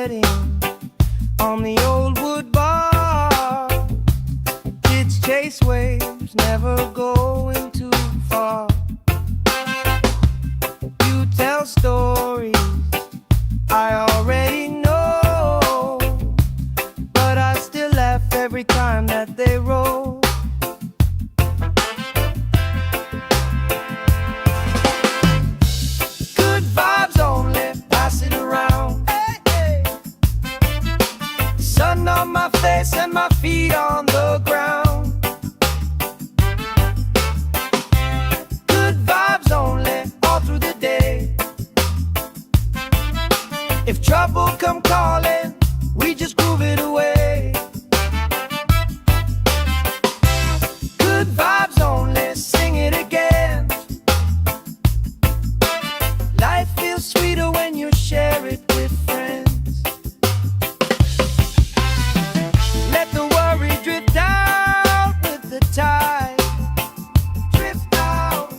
sweating on the old wood bar. Kids chase waves, never going too far. You tell stories I already know, but I still laugh every time that they roll. Good vibes only, pass it around. Hey, hey. Sun on my face and my feet on the ground. Good vibes only, all through the day. If trouble come calling, we just groove it away. Good vibes only, sing it again. Life feels sweeter when you share it with friends. Let the worry drift out with the tide. Drift out,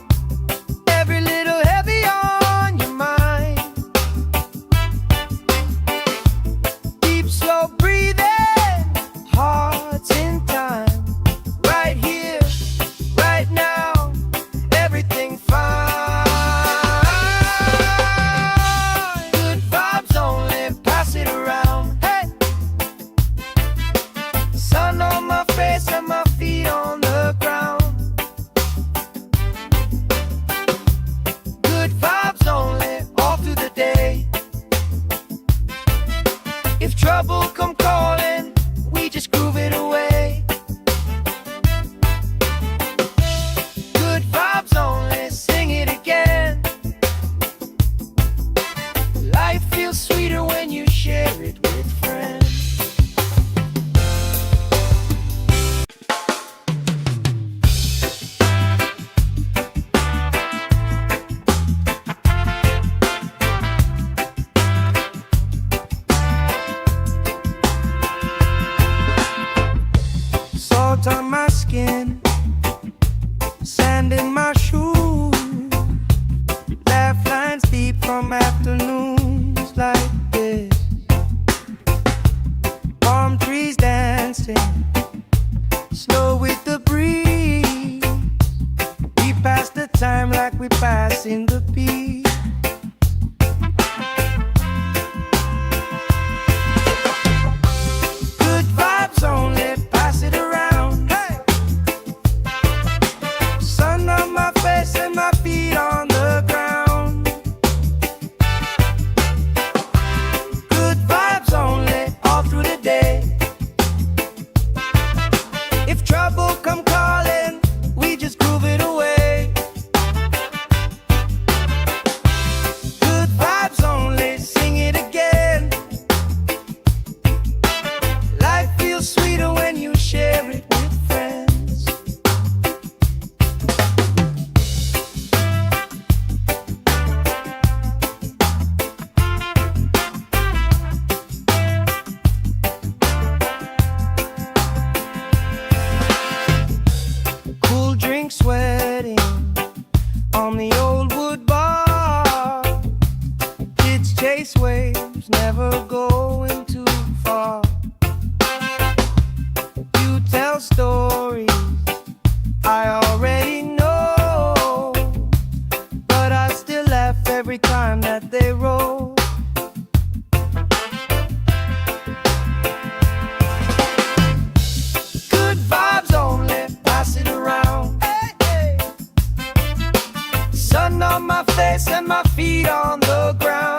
every little heavy on your mind. Deep, slow breathing, hearts in time. Right here, right now, everything fine. Good vibes only, pass it around. Hey, sun on my face and my feet on the ground. Good vibes only, all through the day. If trouble come calling, we just groove it away. Good vibes only, sing it again. Life feels sweeter when you share it with friends. Salt on my skin, sand in my shoes. Laugh lines deep from afternoons like this. Palm trees dancing, slow with the breeze. We pass the time like we pass in the peace. Good vibes only, pass it around. Hey, sun on my face and my feet on the ground. Good vibes only, all through the day. If trouble come calling, we just groove it away. Good vibes only, sing it again. Life feels sweeter when you share it with friends. Cool drink sweating on the old wood bar. Kids chase waves, never going too far. You tell stories I already know, but I still laugh every time that they roll. Good vibes only, pass it around. Hey, hey. Sun on my face and my feet on the ground.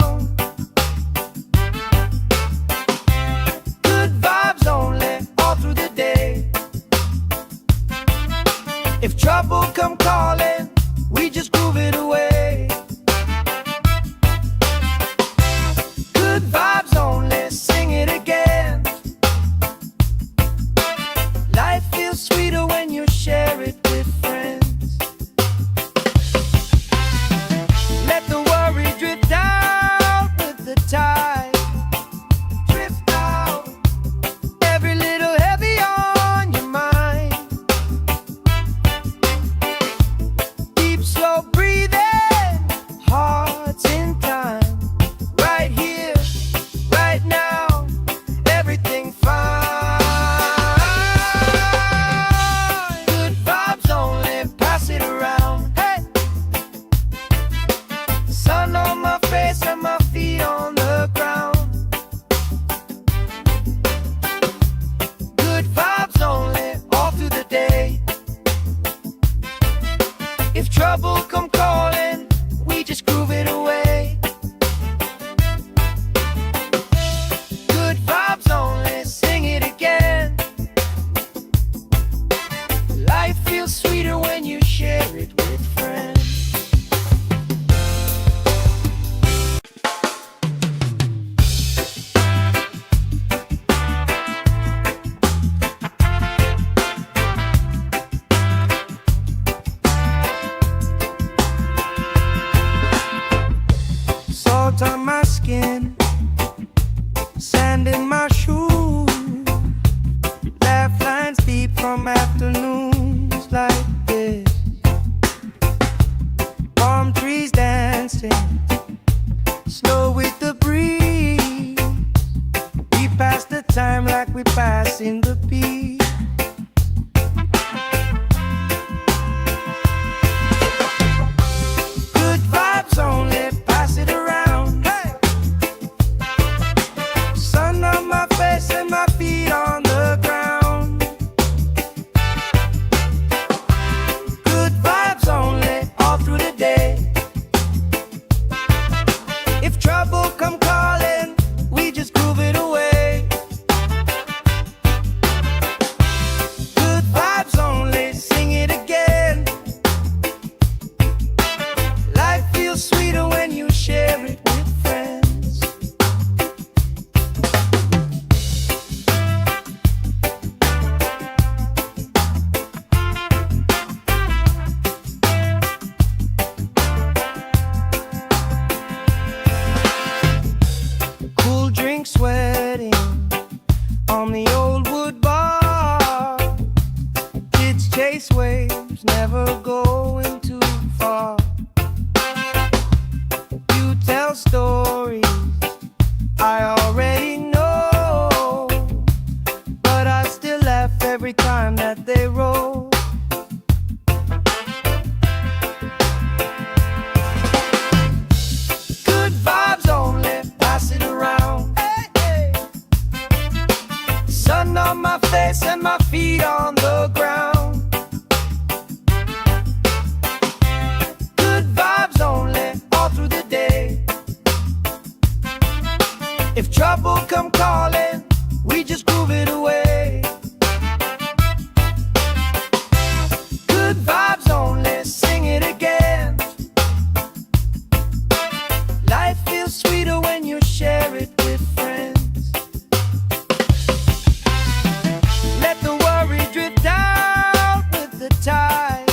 Sand in my shoes, laugh lines deep from afternoons like this. Palm trees dancing, slow with the breeze. We pass the time like we pass in the beat. Good vibes only, pass it around. Hey! Sun on my face and my feet on the ground. Good vibes only, all through the day. If trouble come calling, we just groove it away. Good vibes only, sing it again. Life feels sweeter when you share it with friends. Cool drink sweating on the old wood bar. Kids chase waves, never going too far. You tell stories I already know, but I still laugh every time that they roll. Good vibes only, pass it around. Hey, hey. Sun on my face and my feet on the ground. Good vibes only, all through the day. If trouble come calling, we just groove it away. Good vibes only, sing it again. Life feels sweeter when you share it with friends. Let the worry drift out with the tide.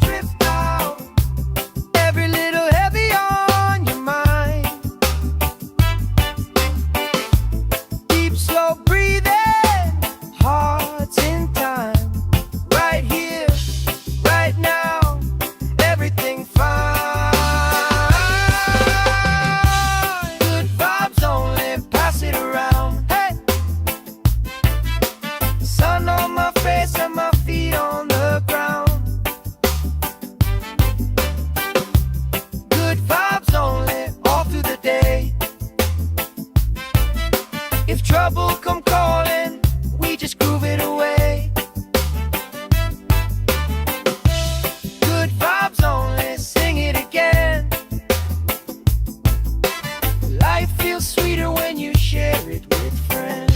Drift out, every little heavy on your mind. Deep, slow breathing, hearts in time. Right here, right now, everything fine. Good vibes only, pass it around. Hey! Sun on my face and my feet on the ground. Good vibes only, all through the day. If trouble come calling, we just groove it away. Good vibes only, sing it again. Life feels sweeter when you share it with friends.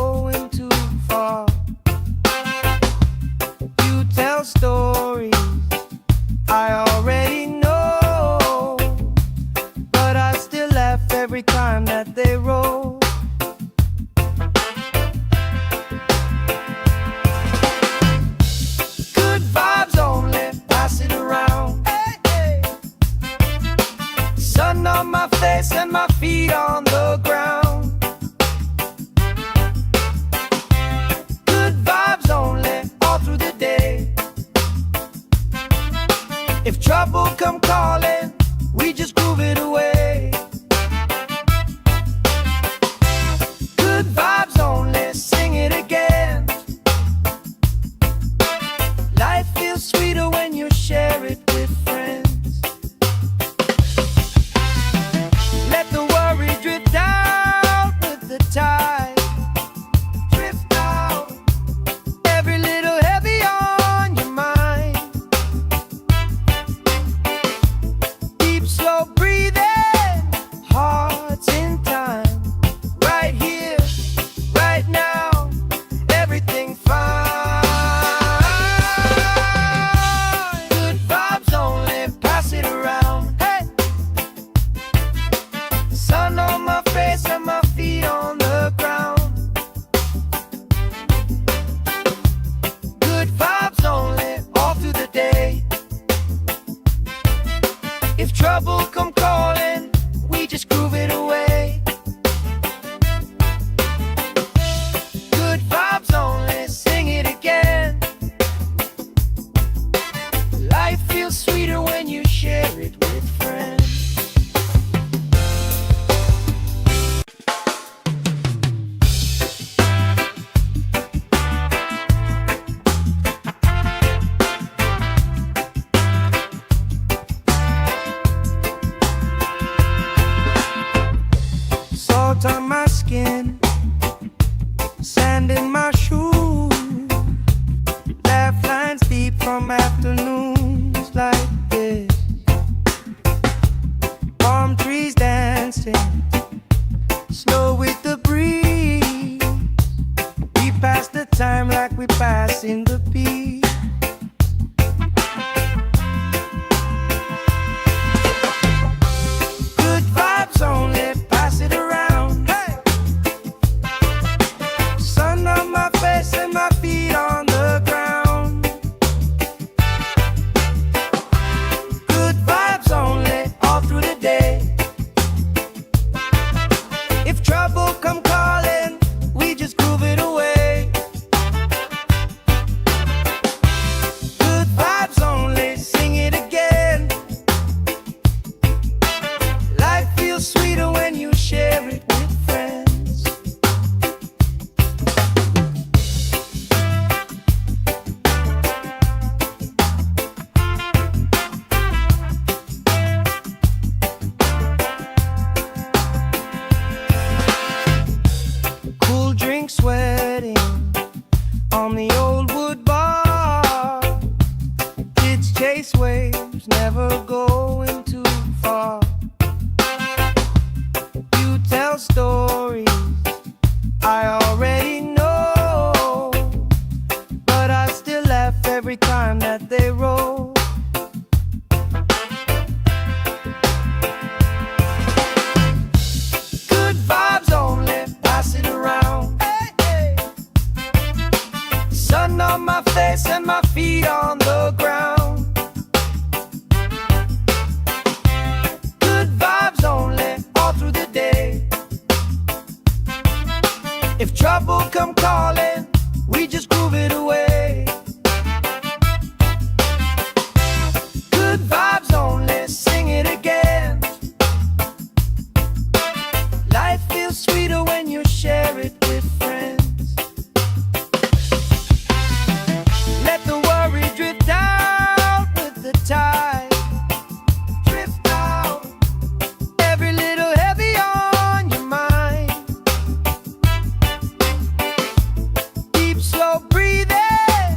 going too far. You tell stories I already know, but I still laugh every time that they roll. Good vibes only, pass it around. Hey, hey. Sun on my face and my feet on the ground. Good vibes only, all through the day. If trouble come calling, we just groove it away. Good vibes only, sing it again. Life feels sweeter when you share it with friends. Let the worry drift out with the tide. Drift out, every little heavy on your mind. Deep, slow breathing, hearts in time. Right here, right now, everything fine. Good vibes only, pass it around. Hey, sun on my face and my feet on the ground. Good vibes only, all through the day. If trouble come calling, we just groove it away. Good vibes only, sing it again. Life feels sweeter when you share it with friends. Salt on my skin, sand in my shoes, laugh lines deep from afternoons like this. Palm trees dancing, slow with the breeze. We pass the time like we pass in the beat. Good vibes only, pass it around. Hey! Sun on my face and my feet on the ground. Good vibes only, all through the day. If trouble come calling, we just groove it away. Good vibes only, sing it again. Life feels sweeter when you share it with friends. Cool drink sweating on the old wood bar. Kids chase waves, never going too far. You tell stories I already know, but I still laugh every time that they roll. Good vibes only, pass it around. Hey, hey. Sun on my face and my feet on the ground. Good vibes only, all through the day. If trouble come calling, we just groove it away. Good vibes only, sing it again. Life feels sweeter when you share it with friends. Let the worry drift out with the tide. Drift out, every little heavy on your mind. Deep, slow breathing,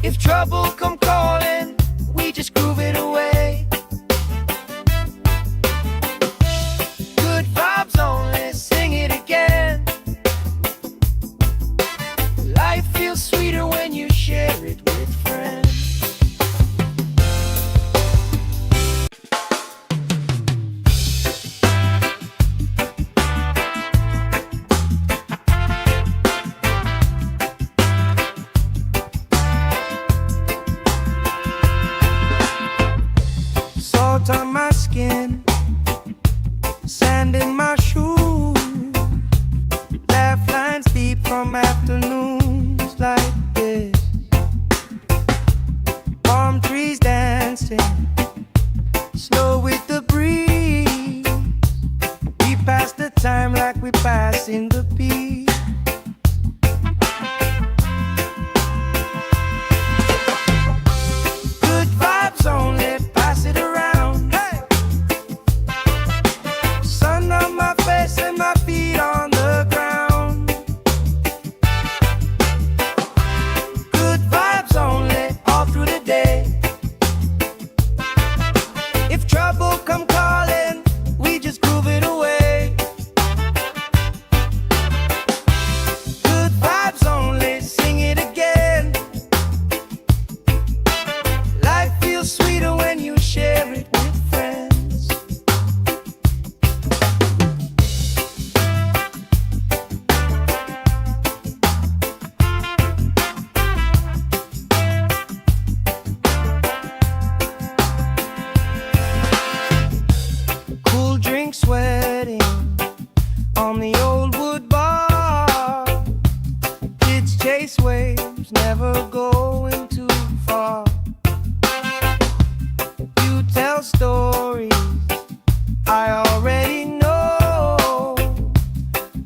If trouble come calling, we just groove it away. Good vibes only, sing it again. Life feels sweeter when you share it with friends. Salt on my skin, sand in my shoes, laugh lines deep from afternoons like this. Palm trees dancing, slow with the breeze. We pass the time like we pass in the beat. Good vibes only, pass it around. Hey! Sun on my face and my feet on the ground. Good vibes only, all through the day. If trouble come calling, we just groove it away. Good vibes only, sing it again. Life feels sweeter when you share it with friends. Cool drink sweating on the old wood bar. Kids chase waves, never going too far. You tell stories I already know,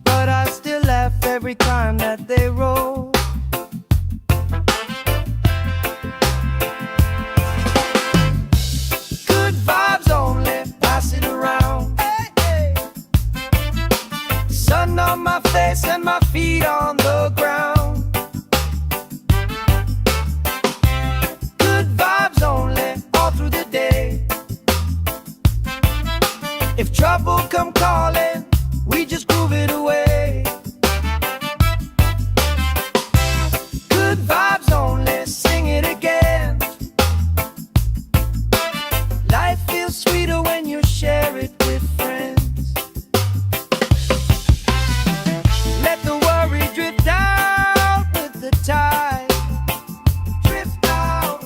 but I still laugh every time that they roll. Good vibes only, pass it around. Hey, hey. Sun on my face and my feet on the ground. Good vibes only, all through the day. If trouble come calling, we just groove it away. Good vibes only, sing it again. Life feels sweeter when you share it with friends. Let the worry drift out with the tide. Drift out,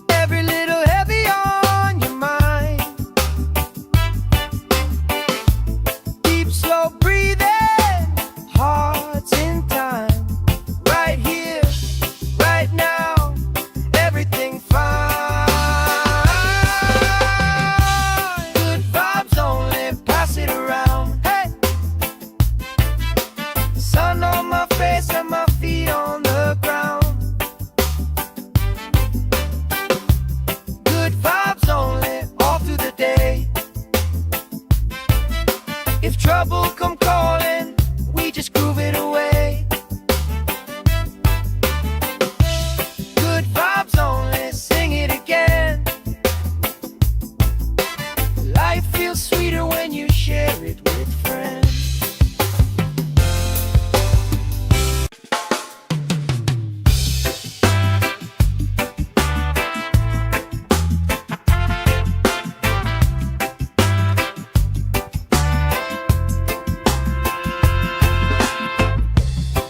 every little heavy on your mind. Deep, slow breathing, hearts in time. Right here, right now, everything fine. Good vibes only, pass it around. Hey! Sun on my face and my feet on the ground. Good vibes only, all through the day. If trouble come calling, we just groove it away. Good vibes only, sing it again. Life feels sweeter when you share it with friends.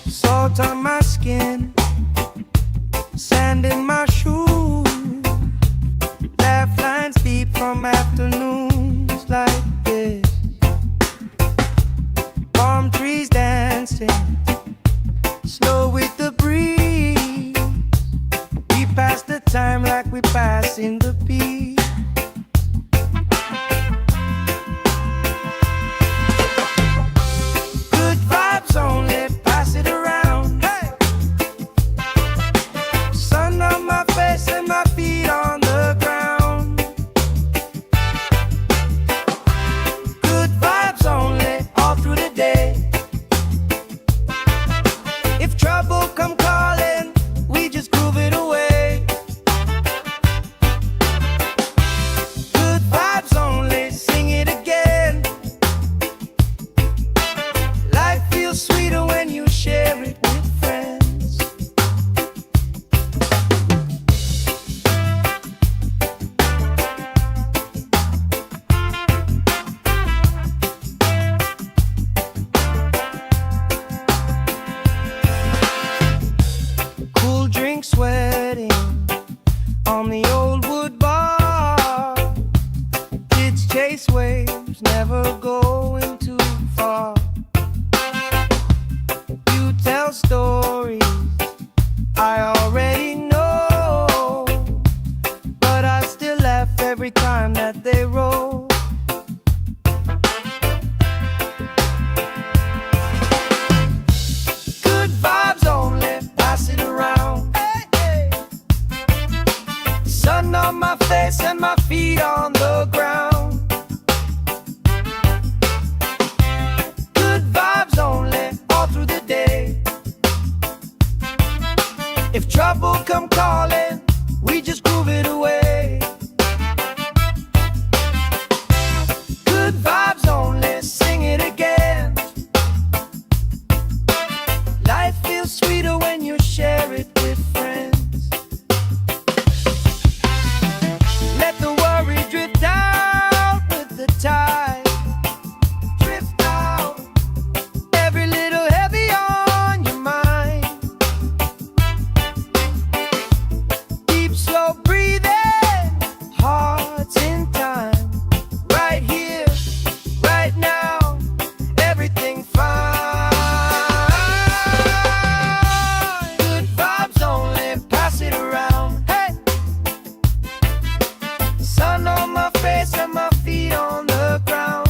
Salt on my skin, sand in my shoes, laugh lines deep from afternoons like this. Palm trees dancing, slow with the breeze. We pass the time like we pass in the beat. Good vibes only, pass it around. Hey! Sun on my face and my feet on the ground. Good vibes only, all through the day. If trouble come calling, we just groove it away. sweating on the old wood bar. Kids chase waves, never going too far. You tell stories I already know, but I still laugh every time that they roll. Good vibes only, pass it around. Hey, hey. Sun on my face and my feet on the ground. Good vibes only, all through the day. If trouble come calling, we just groove it away. Good vibes only, sing it again. Life feels sweeter when you share it with friends. Let the worry drift out with the tide. Drift out, every little heavy on your mind. Deep, slow breathing, hearts in time. Right here, right now, everything fine. Good vibes only, pass it around. Hey, sun on my face and my feet on the ground.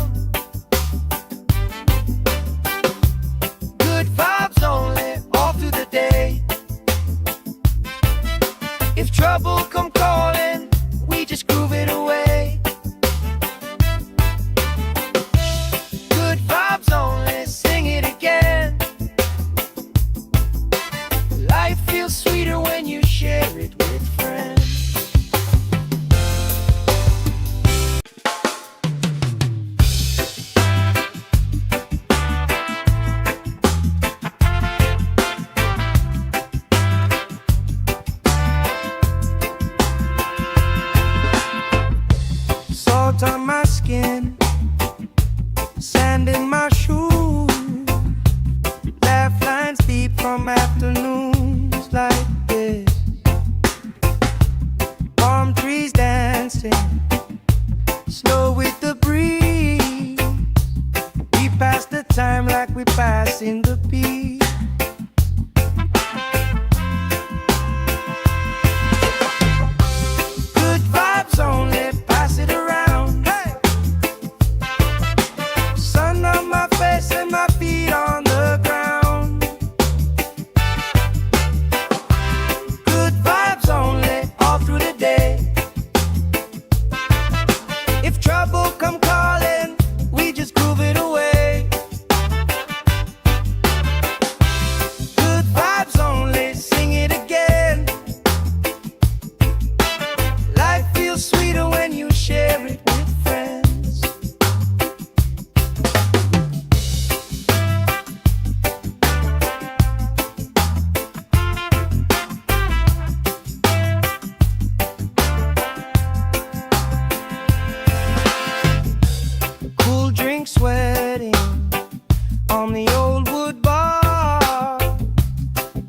Good vibes only, all through the day. If trouble come calling, we just groove it away. Good vibes only, sing it again. Life feels sweeter when you share it with friends. Salt on my skin, sand in my shoes, laugh lines deep from afternoons like this. Palm trees dancing, slow with the breeze. We pass the time like we pass in the beat. Good vibes only, pass it around. Hey, sun on my face and my feet on the ground. Good vibes only, all through the day. If trouble come calling, we just groove it away. Good vibes only, sing it again. Life feels sweeter when you share it with friends. Cool drink sweating on the old wood bar.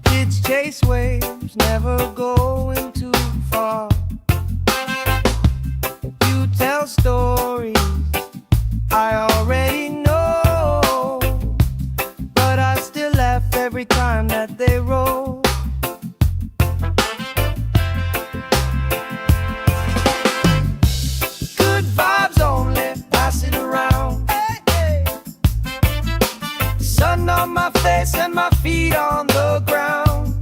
Kids chase waves, never going too far. You tell stories I already know, but I still laugh every time that they roll. Good vibes only, pass it around. Hey, hey. Sun on my face and my feet on the ground.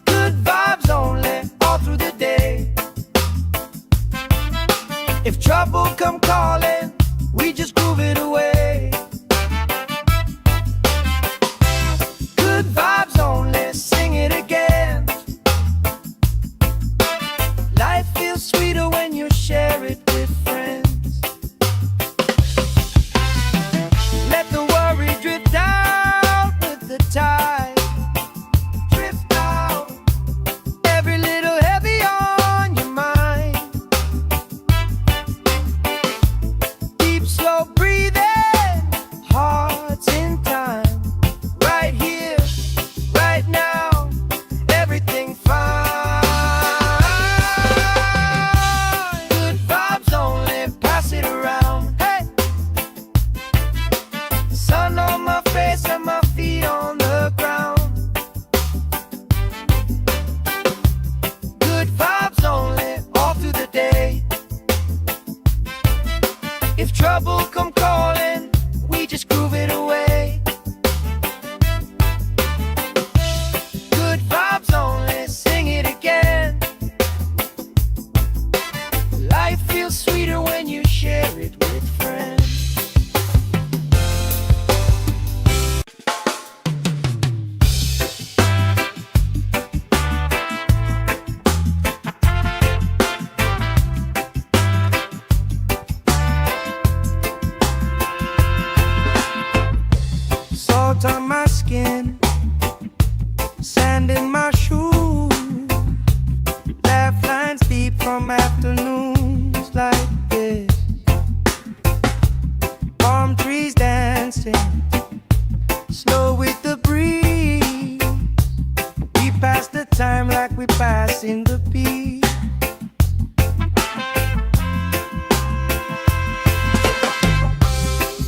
Good vibes only, all through the day. If trouble come calling, we just groove it away. Good vibes only, sing it again. Life feels sweeter when you share it with friends. Let the worry drift out with the tide. Drift out, every little heavy on your mind. sand in my shoes, laugh lines deep from afternoons like this. Palm trees dancing slow with the breeze. We pass the time like we pass in the beat.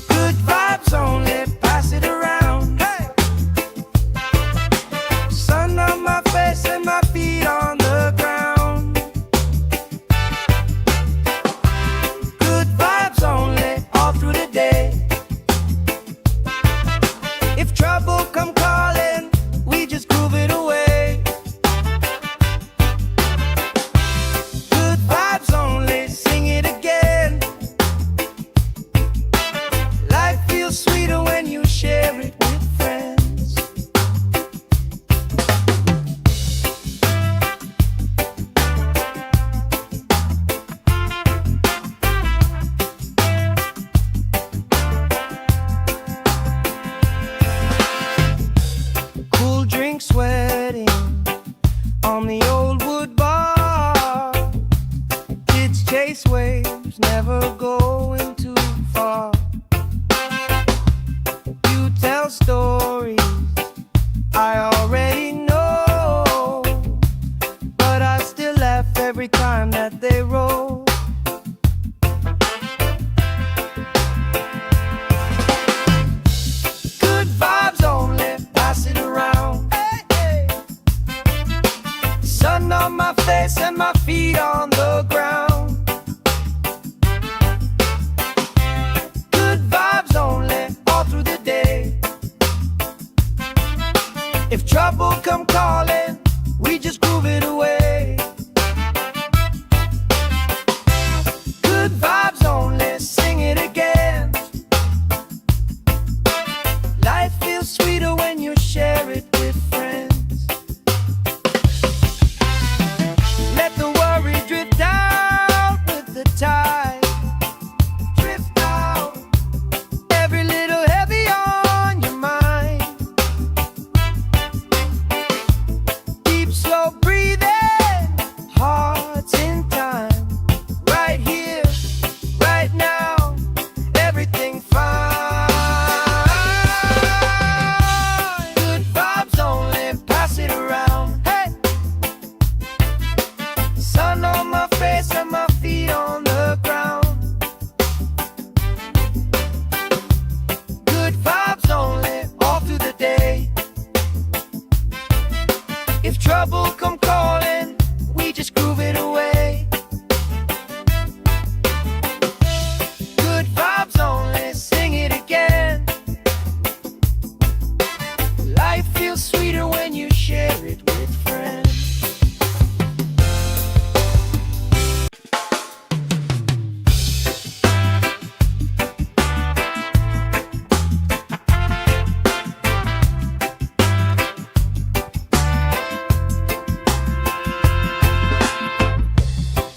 Good vibes only, pass it around. Hey! Sun on my face and my feet on the ground. Good vibes only, all through the day. If trouble come calling, we just groove it away. Good vibes only, sing it again. Life feels sweeter when you share it with friends. Cool drink sweating on the old wood bar. Kids chase waves, never going too far. You tell stories I already know, but I still laugh every time that they roll. Good vibes only, pass it around. Hey, hey. Sun on my face and my feet on the ground. Good vibes only, all through the day. If trouble come calling, we just groove it away. Good vibes only, sing it again. Life feels sweeter when you share it with friends. Let the worry drift out with the tide. Drift out, every little heavy on your mind. Deep, slow breathing, hearts in time. Right here, right now, everything fine. Good vibes only, pass it around. Hey! Sun on my face and my feet on the ground. Good vibes only, all through the day. If trouble come calling, we just groove it away. Good vibes only, sing it again. Life feels sweeter when you share it with friends.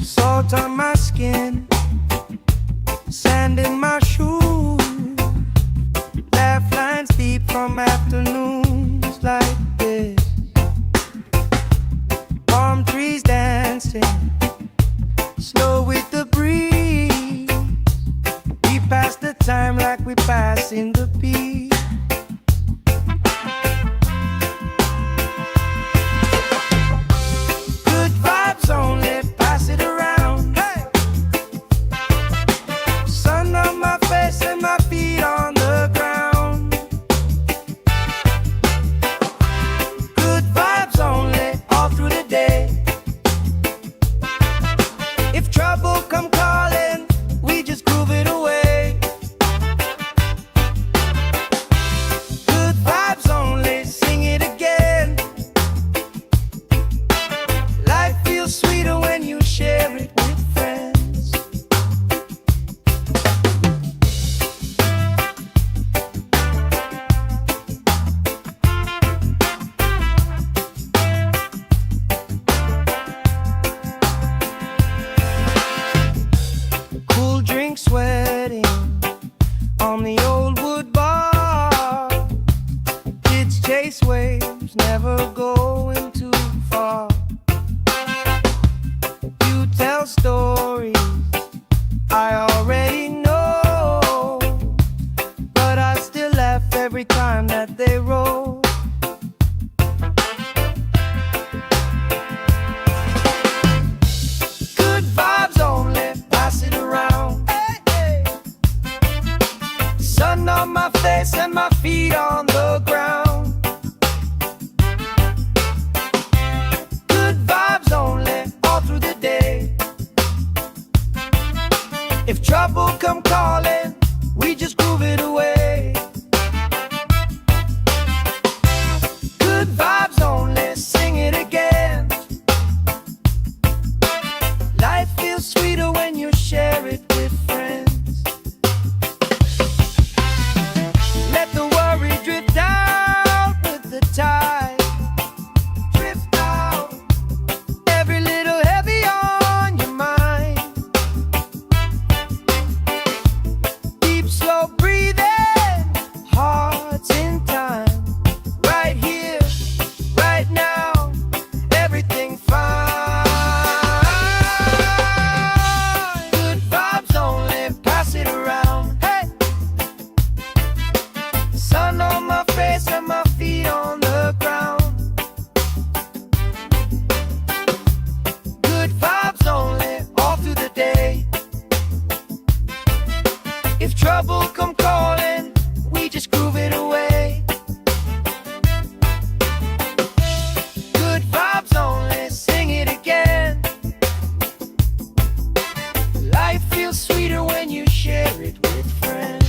Salt on my skin, sand in my shoes, laugh lines deep from afternoons like this. Palm trees dancing slow with the breeze. We pass the time like we pass in the beat. Good vibes only, pass it around. Hey! Sun on my face and my feet on the ground. Good vibes only, all through the day. never going too far. You tell stories I already know, but I still laugh every time that they roll. Good vibes only, pass it around. Hey, hey. Sun on my face and my feet on the ground. Good vibes only, all through the day. If trouble come calling, we just groove it away. Good vibes only, sing it again. Life feels sweeter when you share it with friends. Let the worry drift out with the tide. Drift out, every little heavy on your mind. Deep, slow breathing, hearts in time. Right here, right now, everything fine. Good vibes only, pass it around. Hey, sun on my face and my feet on the ground. Good vibes only, all through the day. If trouble come calling, we just groove it away. Good vibes only, sing it again. Life feels sweeter when you share it with friends.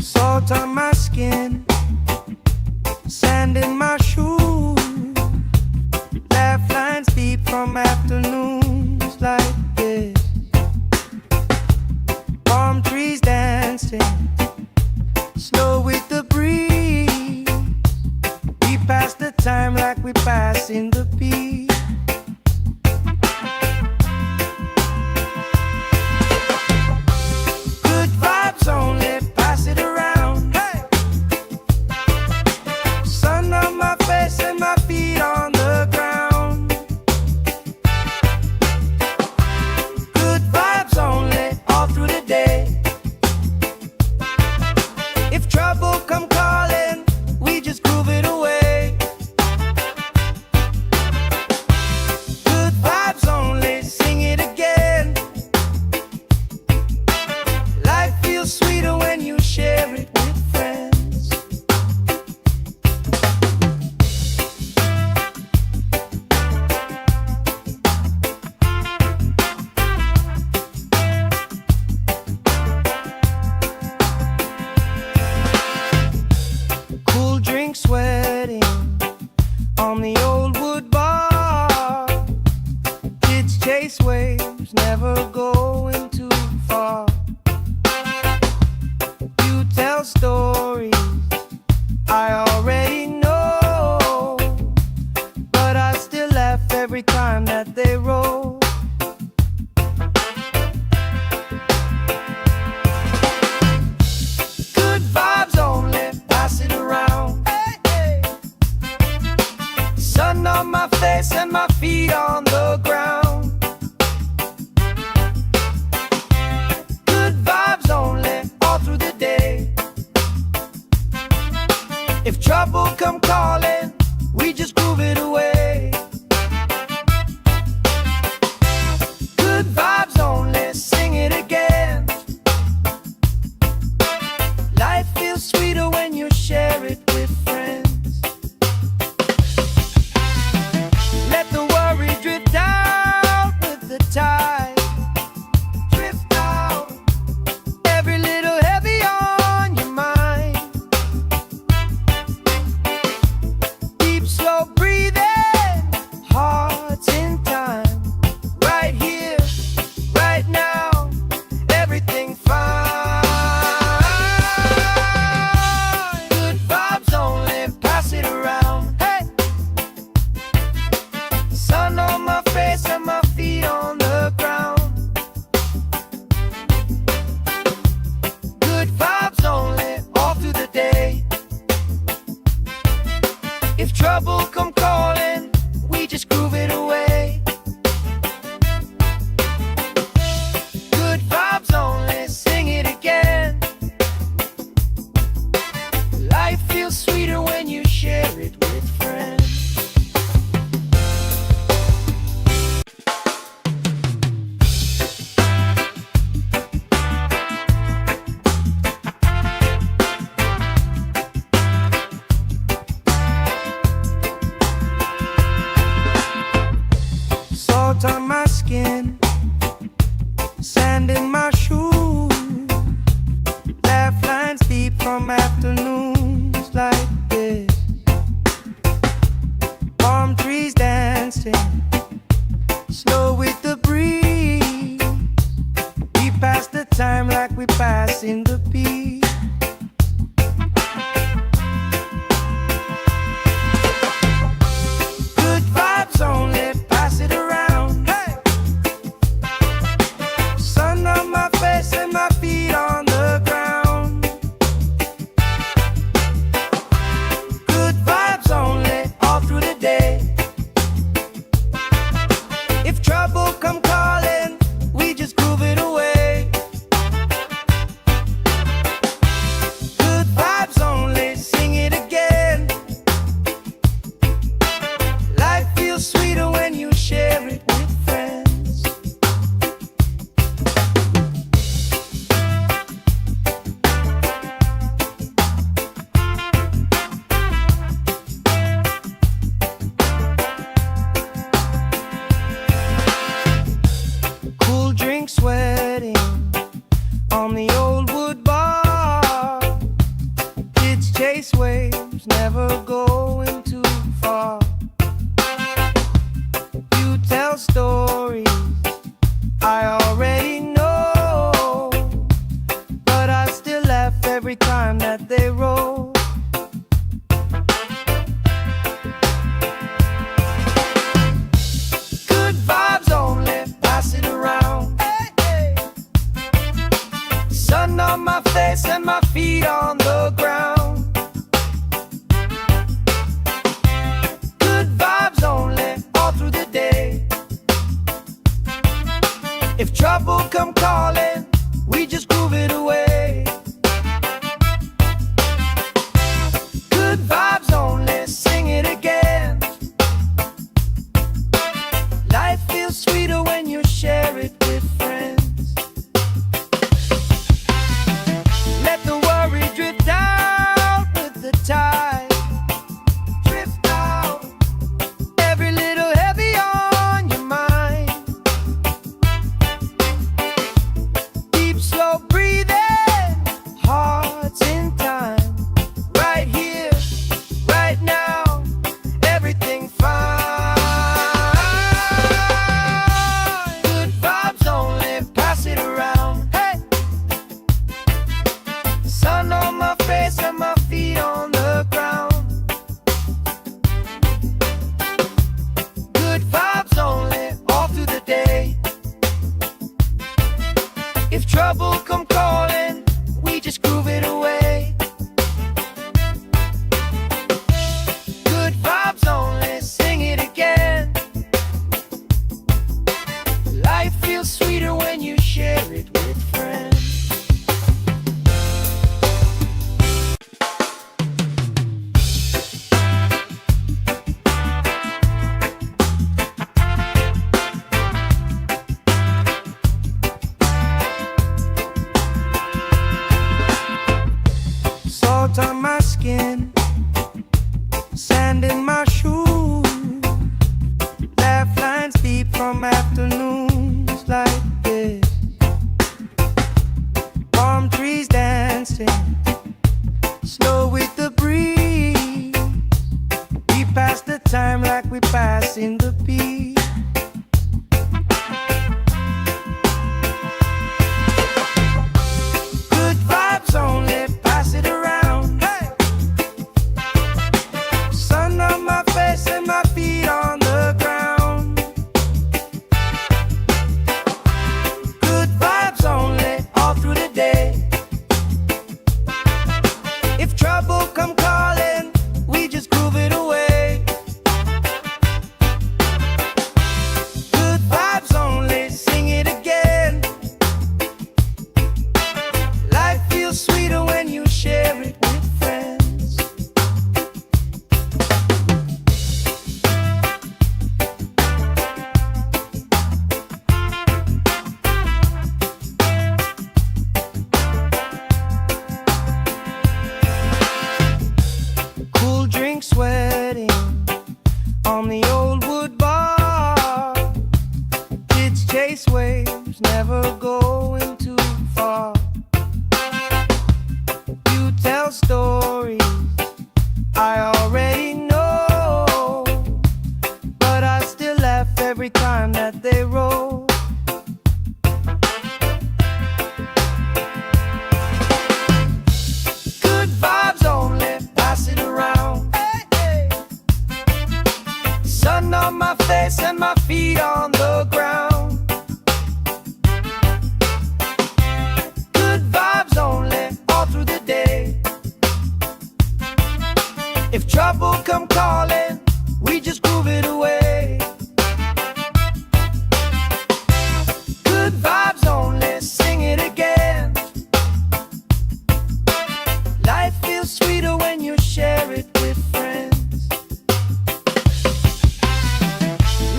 Salt on my skin, sand in my shoes. Laugh lines deep from afternoons like this. Palm trees dancing, slow with the breeze. We pass the time like we pass in the beat. Good vibes only, pass it around. Hey, sun on my face and my feet on the ground. Good vibes only, all through the day. If trouble come calling, we just groove it away. Good vibes only, sing it again. Life feels sweeter when you share it with friends. Cool drink sweating on the old wood bar. Kids chase waves, never going too far. You tell stories I already know, but I still laugh every time that they roll. Good vibes only, pass it around. Hey, hey. Sun on my face and my feet on the ground. Good vibes only, all through the day. If trouble come calling, we just groove it away. Good vibes only, sing it again. Life feels sweeter when you share it with friends. Let the worry drift out with the tide. Drift out, every little heavy on your mind. Deep, slow breathing, trouble come calling, we just groove it away. Good vibes only, sing it again. Life feels sweeter when you share it with friends. Salt on my skin, sand in my shoes, laugh lines deep from afternoons like this. Palm trees dancing, slow with the breeze. We pass the time like we pass in the beat. Good vibes only, pass it around. Hey! Sun on my face and my feet on the ground. Good vibes only, all through the day. If trouble come calling, we just groove it away. Good vibes only, sing it again. Life feels sweeter when you share it with friends. Cool drink sweating on the old wood bar. Kids chase waves, never going too far. You tell stories I already know, but I still laugh every time that they roll. Good vibes only, pass it around. Hey, hey. Sun on my face and my feet on the ground. Good vibes only, all through the day. If trouble come calling, we just groove it away. Good vibes only, sing it again. Life feels sweeter when you share it with friends. Let the worry drift out with the tide. Drift out, every little heavy on your mind. Deep, slow breathing, hearts in time. Right here, right now, everything fine. Good vibes only, pass it around. Hey! Sun on my face and my feet on the ground. Good vibes only, all through the day. If trouble come calling, we just groove it away. Good vibes only, sing it again. Life feels sweeter when you share it with friends. Salt on my skin, sand in my shoes, laugh lines deep from afternoons like this. Palm trees dancing, slow with the breeze. We pass the time like we pass in the beat. Good vibes only, pass it around. Hey! Sun on my face and my feet on the ground. Good vibes only, all through the day. If trouble come calling, we just groove it away. drink sweating on the old wood bar. Kids chase waves, never going too far. You tell stories I already know, but I still laugh every time that they roll. Good vibes only, pass it around. Hey, hey. Sun on my face and my feet on the ground. Good vibes only, all through the day. If trouble come calling, we just groove it away. Good vibes only, sing it again. Life feels sweeter when you share it with friends.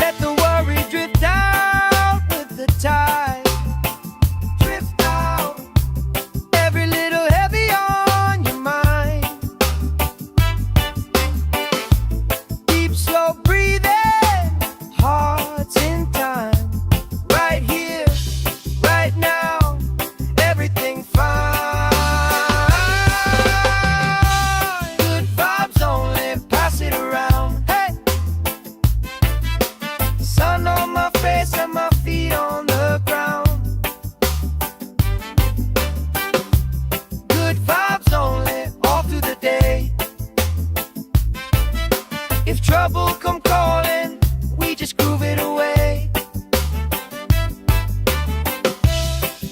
Let the worry drift out with the tide. Drift out, every little heavy on your mind. Deep, slow breathing, hearts in time. Right here, right now, everything fine. Good vibes only, pass it around. Hey, sun on my face and my feet on the ground. Good vibes only, all through the day. If trouble come calling, we just groove it away.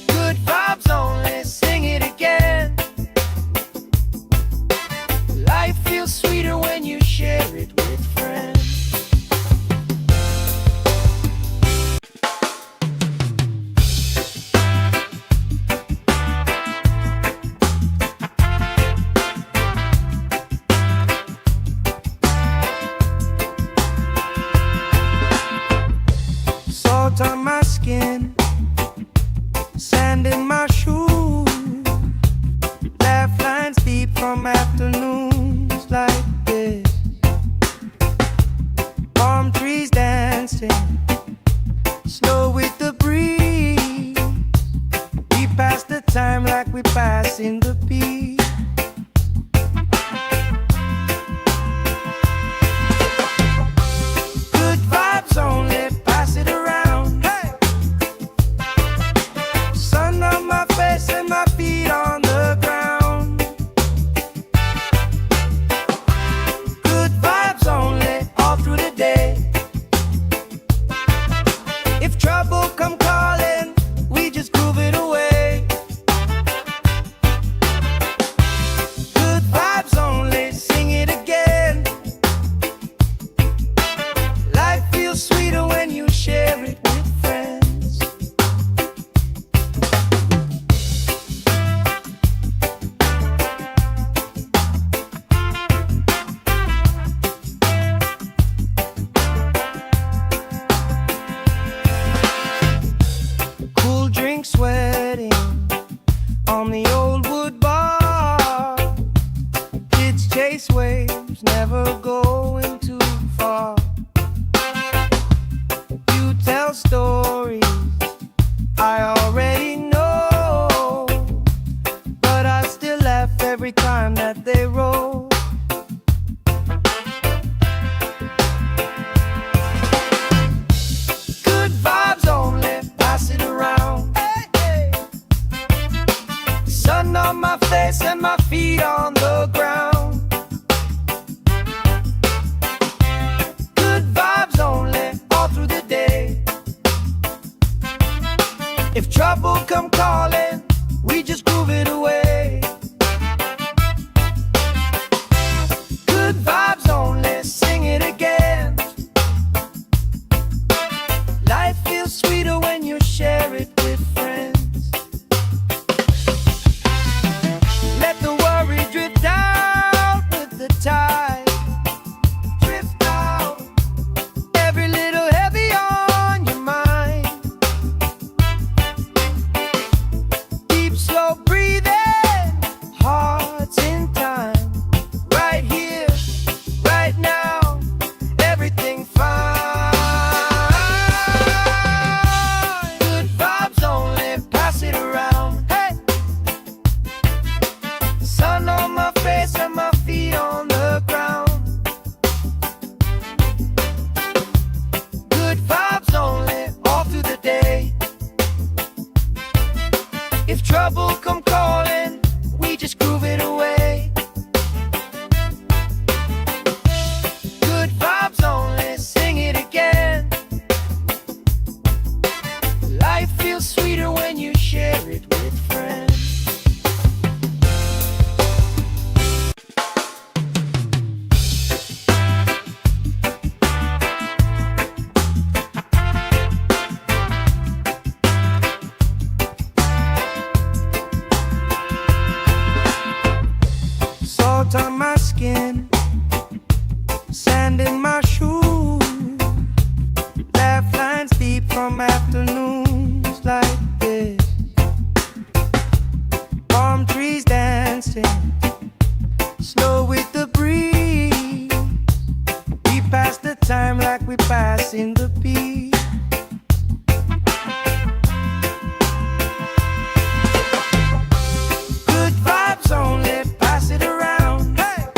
Good vibes only, sing it again. Life feels sweeter when you share it with friends. Salt on my skin, sand in my shoes. Laugh lines deep from afternoons like this. Palm trees dancing, slow with the breeze. We pass the time like we pass in the beat. Good vibes only, pass it around. Hey, sun on my face and my feet on the ground. Good vibes only, all through the day. If trouble come calling, we just groove it away. Good vibes only, sing it again. Life feels sweeter when you share it with friends. Cool drink sweating on the old wood bar. Kids chase waves, never going too far. You tell stories I already know, but I still laugh every time that they roll. Good vibes only, pass it around. Hey, hey. Sun on my face and my feet on the ground. Good vibes only, all through the day. we passing the peak. Good vibes only, pass it around. Hey!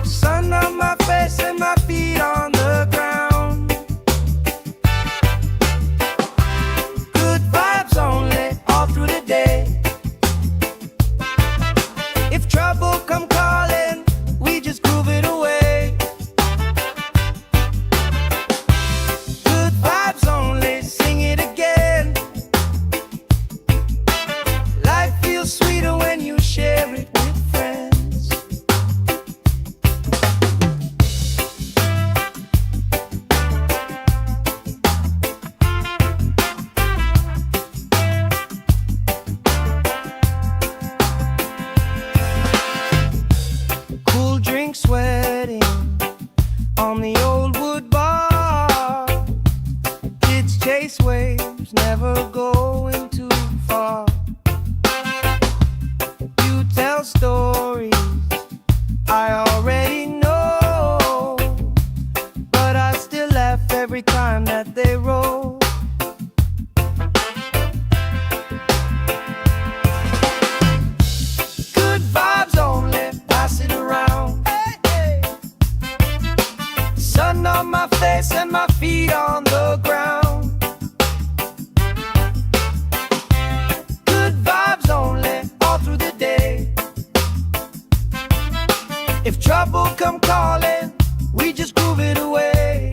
Sun on my face and my feet on the ground. Good vibes only, all through the day. If trouble come calling, we just groove it away. Good vibes only, sing it again. Life feels sweeter when you share it with friends. Cool drink sweating on the old wood bar. Kids chase waves, never going too far. You tell stories I already know, but I still laugh every time that they roll. Good vibes only, pass it around. Hey, hey. Sun on my face and my feet on the ground. Good vibes only, all through the day. If trouble come calling, we just groove it away.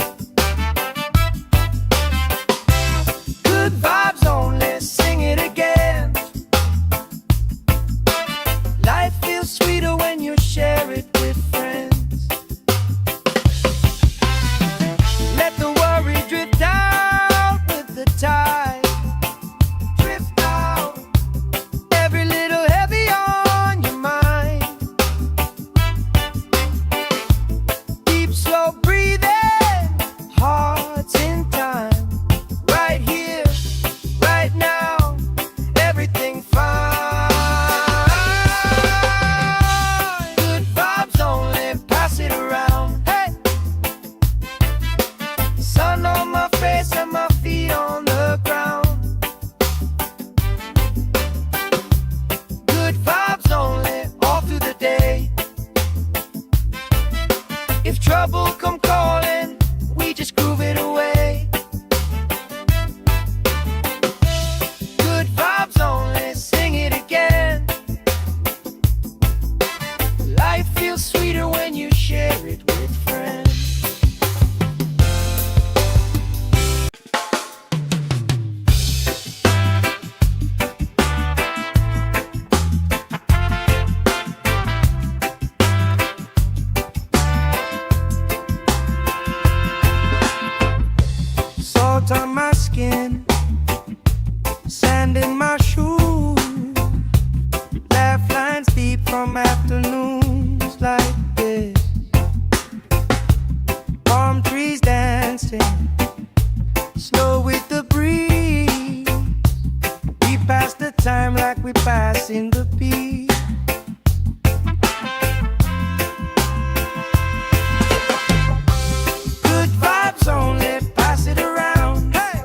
Good vibes only, sing it again. Life feels sweeter when you share it with friends. Let the worry drift out with the tide. Drift out, every little heavy on your mind. Deep, slow breathing, hearts in time. Right here, right now, everything fine. Good vibes only, pass it around. Hey! Sun on my face and my feet on the ground. Good vibes only, all through the day. If trouble come calling, we just groove it away. Good vibes only, sing it again. Life feels sweeter when you share it with friends. Salt on my skin, sand in my shoes. Laugh lines deep from afternoons like this. Palm trees dancing, slow with the breeze. We pass the time like we pass in the peak. Good vibes only, pass it around. Hey!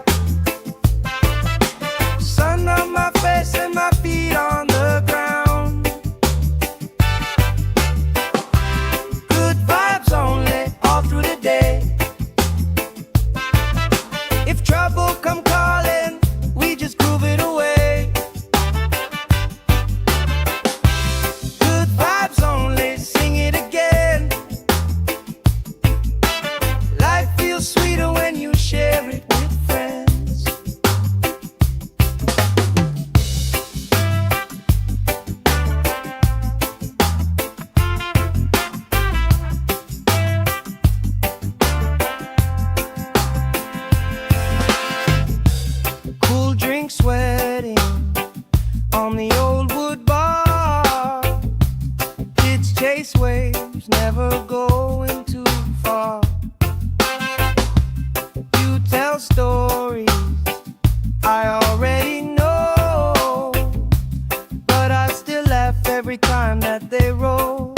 Sun on my face and my feet on the ground. Good vibes only, all through the day. If trouble come calling, we just groove it away. Good vibes only, sing it again. Life feels sweeter when you share it with friends. Cool drink sweating on the old wood bar. Kids chase waves, never going too far. You tell stories I already know, but I still laugh every time that they roll.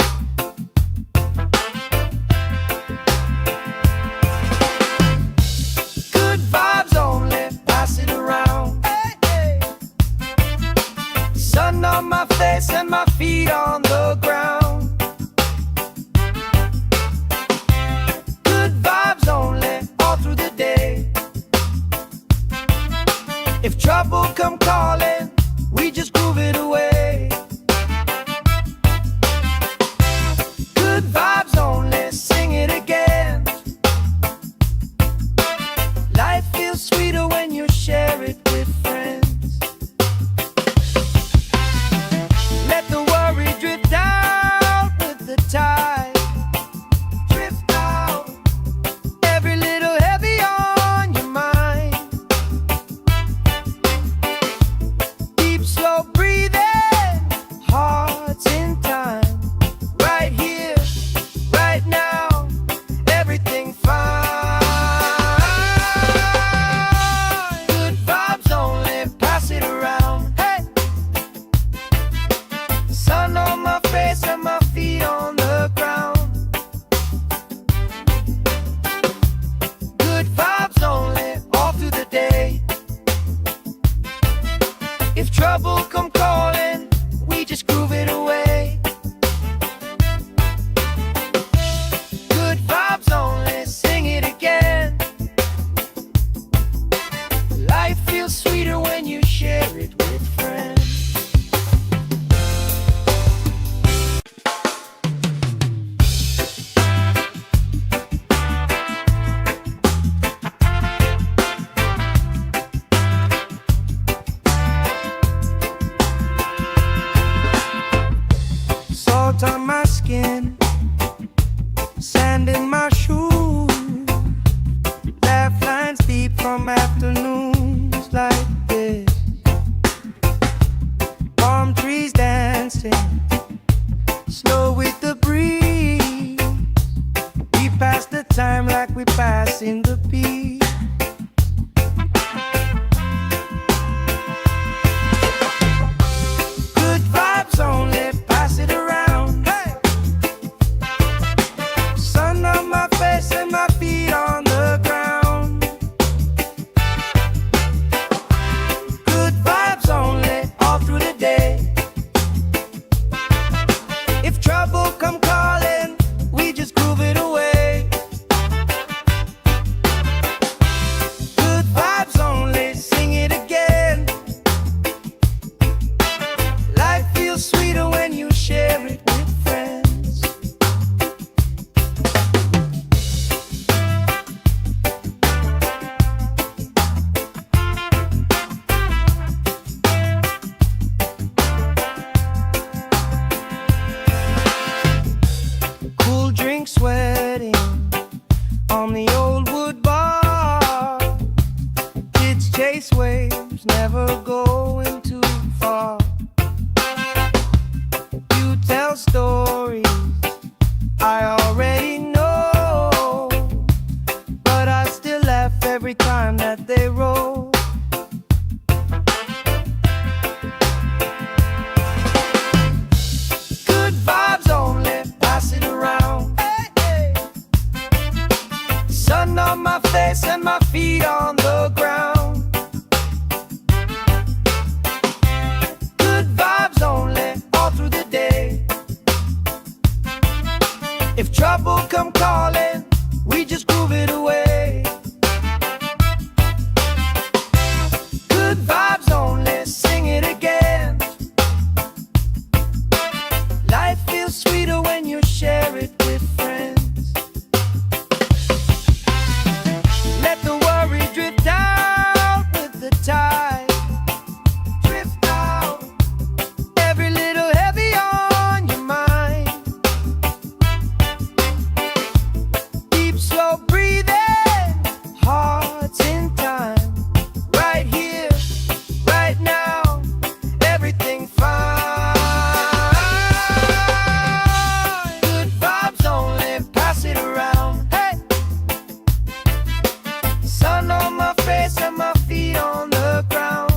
Sand in my shoes, laugh lines deep from afternoons like this. Palm trees dancing, slow with the breeze. We pass the time like we pass in the beat. Good vibes only, pass it around. Hey! Sun on my face and my feet on the ground. Good vibes only, all through the day. If trouble come calling, we just groove it away. Good vibes only, sing it again. Life feels sweeter when you share it with friends. Cool drink sweating on the old wood bar. Kids chase waves, never going too far. You tell stories I already know, but I still laugh every time that they roll. Good vibes only, pass it around. Hey, hey. Sun on my face and my feet on the ground. Good vibes only, all through the day. If trouble come calling, we just groove it away. Good vibes only, sing it again. Life feels sweeter when you share it with friends. Let the worry drift out with the tide. Drift out, every little heavy on your mind. Deep, slow breathing, hearts in time. Right here, right now, everything fine. Good vibes only, pass it around. Hey! Sun on my face and my feet on the ground.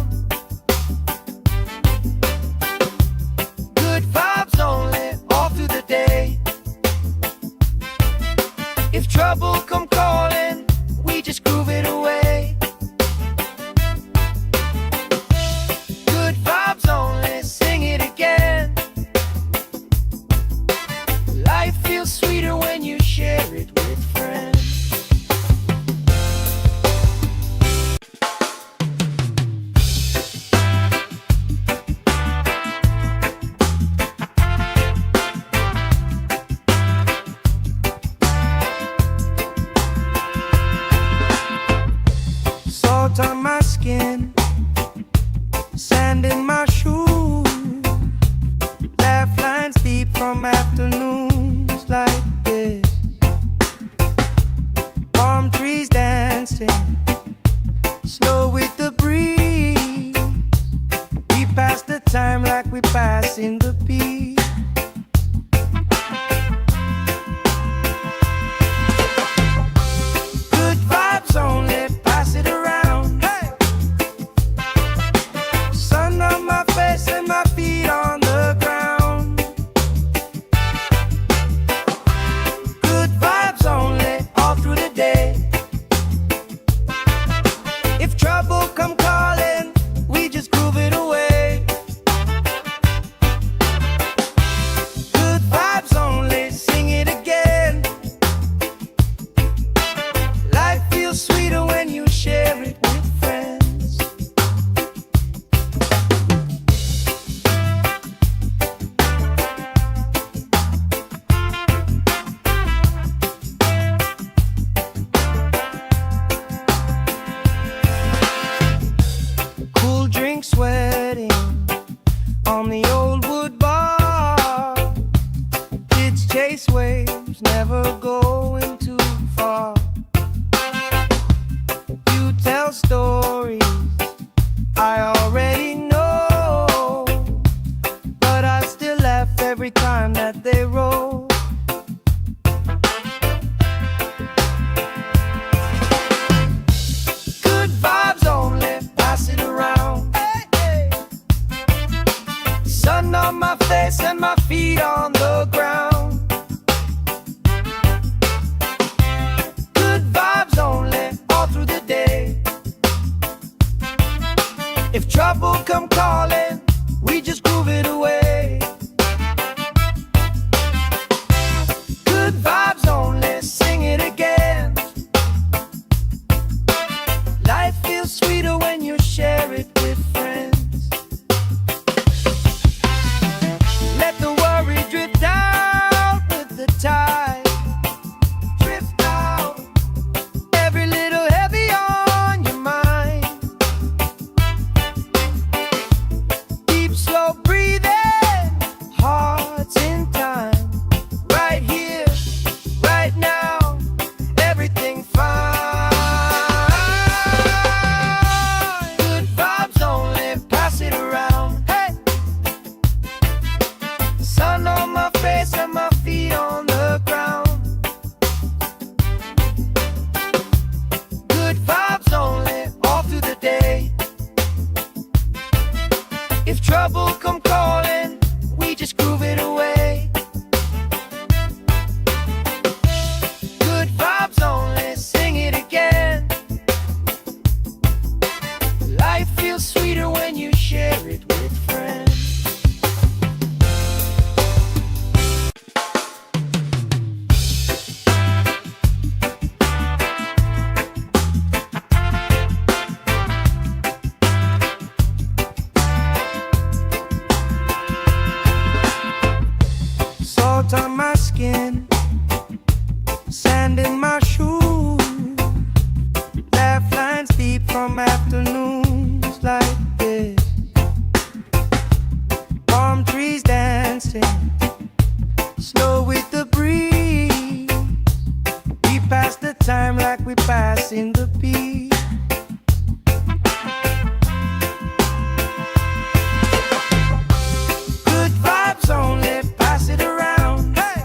Good vibes only, all through the day. If trouble come calling, we just groove it away. Good vibes only, sing it again. Life feels sweeter when you share it with friends. Salt on my skin, sand in my shoes, laugh lines deep from afternoons like this. Palm trees dancing, slow with the breeze. We pass the time like we pass in the beat. Good vibes only, pass it around. Hey! Sun on my face and my feet on the ground. Good vibes only, all through the day. never going too far. You tell stories I already know, but I still laugh every time that they roll. Good vibes only, pass it around. Hey, hey. Sun on my face and my feet on the ground. Good vibes only, all through the day. If trouble come calling, we just groove it away. Good vibes only, sing it again. Life feels sweeter when you share it with friends. Let the worry drift out with the tide. Drift out, every little heavy on your mind. Deep, slow breathing, hearts in time. Right here, right now, everything fine. Good vibes only, pass it around. Hey, sun on my face and my feet on the ground. Good vibes only, all through the day. If trouble come calling, we just groove it away. Good vibes only, sing it again. Life feels sweeter when you share it with friends. Salt on my skin, sand in my shoes. Laugh lines deep from afternoons like this. Palm trees dancing, slow with the breeze. We pass the time like we pass in the beat. Good vibes only, pass it around. Hey,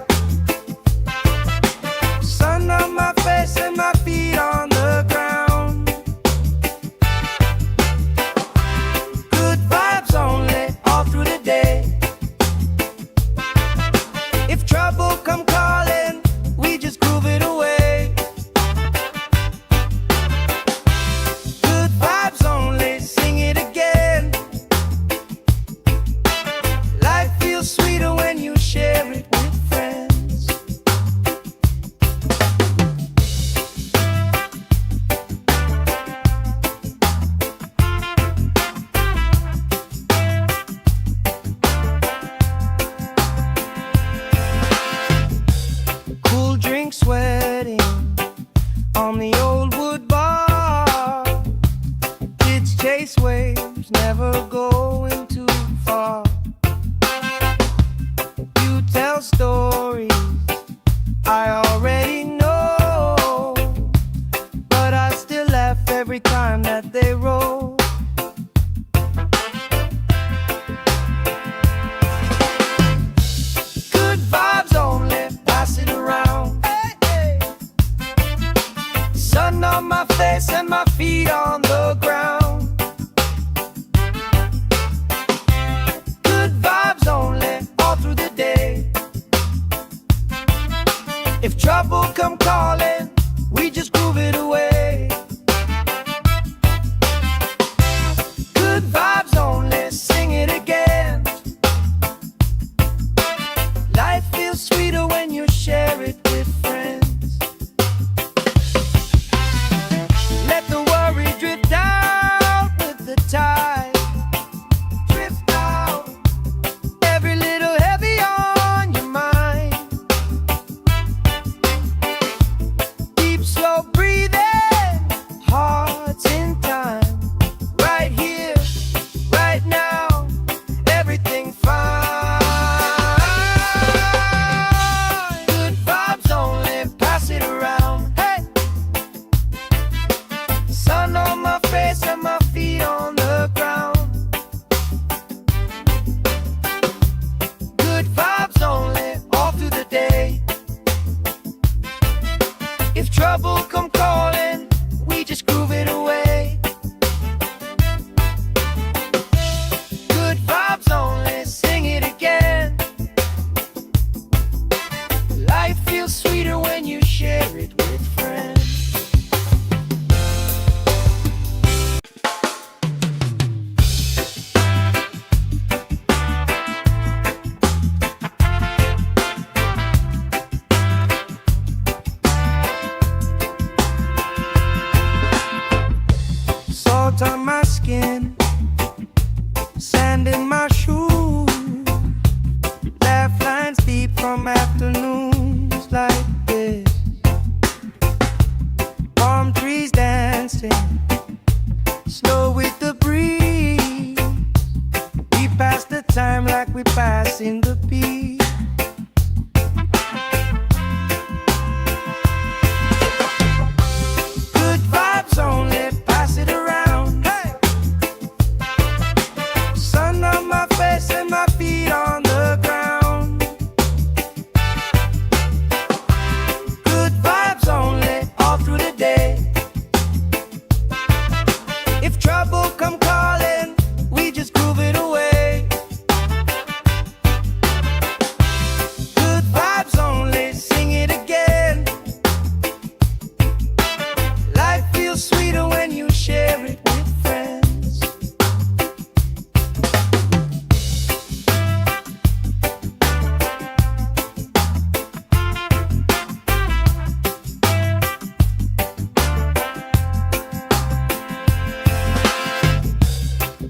sun on my face and my feet on the ground. Good vibes only, all through the day. If trouble come calling, we just groove it away. Good vibes only, sing it again. Life feels sweeter when you share it with friends. Cool drink sweating on the old wood bar. Kids chase waves, never going too far. You tell stories I already know, but I still laugh every time that they roll. Good vibes only, pass it around. Hey, hey. Sun on my face and my feet on the ground. Good vibes only, all through the day. If trouble come calling, we just groove it away. Good vibes only, sing it again. Life feels sweeter when you share it with friends. Let the worry drift out with the tide. Drift out, every little heavy on your mind. Deep, slow breathing, trouble come calling, we just groove it away. Good vibes only, sing it again. Life feels sweeter when you share it with friends. Salt on my skin, sand in my shoes, laugh lines deep from afternoons like this. Palm trees dancing, slow with the breeze. We pass the time like we pass in the beat. Good vibes only, pass it around. Hey! Sun on my face and my feet on the ground. Good vibes only, all through the day. If trouble come calling, we just groove it away. Good vibes only, sing it again. Life feels sweeter when you share it with friends.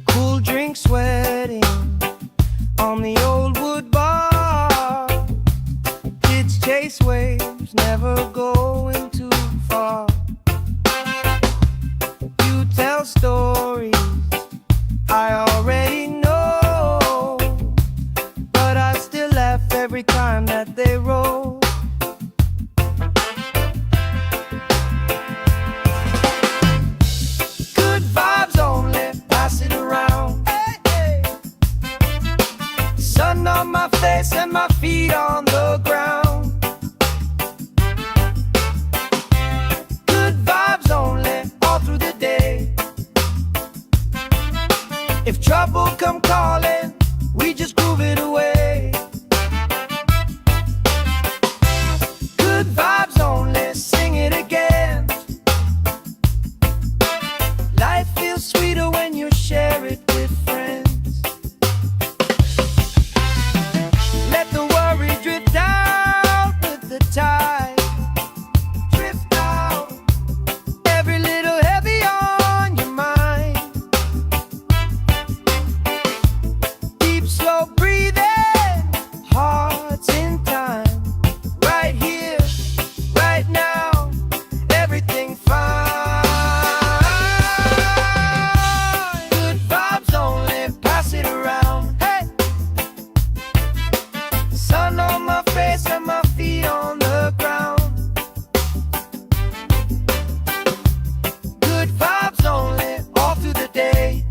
Cool drink sweating on the old wood bar. Kids chase waves, never going too far. You tell stories I already know, but I still laugh every time that they roll. Good vibes only, pass it around. Hey, hey. Sun on my face and my feet on the ground. Good vibes only, all through the day. If trouble come calling, we just groove it away. Good vibes only, sing it again. Life feels sweeter when you share it with friends. Let the worry drift out with the tide. Drift out, every little heavy on your mind. Deep, slow breathing, hearts in time. Right here, right now, everything fine. Good vibes only, pass it around. Hey! Sun on my face and my feet on the ground. Good vibes only, all through the day.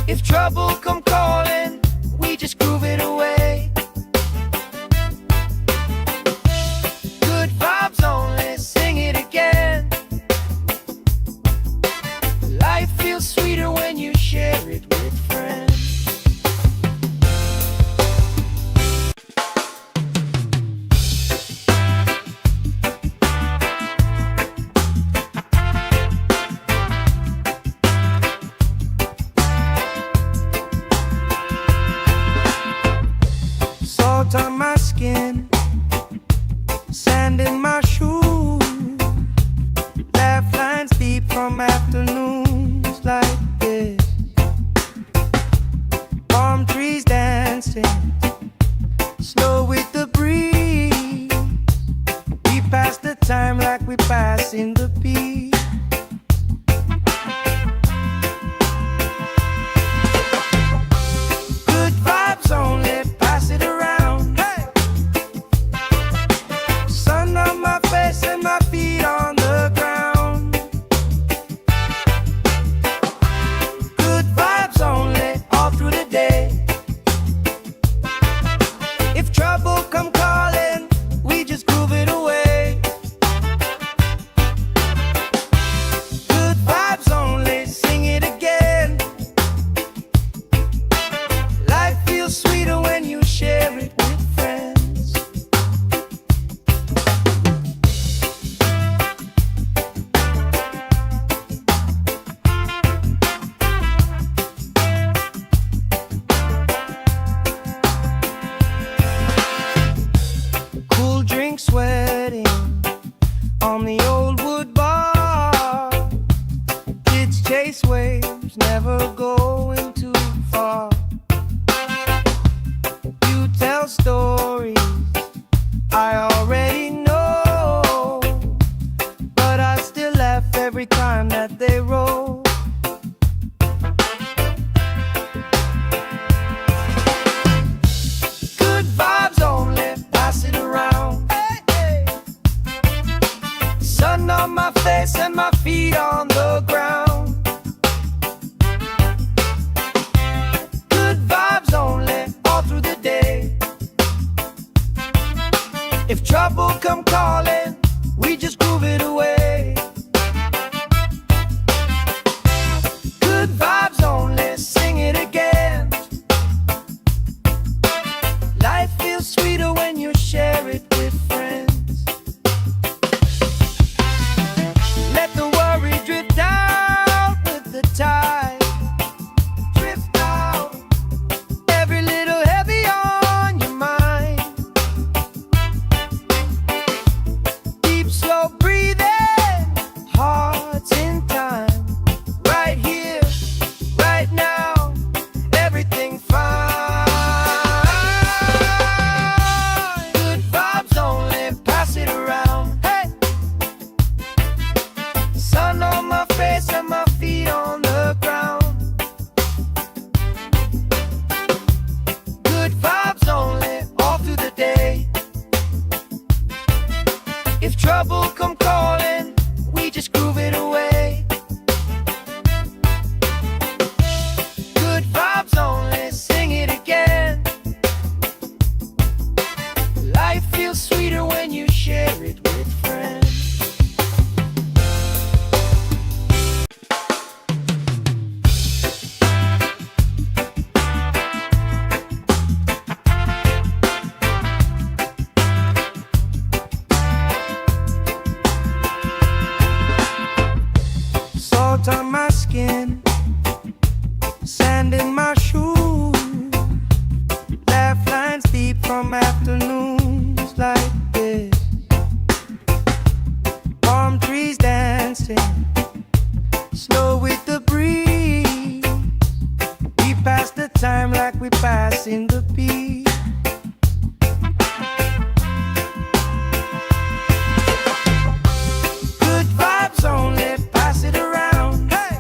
If trouble come calling, we just groove it away. Good vibes only, sing it again. Life feels sweeter when you share it with friends. Salt on my skin, sand in my shoes, laugh lines deep from afternoons like this. Palm trees dancing, slow with the breeze. We pass the time like we pass in the beat. Good vibes only, pass it around. Hey! Sun on my face and my feet on the ground. Good vibes only, all through the day. If trouble come calling, we just groove it away. Cool drink sweating on the old wood bar. Kids chase waves, never going too far. You tell stories I already know, but I still laugh every time that they roll. Good vibes only, pass it around. Hey, hey. Sun on my face and my feet on the ground. Good vibes only, all through the day. If trouble come calling, we just groove it away. Good vibes only, sing it again. Life feels sweeter when you share it with friends. Let the worry drift out with the tide. Drift out, every little heavy on your mind. Deep, slow breathing, hearts in time. Right here, right now, everything fine. Good vibes only, pass it around. Hey, sun on my face and my feet on the ground. Good vibes only, all through the day. If trouble come calling, we just groove it away. Good vibes only, sing it again. Life feels sweeter when you share it with friends. Salt on my skin, sand in my shoes. Laugh lines deep from afternoons like this. Palm trees dancing, slow with the breeze. We pass the time like we pass in the beat. Good vibes only, pass it around. Hey,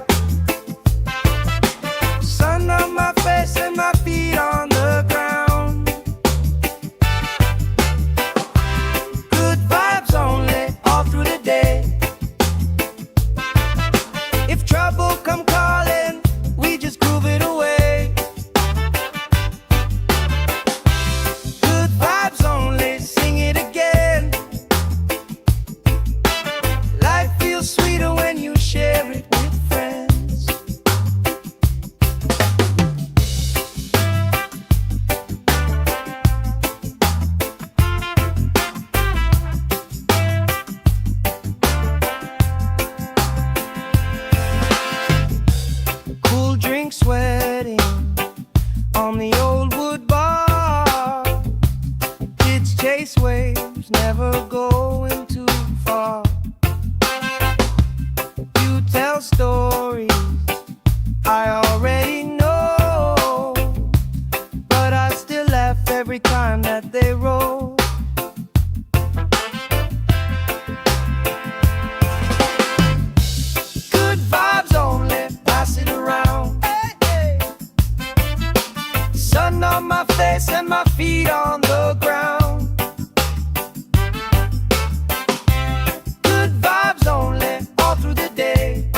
sun on my face and my feet on the ground. Good vibes only, all through the day. If trouble come calling, we just groove it away. Good vibes only, sing it again. Life feels sweeter when you share it with friends. Cool drink sweating on the old wood bar. Kids chase waves, never going too far. You tell stories I already know, but I still laugh every time that they roll. Good vibes only, pass it around. Hey, hey. Sun on my face and my feet on the ground. Good vibes only, all through the day.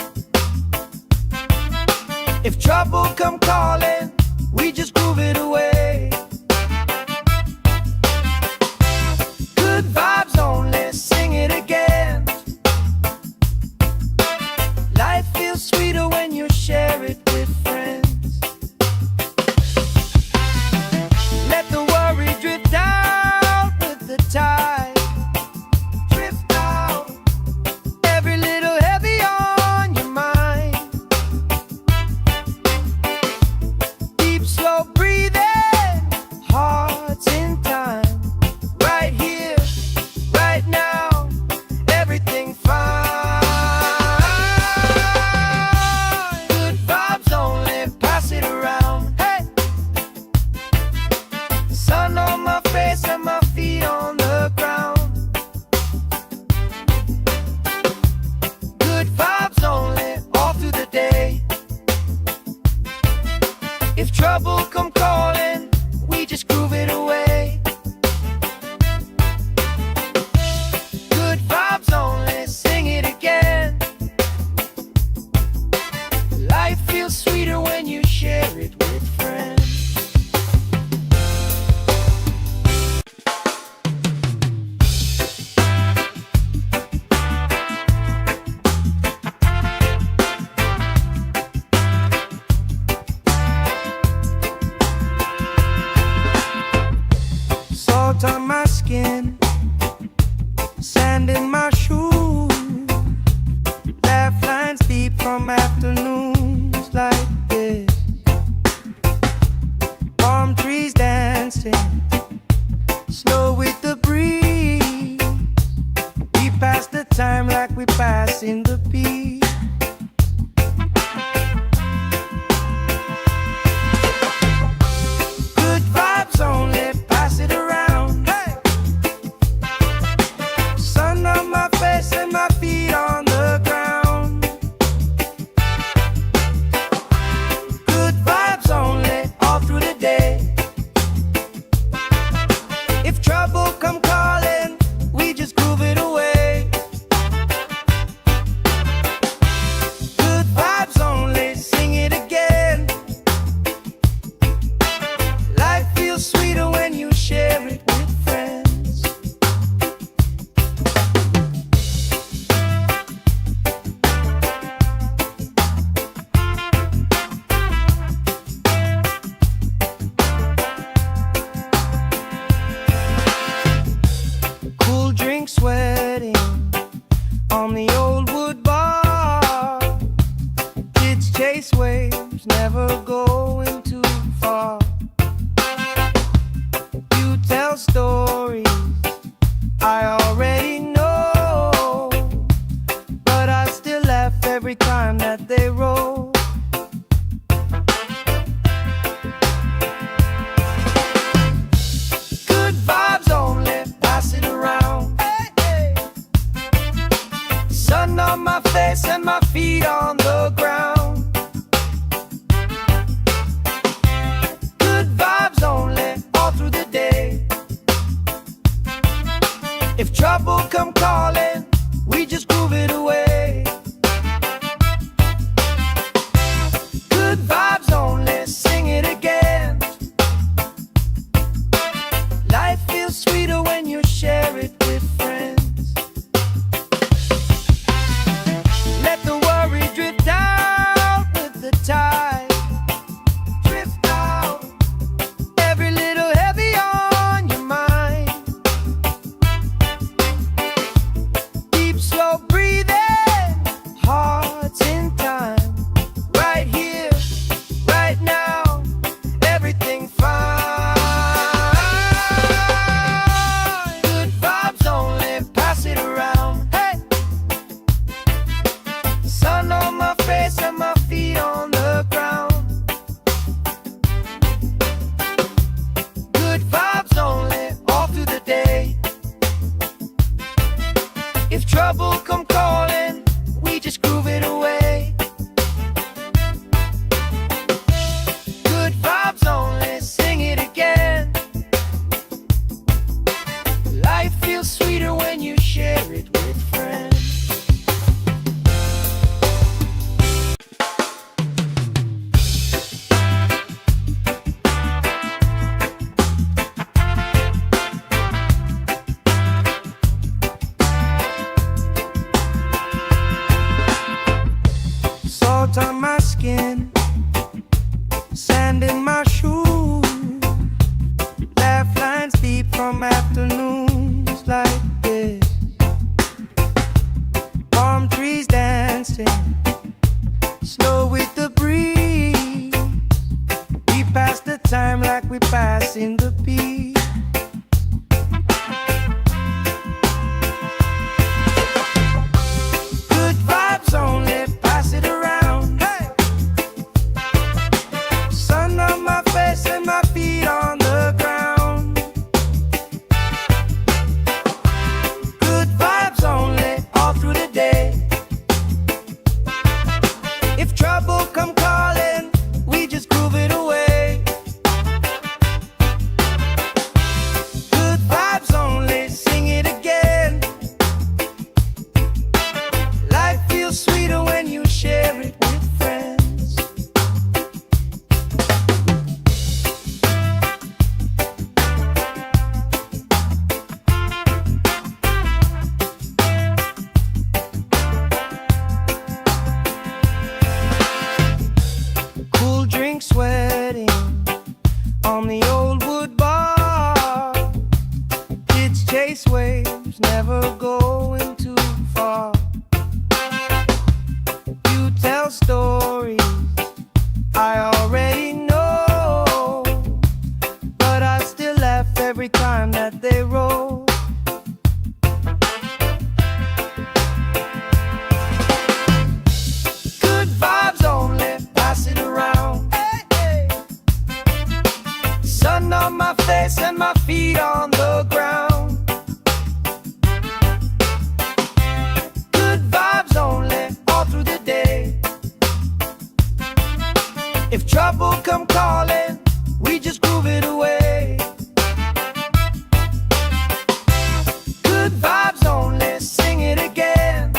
If trouble come calling, we just groove it away. Good vibes only, sing it again. Life feels sweeter when you share it with friends. Let the worry drift out with the tide. Drift out, every little heavy on your mind. sand in my shoes, laugh lines deep from afternoons like this. Palm trees dancing slow with the breeze. We pass the time like we pass in the beat. Good vibes only, pass it around. Hey! Sun on my face and my feet on the ground. Good vibes only, all through the day. If trouble come calling, we just groove it away. Good vibes only, sing it again. Life feels sweeter when you share it with friends. Cool drink sweating on the old wood bar. Kids chase waves, never going too far. You tell stories I already know, but I still laugh every time that they roll. Good vibes only, pass it around. Hey, hey. Sun on my face and my feet on the ground. Good vibes only, all through the day. If trouble come calling, we just groove it away. Good vibes only, sing it again. Life feels sweeter when you share it with friends. Let the worry drift out with the tide. Drift out, every little heavy on your mind. Deep, slow breathing, hearts in time. Right here, right now, everything fine. Good vibes only, pass it around. Hey! Sun on my face and my feet on the ground. Good vibes only, all through the day. If trouble come calling, we just groove it away. Good vibes only, sing it again. Life feels sweeter when you share it with friends. Salt on my skin, sand in my shoes, laugh lines deep from afternoons like this. Palm trees dancing slow with the breeze. We pass the time like we pass in the beat. Good vibes only, pass it around. Hey! Sun on my face and my feet on the ground. waves, never going too far. You tell stories I already know, but I still laugh every time that they roll. Good vibes only, pass it around. Hey, hey. Sun on my face and my feet on the ground. Good vibes only, all through the day. If trouble come calling, we just groove it away. Good vibes only, sing it again.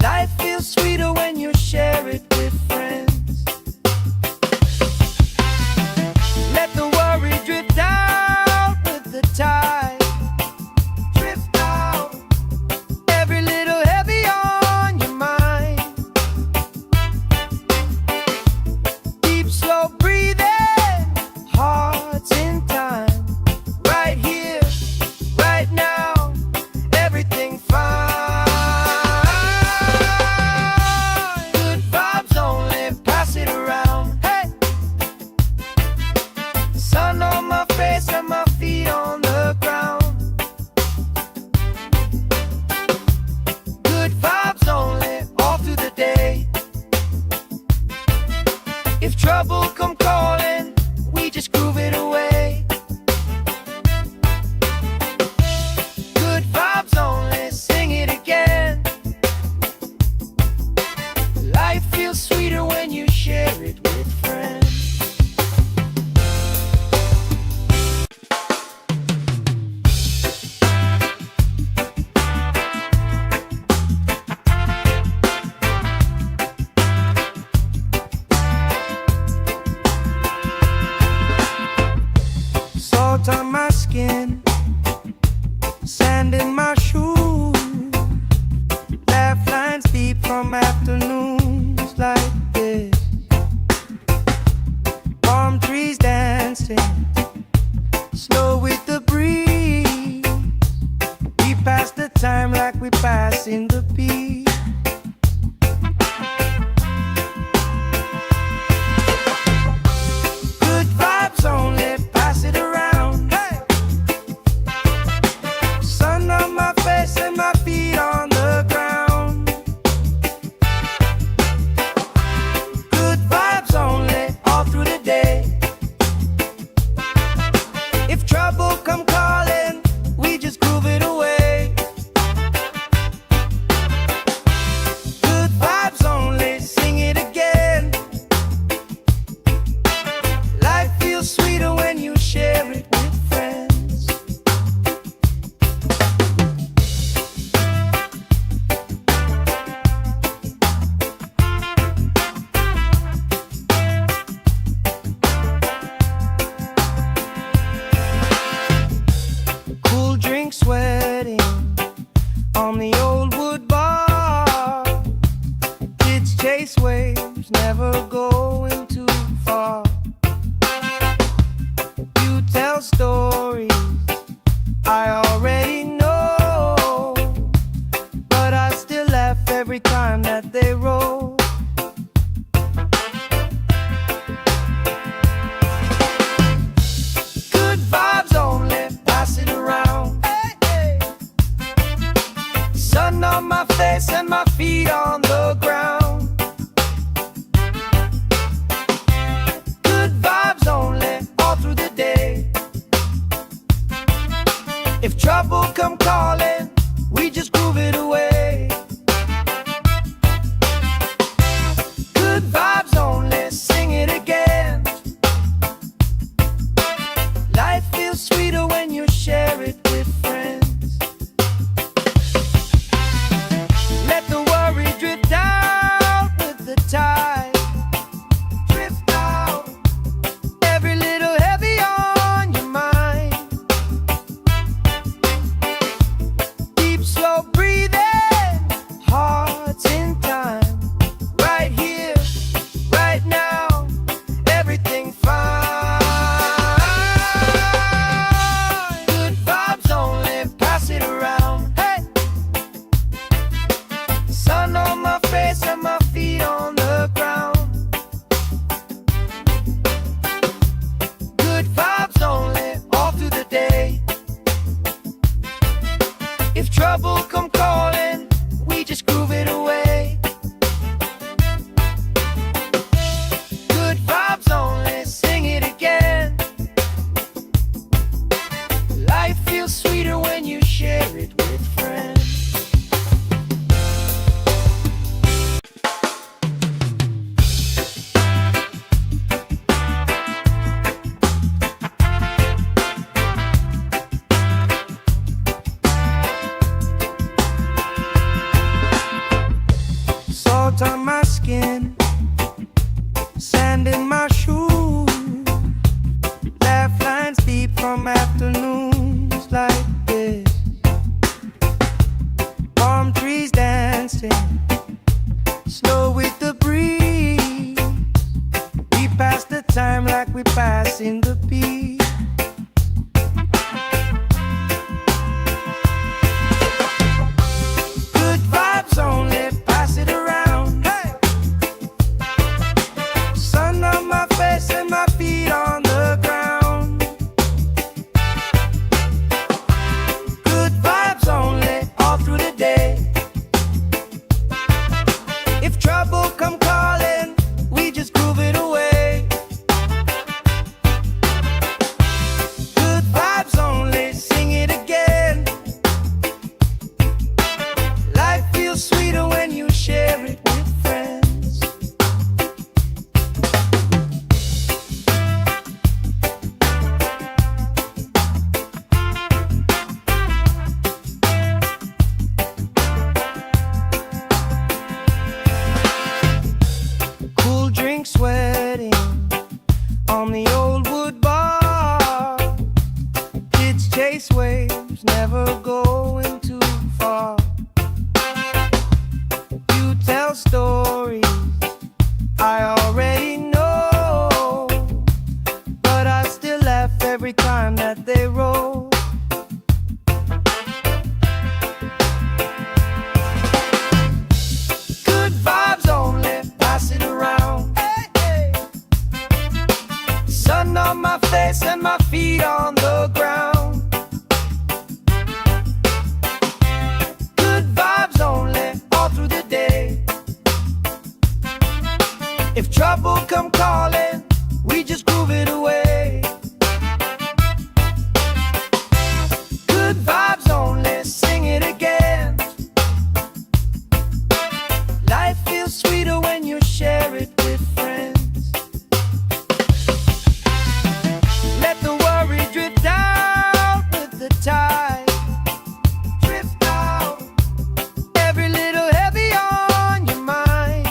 Life feels sweeter when you share it with friends. Let the worry drift out with the tide. Drift out, every little heavy on your mind. Deep, slow breathing, hearts in time. Right here, right now, everything fine. Good vibes only, pass it around. Hey, sun on my face and my feet on the ground. Good vibes only, all through the day. If trouble come calling, we just groove it away. Good vibes only, sing it again. Life feels sweeter when you share it with friends. Salt on my skin, sand in my shoes. Laugh lines deep from afternoons like this. Palm trees dancing, slow with the breeze. We pass the time like we pass in the beat. Good vibes only, pass it around. Hey, sun on my face and my feet on the ground. Good vibes only, all through the day. If trouble come calling, we just groove it away. Good vibes only, sing it again. Life feels sweeter when you share it with friends. Cool drink sweating on the old wood bar. Kids chase waves, never going too far. You tell stories I already know, but I still laugh every time that they roll. Good vibes only, pass it around. Hey, hey. Sun on my face and my feet on the ground. Good vibes only, all through the day. If trouble come calling, we just groove it away. Good vibes only, sing it again. Life feels sweeter when you share it with friends. Let the worry drift out with the tide. Drift out, every little heavy on your mind. Deep, slow breathing, trouble come calling, we just groove it away. Good vibes only, sing it again. Life feels sweeter when you share it with friends. Salt on my skin, sand in my shoes, laugh lines deep from afternoons like this. Palm trees dancing, slow with the breeze. We pass the time like we pass in the beat. Good vibes only, pass it around. Hey! Sun on my face and my feet on the ground. Good vibes only, all through the day. If trouble come calling, we just groove it away. Good vibes only, sing it again. Life feels sweeter when you share it with friends. Cool drink sweating on the old wood bar. Kids chase waves, never going too far. You tell stories I already know, but I still laugh every time that they roll. Good vibes only, pass it around. Hey, hey. Sun on my face and my feet on the ground. Good vibes only, all through the day. If trouble come calling, we just groove it away. Good vibes only, sing it again. Life feels sweeter when you share it with friends. Let the worry drift out with the tide. Drift out, every little heavy on your mind.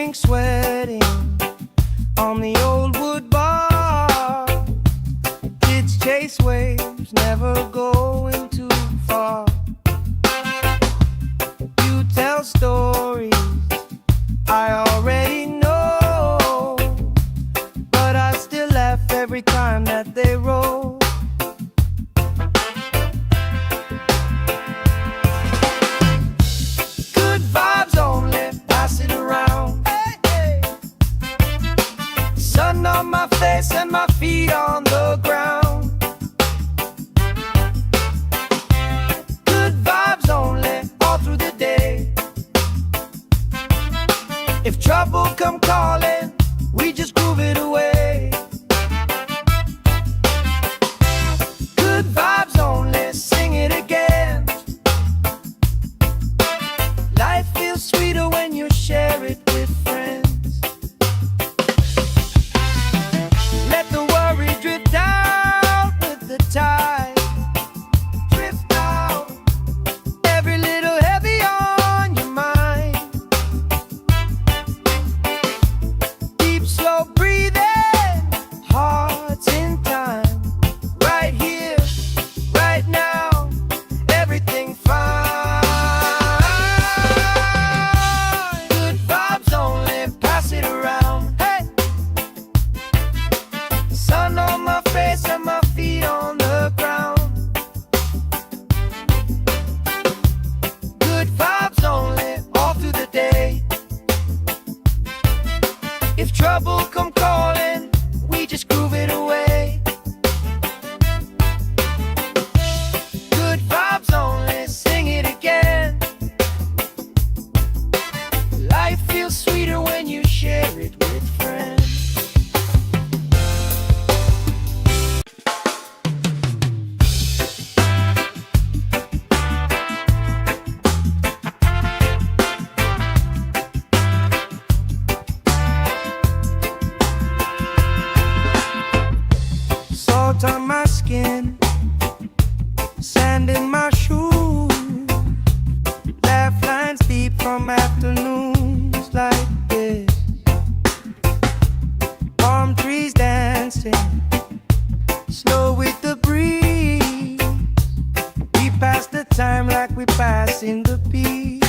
drinks sweating on the old wood bar. Kids chase waves, never going too far. You tell stories I already know, but I still laugh every time that they roll. Good vibes only, pass it around. Hey, hey. Sun on my face and my feet on the ground. Good vibes only, all through the day. If trouble come calling, we just groove it away. Good vibes only, sing it again. Life feels sweeter when you share it with friends. Let the worry drift out with the tide. Drift out, every little heavy on your mind. Deep, slow breathing, hearts in time. Right here, right now, everything fine. Good vibes only, pass it around. Hey, sun on my face and my feet on the ground. Good vibes only, all through the day. If trouble come calling, we just groove it away. Good vibes only, sing it again. Life feels sweeter when you share it with friends. Salt on my skin, sand in my shoes. Laugh lines deep from afternoons like this. Palm trees dancing, slow with the breeze. We pass the time like we pass in the beat.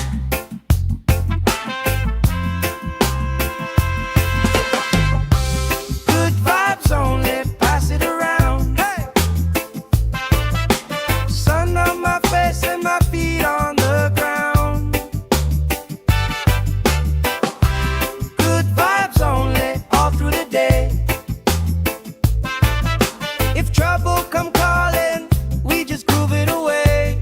Good vibes only, pass it around. Hey, sun on my face and my feet on the ground. Good vibes only, all through the day. If trouble come calling, we just groove it away.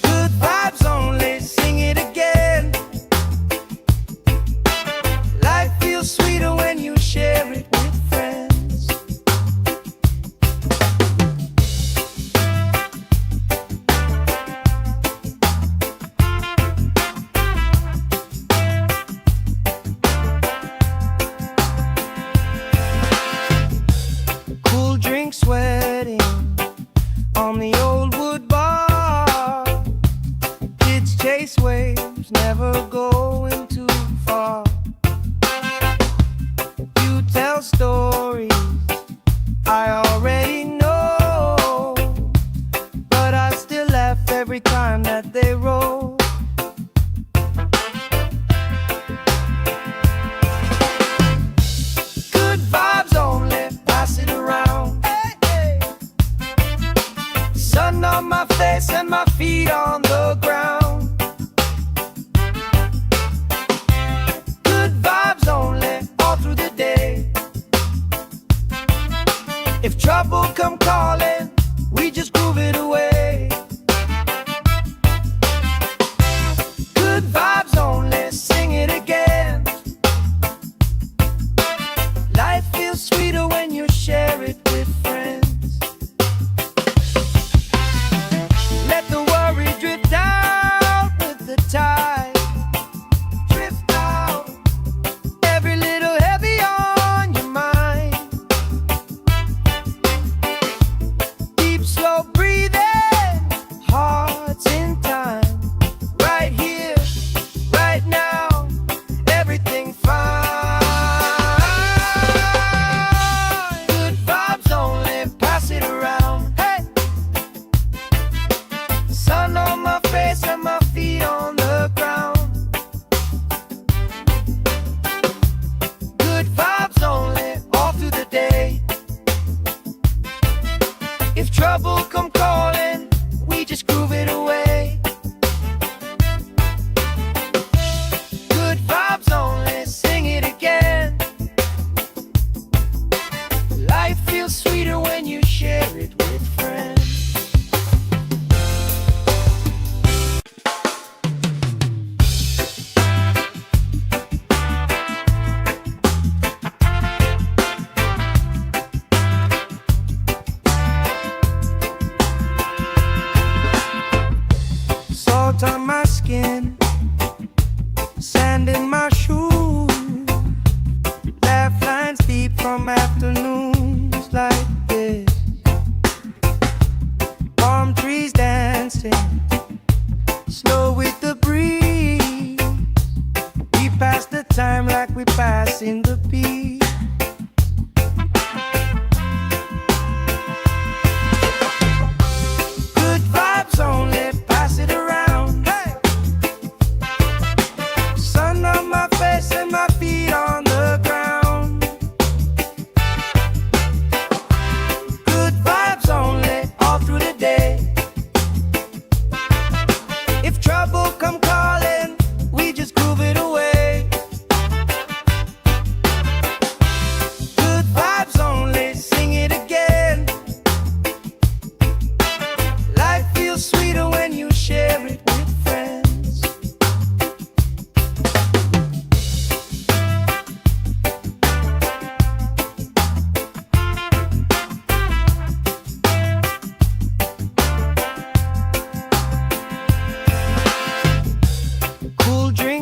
Good vibes only, sing it again. Life feels sweeter when you share it with friends. Cool drinks sweating on the old wood bar. Kids chase waves, never going too far. You tell stories I already know, but I still laugh every time that they roll. Good vibes only, pass it around. Hey, hey. Sun on my face and my feet on the ground. Good vibes only, all through the day.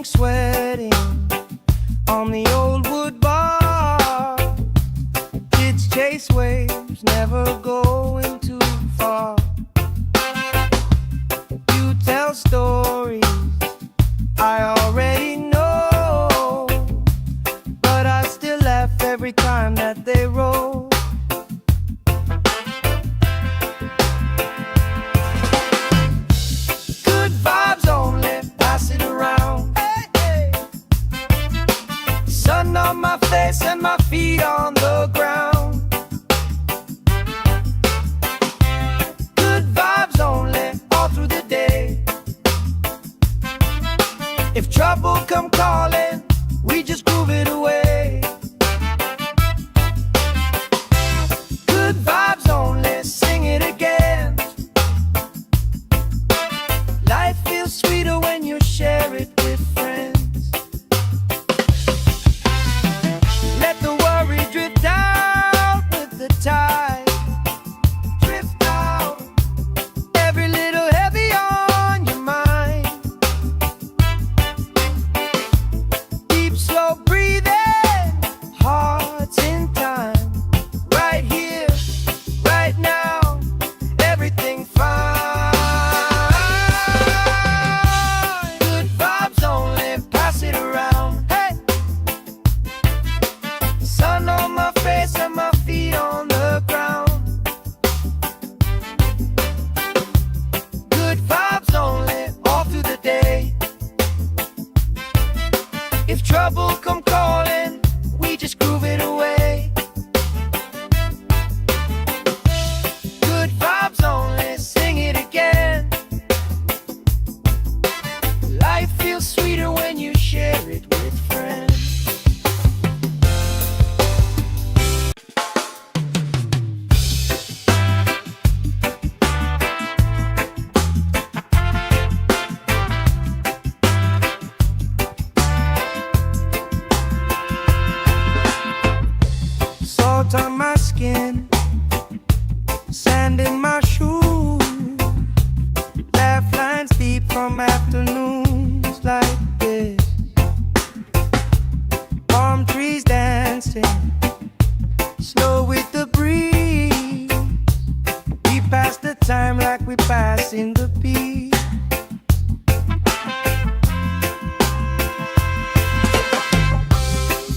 drink sweating on the old wood bar. Kids chase waves, never going too far. You tell stories I already know, but I still laugh every time that they roll. Good vibes only, pass it around. Hey, hey. Sun on my face and my feet on the ground. Good vibes only, all through the day. If trouble come calling, we just groove it away. Good vibes only, sing it again. Life feels sweeter when you share it with friends. Let the worry drift out with the tide. Drift out, every little heavy on your mind. Deep, slow breathing, hearts in time. Right here, right now, everything fine. Good vibes only, pass it around. Hey, sun on my face and my feet on the ground. Good vibes only, all through the day. If trouble come calling, we just groove it away. Good vibes only, sing it again. Life feels sweeter when you share it with friends. Salt on my skin, sand in my shoes. Laugh lines deep from afternoons like this. Palm trees dancing, slow with the breeze. We pass the time like we pass in the beat.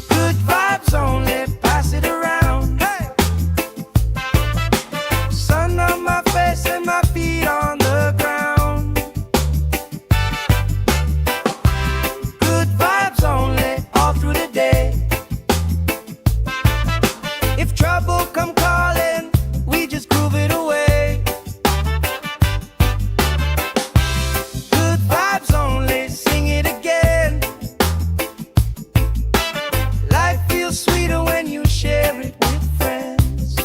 Good vibes only, pass it around. Hey, sun on my face and my feet on the ground. Good vibes only, all through the day. If trouble come calling, we just groove it away. Good vibes only, sing it again. Life feels sweeter when you share it with friends.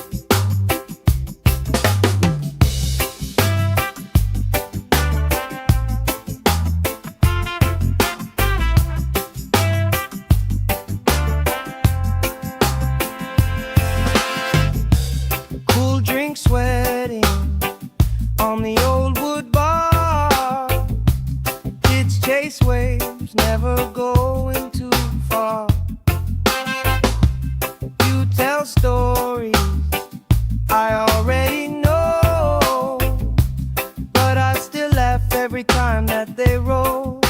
Cool drink sweating on the old wood bar. Kids chase waves, never going too far. You tell stories I already know, but I still laugh every time that they roll.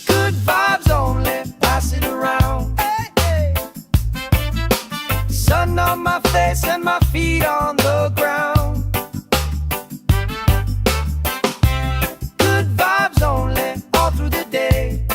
Good vibes only, pass it around. Hey, hey. Sun on my face and my feet on the ground. Good vibes only, all through the day.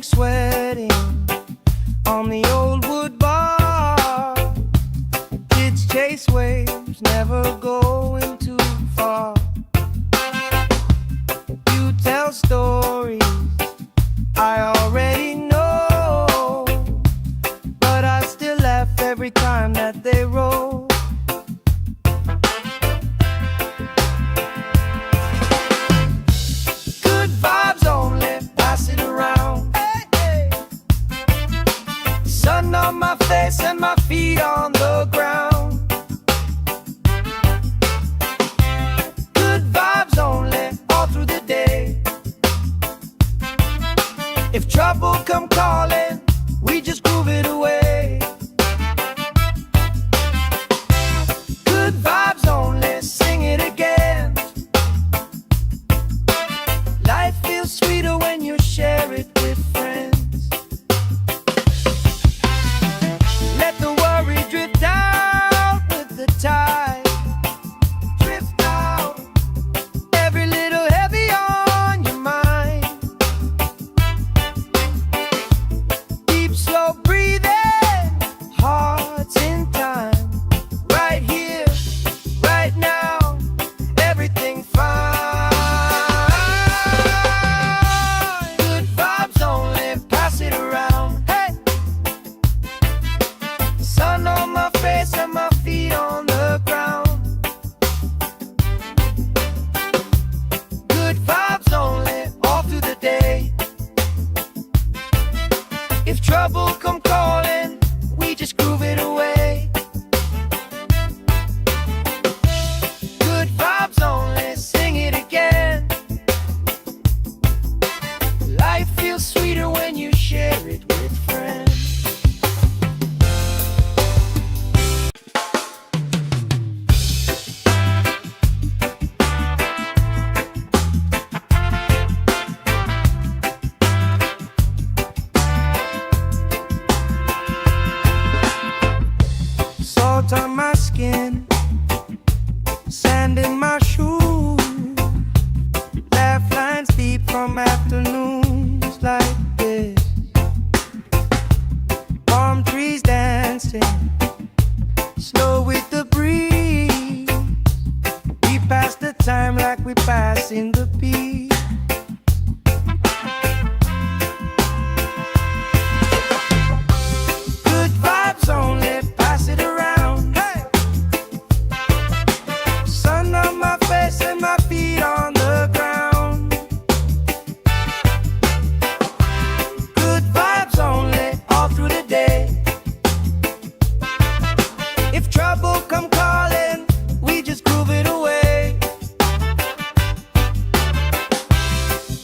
drink sweating on the old wood bar. Kids chase waves, never going too far. You tell stories I already know, but I still laugh every time that they roll. Good vibes only, pass it around. Hey, hey. Sun on my face and my feet on the ground. Good vibes only, all through the day. If trouble come calling, we just groove it away. Good vibes only, sing it again. Life feels sweeter when you share it with friends. Let the worry drift out with the tide. Drift out, every little heavy on your mind. Deep, slow breathing, hearts in time. Right here, right now, everything fine. Good vibes only, pass it around. Hey, sun on my face and my feet on the ground. Good vibes only, all through the day. If trouble come calling, we just groove it away. Good vibes only, sing it again. Life feels sweeter when you share it with friends. Salt on my skin, sand in my shoes. Laugh lines deep from afternoons like this. Palm trees dancing, slow with the breeze. We pass the time like we pass in the beat. Good vibes only, pass it around. Hey, sun on my face and my feet on the ground. Good vibes only, all through the day. If trouble come calling, we just groove it away.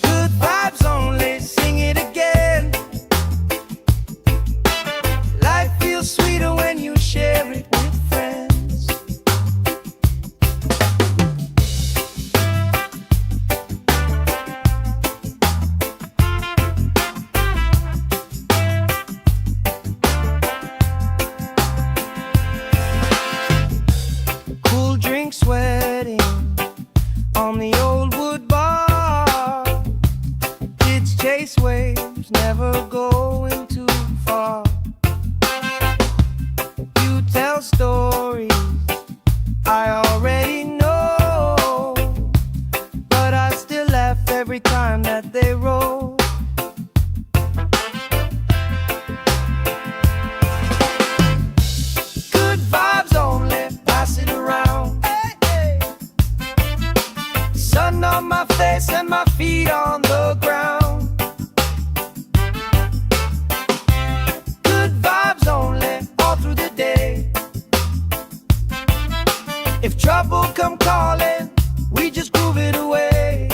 Good vibes only, sing it again. Life feels sweeter when you share it with friends. Cool drink sweating on the old wood bar. Kids chase waves, never going too far. You tell stories I already know, but I still laugh every time that they roll. Good vibes only, pass it around. Hey, hey. Sun on my face and my feet on the ground. Good vibes only, all through the day. If trouble come calling, we just groove it away.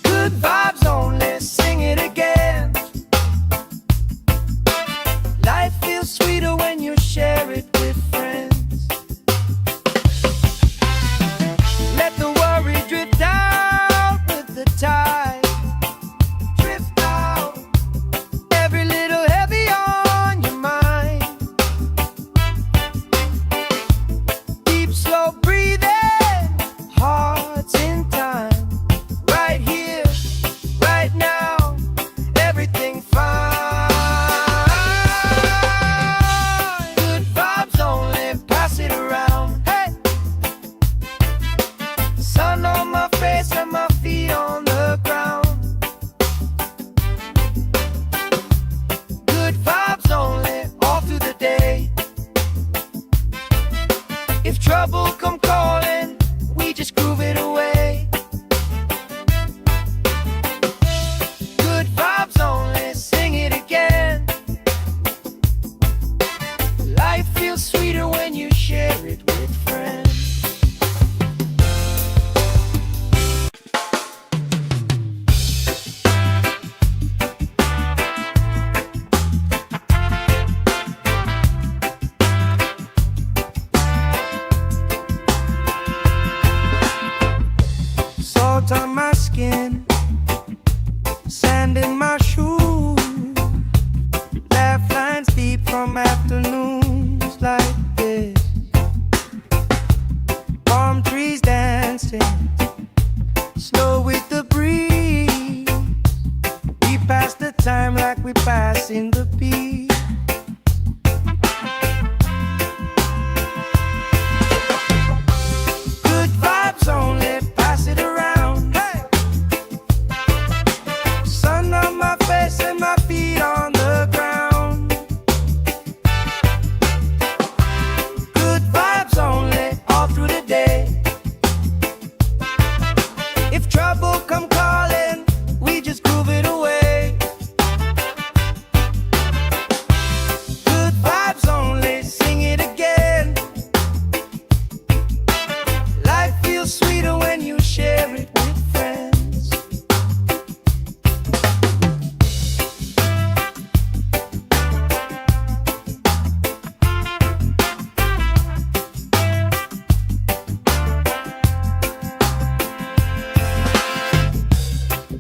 Good vibes only, sing it again. Life feels sweeter when you share it with friends. Let the worry drift out with the tide. Drift out, every little heavy on your mind. Deep, slow breathing, hearts in time. Right here,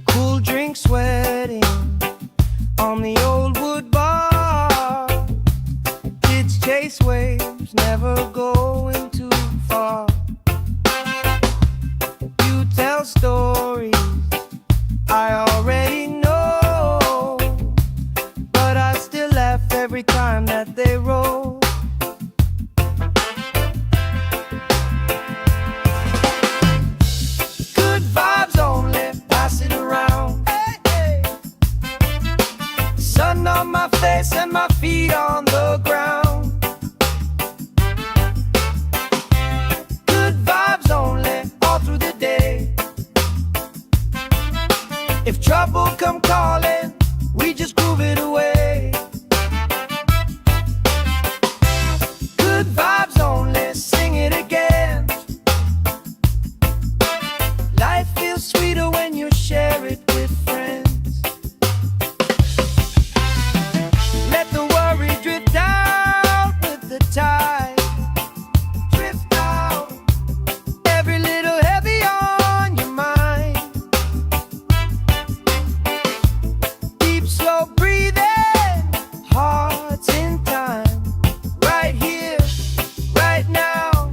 Cool drink sweating on the old wood bar. Kids chase waves, never going too far. You tell stories I already know, but I still laugh every time that they roll. Good vibes only, pass it around. Hey, hey. Sun on my face and my feet on the ground. Good vibes only, all through the day. If trouble come calling, we just groove it away. Good vibes only, sing it again. Life feels sweeter when you share it with friends. Let the worry drift out with the tide. Drift out, every little heavy on your mind. Deep, slow breathing, hearts in time. Right here, right now,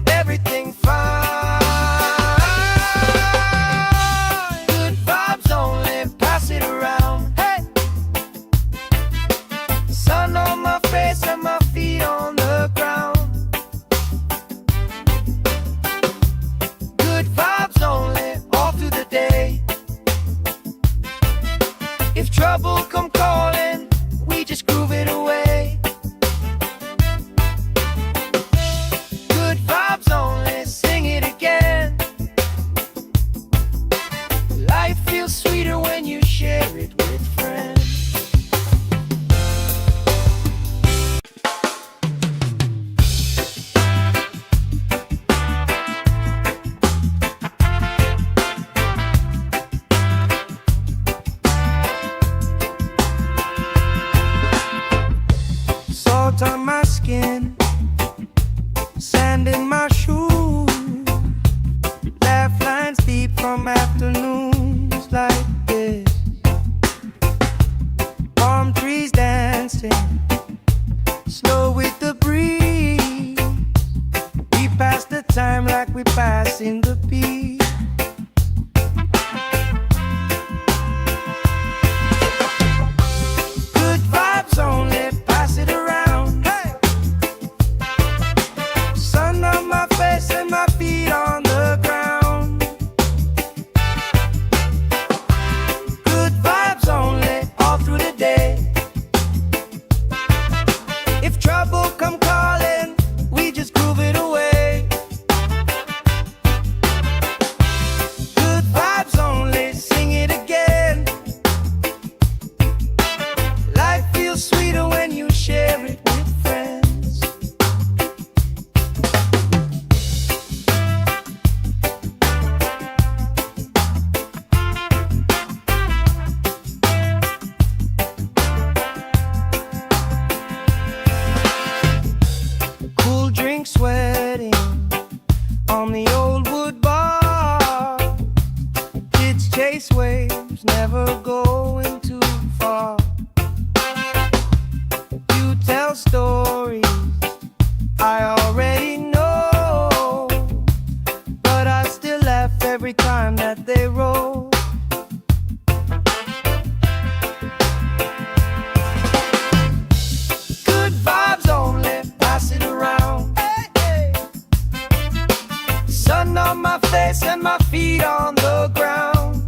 everything fine. Good vibes only, pass it around. Hey, sun on my face and my feet on the ground. Good vibes only, all through the day. If trouble come calling, we just groove it away. Good vibes only, sing it again. Life feels sweeter when you share it with friends. Salt on my skin, sand in my shoes. Laugh lines deep from afternoons like this. Palm trees dancing, slow with the breeze. We pass the time like we pass in the beat. Good vibes only, pass it around. Hey, sun on my face and my feet on the ground. Good vibes only, all through the day. If trouble come calling, we just groove it away. Good vibes only, sing it again. Life feels sweeter when you share it with friends. Cool drink sweating on the old wood bar. Kids chase waves, never going too far. You tell stories I already know, but I still laugh every time that they roll. Good vibes only, pass it around. Hey, hey. Sun on my face and my feet on the ground.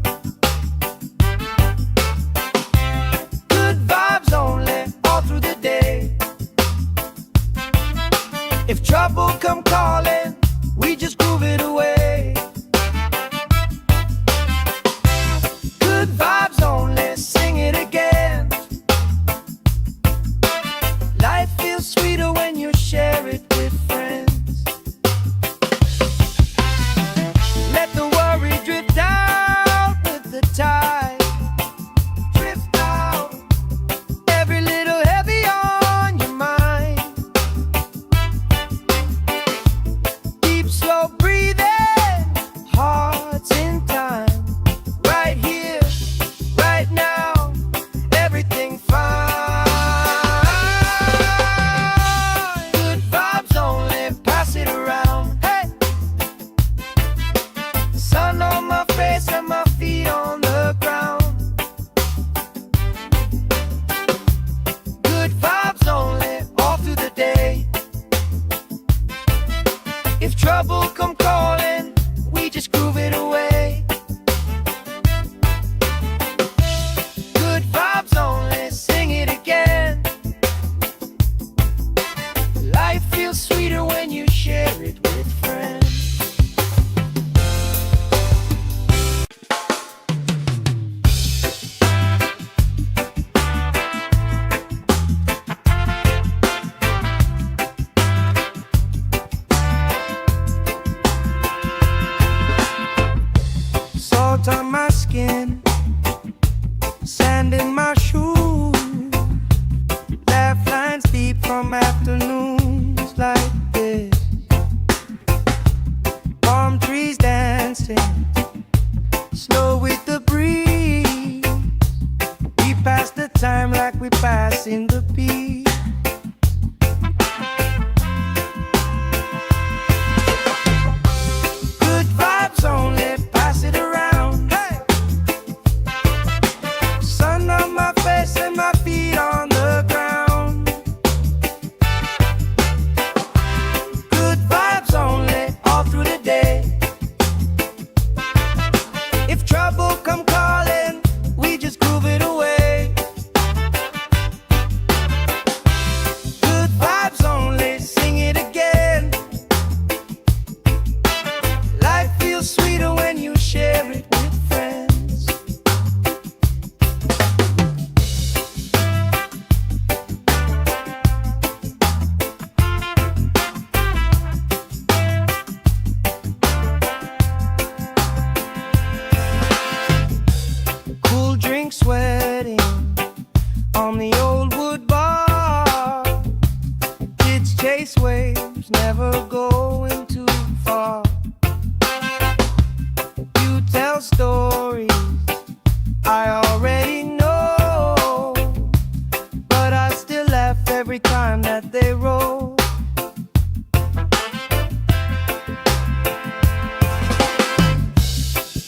on the old wood bar. Kids chase waves, never going too far. You tell stories I already know, but I still laugh every time that they roll.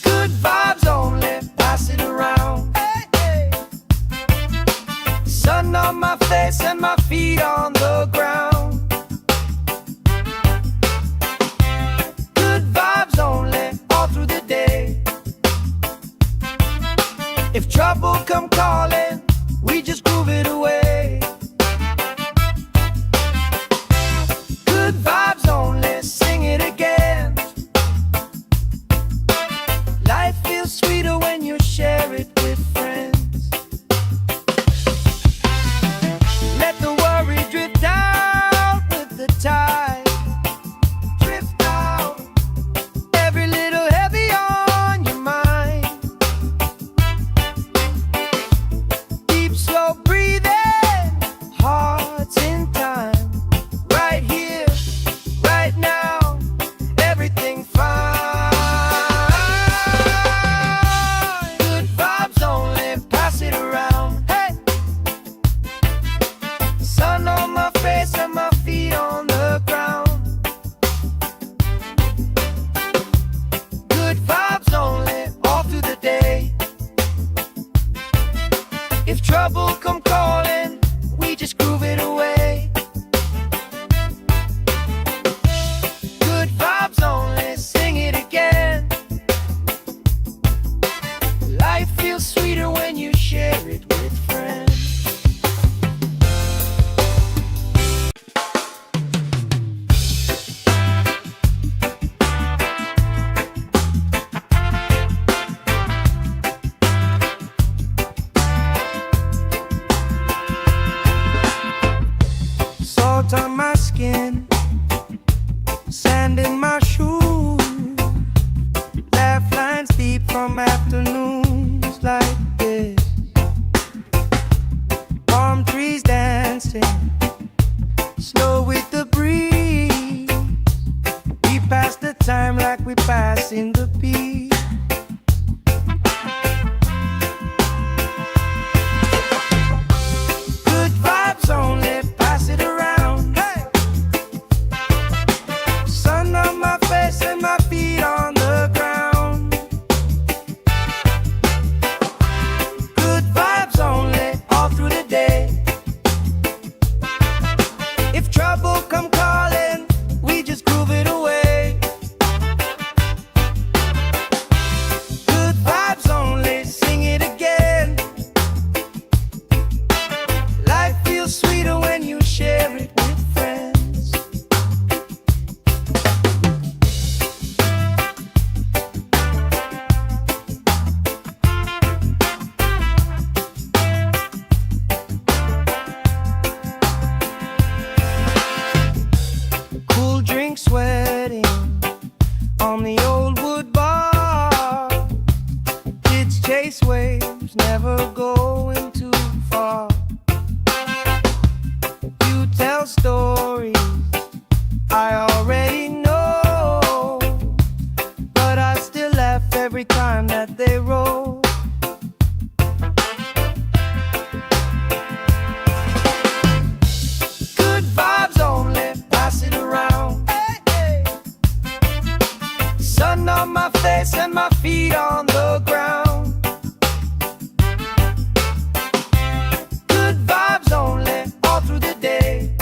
Good vibes only, pass it around. Hey, hey. Sun on my face and my feet on the ground. Good vibes only, all through the day. If trouble come calling, we just groove it away. Good vibes only, sing it again. Life feels sweeter when you share it with friends. Let the worry drift out with the tide. Drift out, every little heavy on your mind. Deep, slow breathing, hearts in time. Right here, right now, everything fine. Good vibes only, pass it around. Hey! Sun on my face and my feet on the ground. Good vibes only, all through the day. If trouble come calling, we just groove it away. Good vibes only, sing it again. Life feels sweeter when you share it with friends. Salt on my skin, sand in my shoes. Laugh lines deep from afternoons like this. Palm trees dancing, slow with the breeze. We pass the time like we pass in the beat. Good vibes only, pass it around. Hey! Sun on my face and my feet on the ground. Good vibes only, all through the day. If trouble come calling, we just groove it away. Good vibes only, sing it again. Life feels sweeter when you share it with friends. Cool drink sweating on the old wood bar. Kids chase waves, never going too far. You tell stories I already know, but I still laugh every time that they roll. Good vibes only, pass it around. Hey, hey. Sun on my face and my feet on the ground. Good vibes only, all through the day.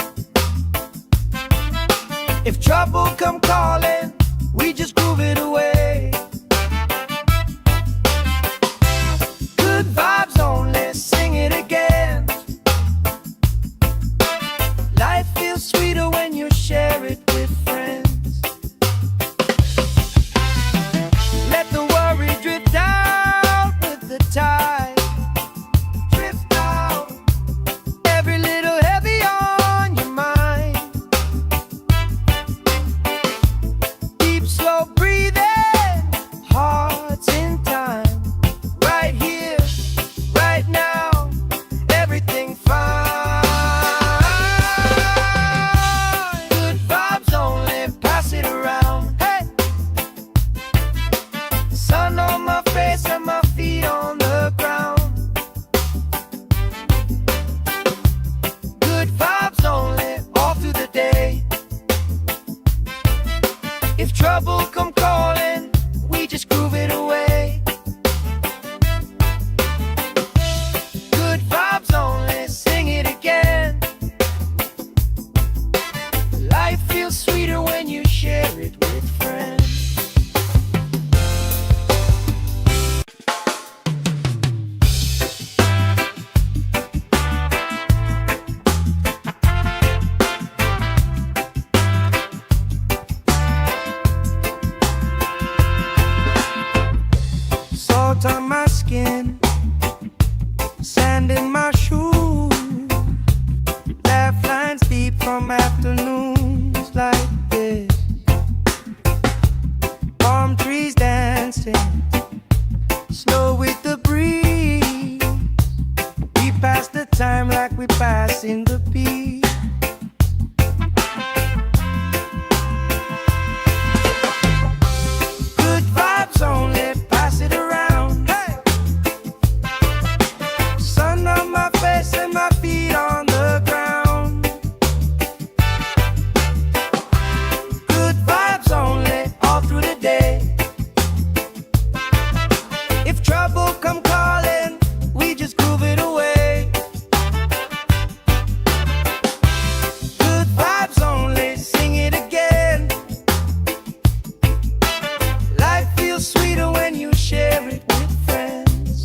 passing the beat. Good vibes only, pass it around. Hey! Sun on my face and my feet on the ground. Good vibes only, all through the day. If trouble come calling, we just groove it away. Good vibes only, sing it again. Life feels sweeter when you share it with friends.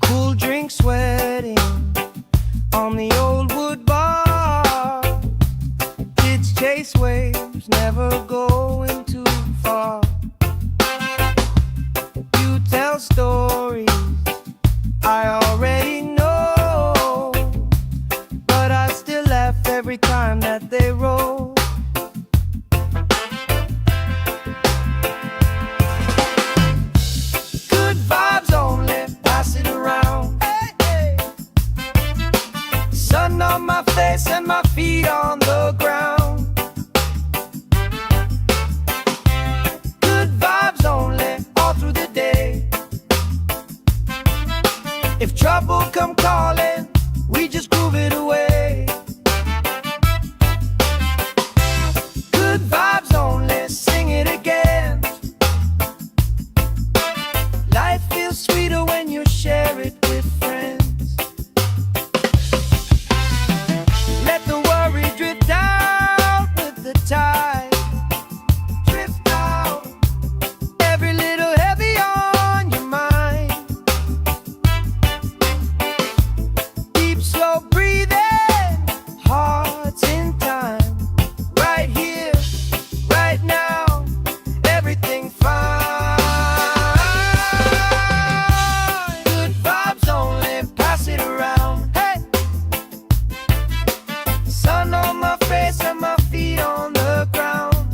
Cool drink sweating on the old wood bar. Kids chase waves, never going too far. You tell stories I already know, but I still laugh every time that they roll. Good vibes only, pass it around. Hey, hey. Sun on my face and my feet on the ground. Good vibes only, all through the day. If trouble come calling, we just groove it away. Good vibes only, sing it again. Life feels sweeter when you share it with friends. Let the worry drift out with the tide. Drift out, every little heavy on your mind. Deep, slow breathing, hearts in time. Right here, right now, everything fine. Good vibes only, pass it around. Hey! Sun on my face and my feet on the ground.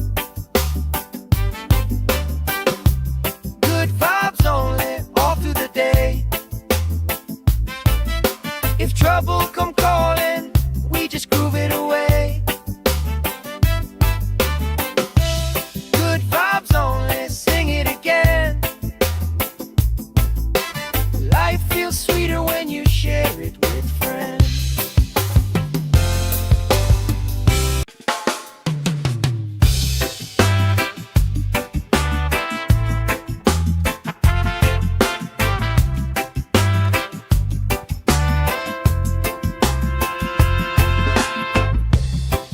Good vibes only, all through the day. If trouble come calling, we just groove it away. Good vibes only, sing it again. Life feels sweeter when you share it with friends.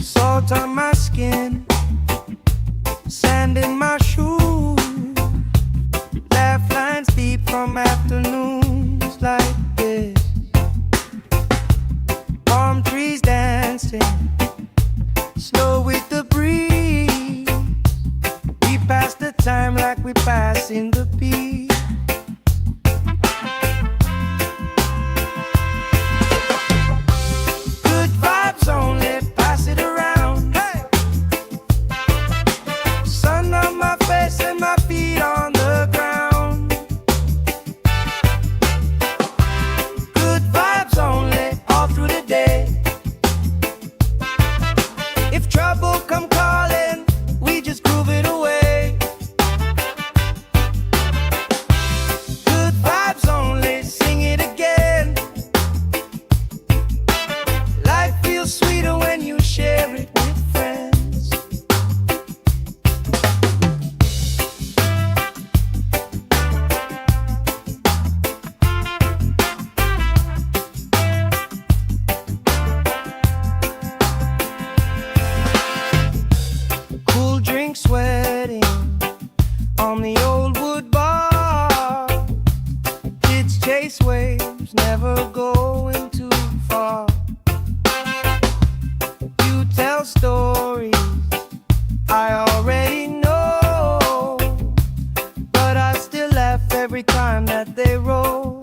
Salt on my skin, sand in my shoes. Laugh lines deep from afternoons like this. Palm trees dancing, slow with the breeze. We pass the time like we pass in the beat. Good vibes only, pass it around. Hey! Sun on my face and my feet on the ground. Good vibes only, all through the day. If trouble come calling, we just groove it away. Good vibes only, sing it again. Life feels sweeter when you share it with friends. Cool drink sweating on the old wood bar. Kids chase waves, never going too far. You tell stories I already know, but I still laugh every time that they roll.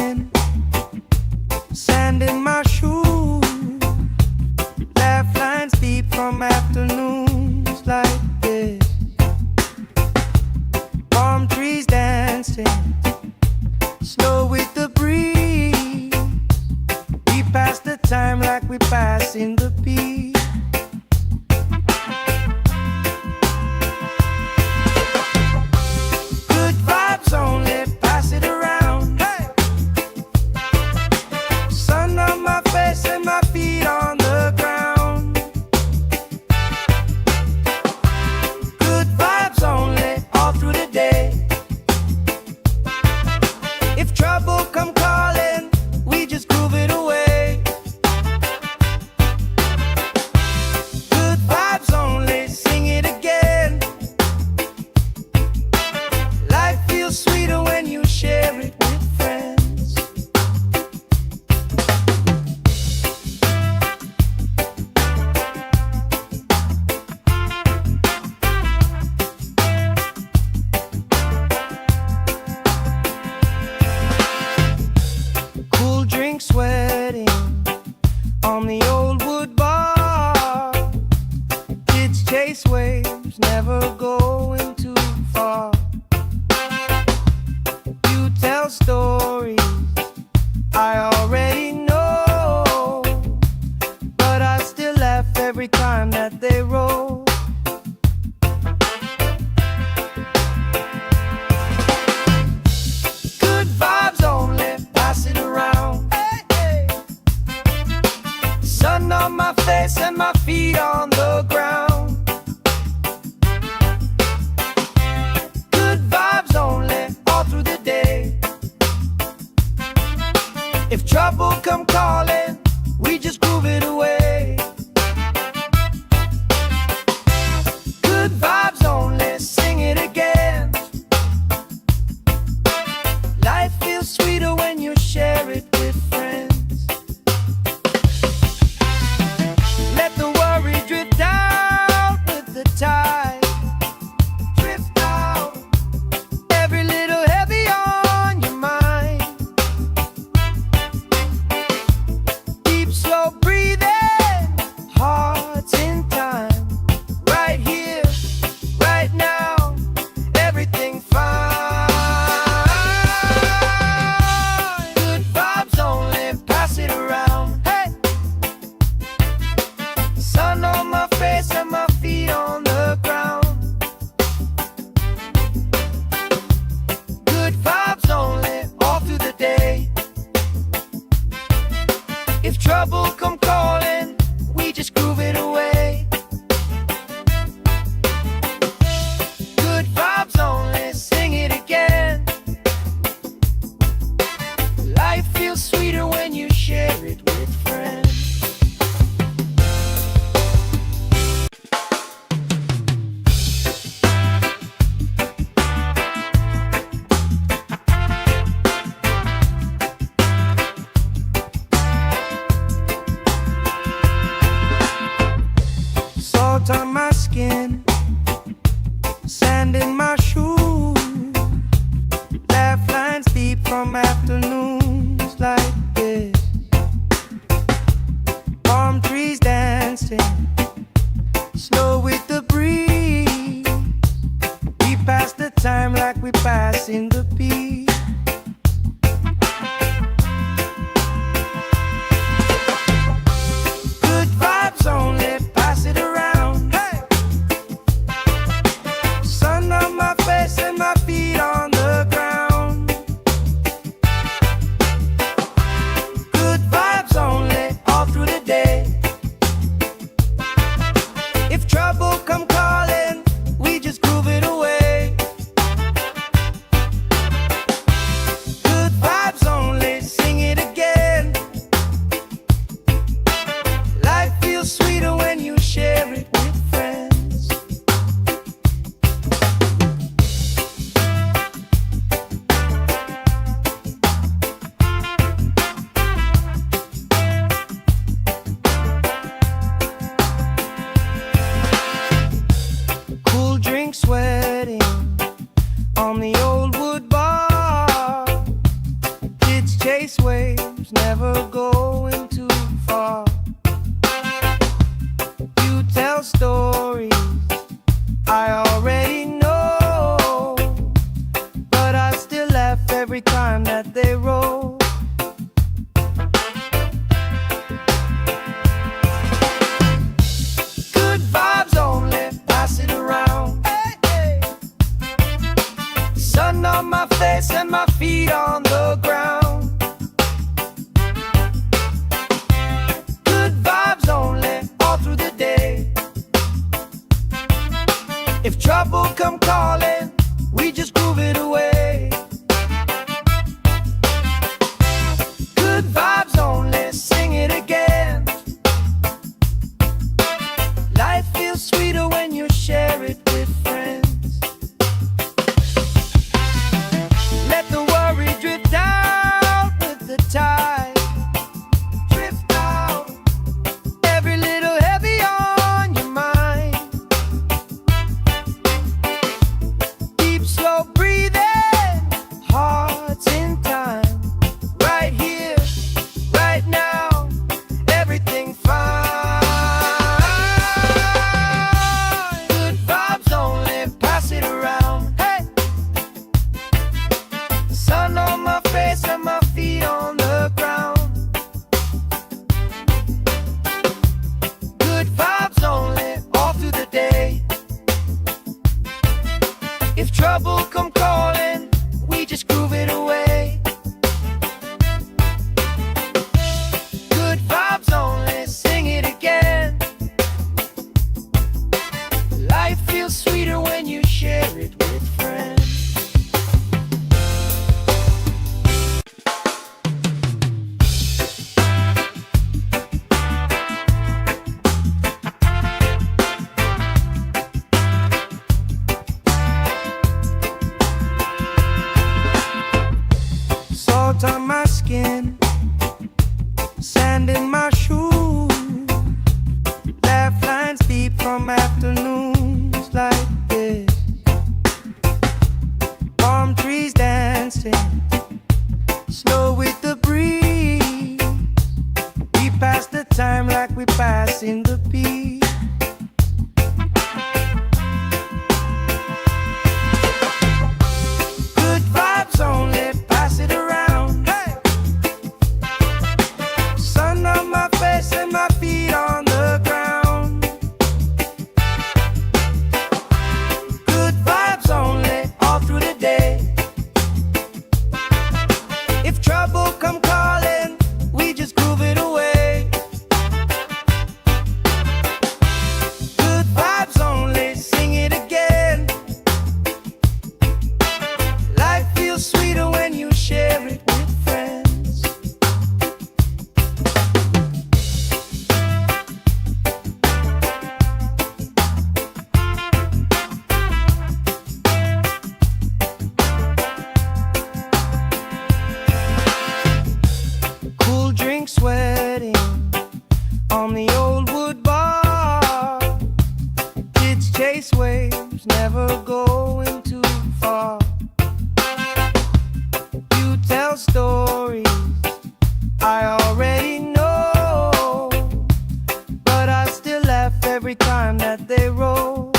skin, sand in my shoes, laugh lines deep from afternoons like this. Palm trees dancing, slow with the breeze. We pass the time like we pass in the beat. Good vibes only, pass it around. Hey! Sun on my face and my feet on the ground. Good vibes only, all through the day. If trouble come calling, we just groove it away. Good vibes only, sing it again. Life feels sweeter when you share it with friends. Cool drink sweating on the old wood bar. Kids chase waves, never going too far. You tell stories I already know, but I still laugh every time that they roll. Good vibes only, pass it around. Hey, hey. Sun on my face and my feet on the ground. Good vibes only, all through the day. If trouble come calling, we just groove it away. Good vibes only, sing it again. Life feels sweeter when you share it with friends. Let the worry drift out with the tide. Drift out, every little heavy on your mind. Deep, slow breathing, hearts in time. Right here, right now, everything fine. Good vibes only, pass it around. Hey! Sun on my face and my feet on the ground. Good vibes only, all through the day. If trouble come calling, we just groove it away. Good vibes only, sing it again. Life feels sweeter when you share it with friends. Salt on my skin, sand in my shoes, laugh lines deep from afternoons like this. Palm trees dancing, slow with the breeze. We pass the time like we pass in the beat. Good vibes only, pass it around. Hey! Sun on my face and my feet on the ground. chase waves, never going too far. You tell stories I already know, but I still laugh every time that they roll. Good vibes only, pass it around. Hey, hey. Sun on my face and my feet on the ground. Good vibes only, all through the day. If trouble come calling, we just groove it away. Good vibes only, sing it again. Life feels sweeter when you share it with friends. Let the worry drift out with the tide. Drift out, every little heavy on your mind. Deep, slow breathing, hearts in time. Right here, right now, everything fine. Good vibes only, pass it around. Hey, sun on my face and my feet on the ground. Good vibes only, all through the day. If trouble come calling, we just groove it away. Good vibes only, sing it again. Life feels sweeter when you share it with friends. Salt on my skin, sand in my shoes. Laugh lines deep from afternoons like this. Palm trees dancing, slow with the breeze. We pass the time like we pass in the beat. Good vibes only, pass it around. Hey, sun on my face and my feet on the ground. Good vibes only, all through the day. If trouble come calling, we just groove it away. Good vibes only, sing it again. Life feels sweeter when you share it with friends. Cool drink sweating on the old wood bar. Kids chase waves, never going too far. You tell stories I already know, but I still laugh every time that they roll.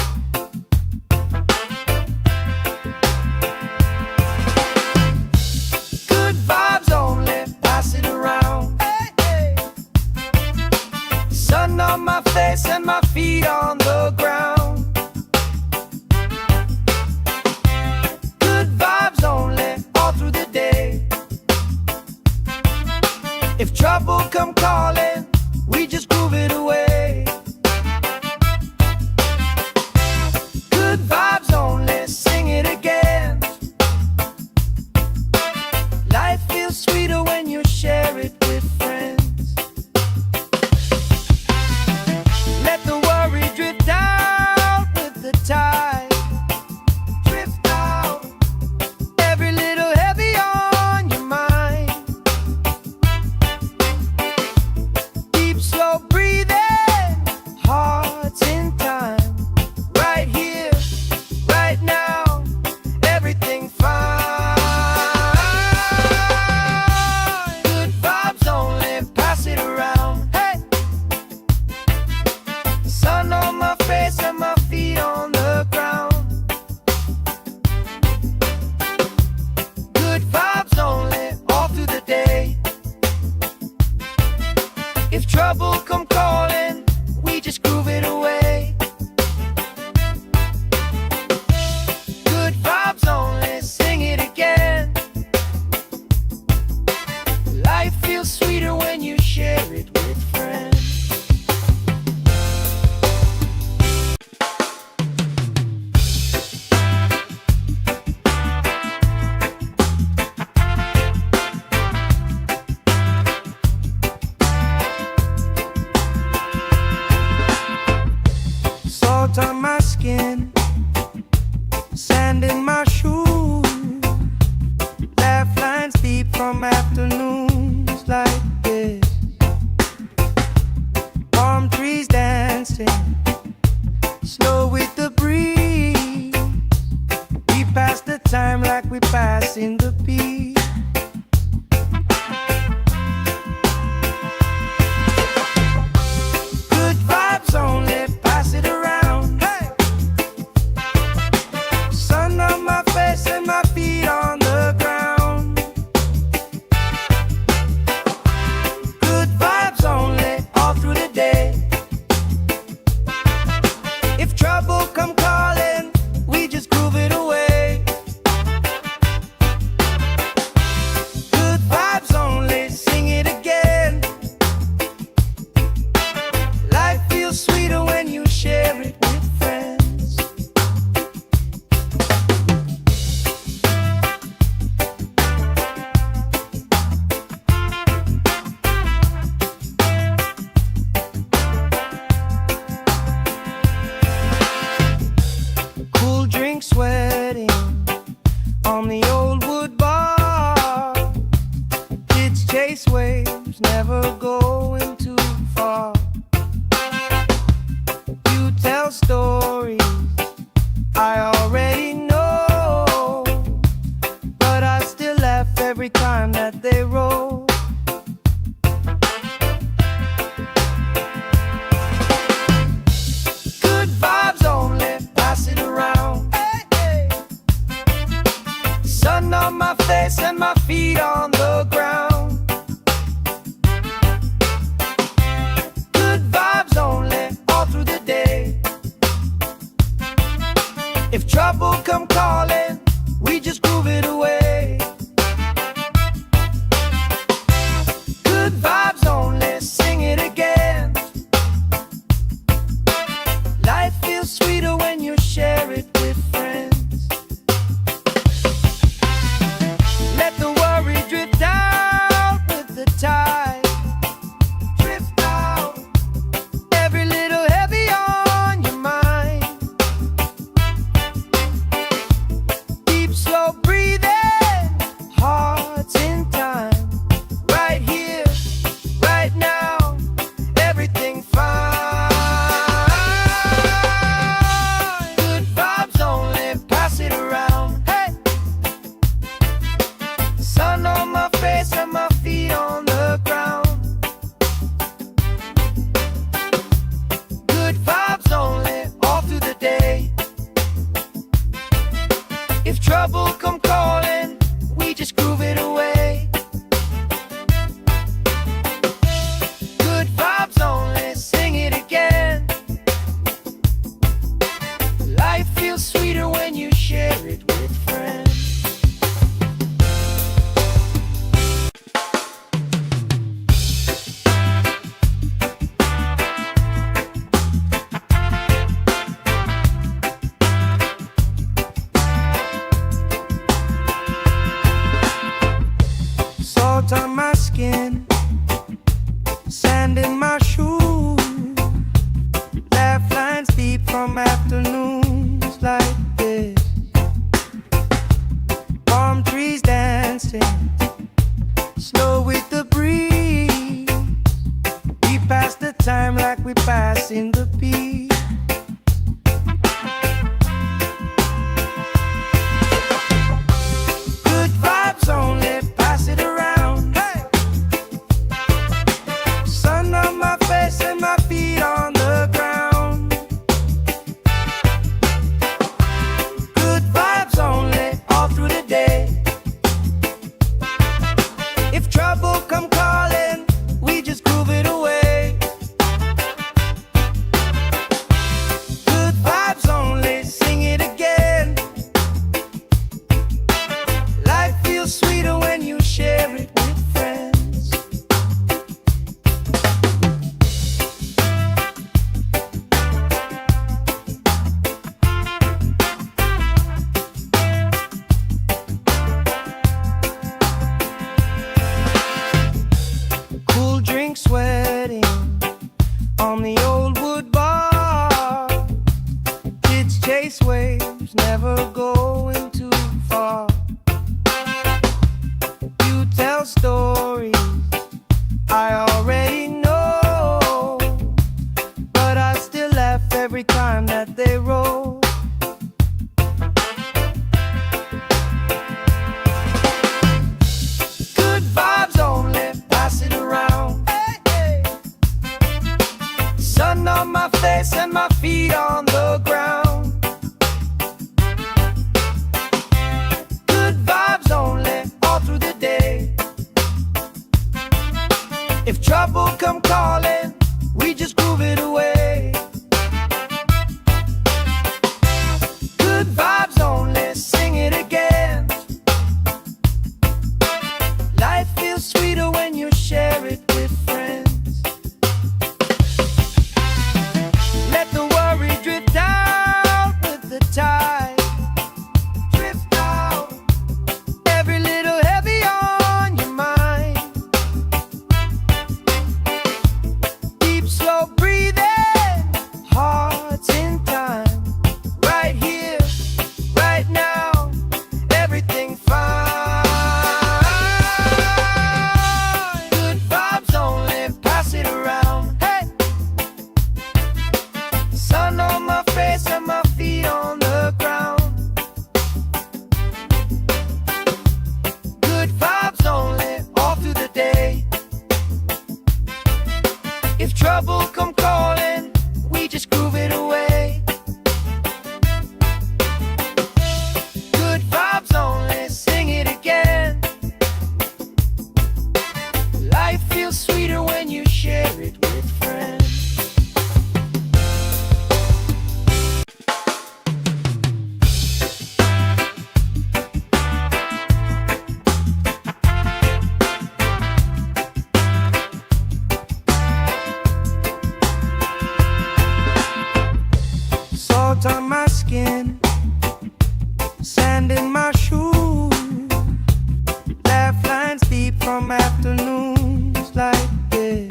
Good vibes only, pass it around. Hey, hey. Sun on my face and my feet on the ground. Good vibes only, all through the day. If trouble come calling, we just groove it away. Good vibes only, sing it again. Life feels sweeter when you share it with friends. Let the worry drift out with the tide. Drift out, every little heavy on your mind. Deep, slow breathing, If trouble come calling, we just groove it away. Good vibes only, sing it again. Life feels sweeter when you share it with friends. Salt on my skin, sand in my shoes, laugh lines deep from afternoons like this. Palm trees dancing, slow with the breeze. We pass the time like we pass in the beat. Good vibes only, pass it around. Hey! Sun on my face and my feet on the ground. Good vibes only, all through the day. If trouble come calling, we just groove it away. Good vibes only, sing it again. Life feels sweeter when you share it with friends. Cool drink sweating on the old wood bar. Kids chase waves, never going too far. You tell stories I already know, but I still laugh every time that they roll. Good vibes only, pass it around. Hey, hey. Sun on my face and my feet on the ground. Good vibes only, all through the day. If trouble come calling, we just groove it away. Good vibes only, sing it again. Life feels sweeter when you share it with friends. Let the worry drift out with the tide. Drift out, every little heavy on your mind. Deep, slow breathing, hearts in time. Right here, right now, everything fine. Good vibes only, pass it around. Hey! Sun on my face and my feet on the ground. Good vibes only, all through the day. If trouble come calling, we just groove it away. Good vibes only, sing it again. Life feels sweeter when you share it with friends. Salt on my skin, sand in my shoes, laugh lines deep from afternoons like this. Palm trees dancing, slow with the breeze. We pass the time like we pass in the beat. Good vibes only, pass it around. Hey! Sun on my face face and my feet on the ground. Good vibes only, all through the day. If trouble come calling, we just groove it away. Good vibes only, sing it again. Life feels sweeter when you share it with friends. Let the worry drift out with the tide. Drift out, every little heavy on your mind. Deep, slow breathing, hearts in time. Right here, right now, everything fine. Good vibes only, pass it around. Hey! Sun on my face and my feet on the ground. Good vibes only, all through the day. If trouble come calling, we just groove it away. Good vibes only, sing it again. Life feels sweeter when you share it with friends. Salt on my skin, sand in my shoes, laugh lines deep from afternoons like this.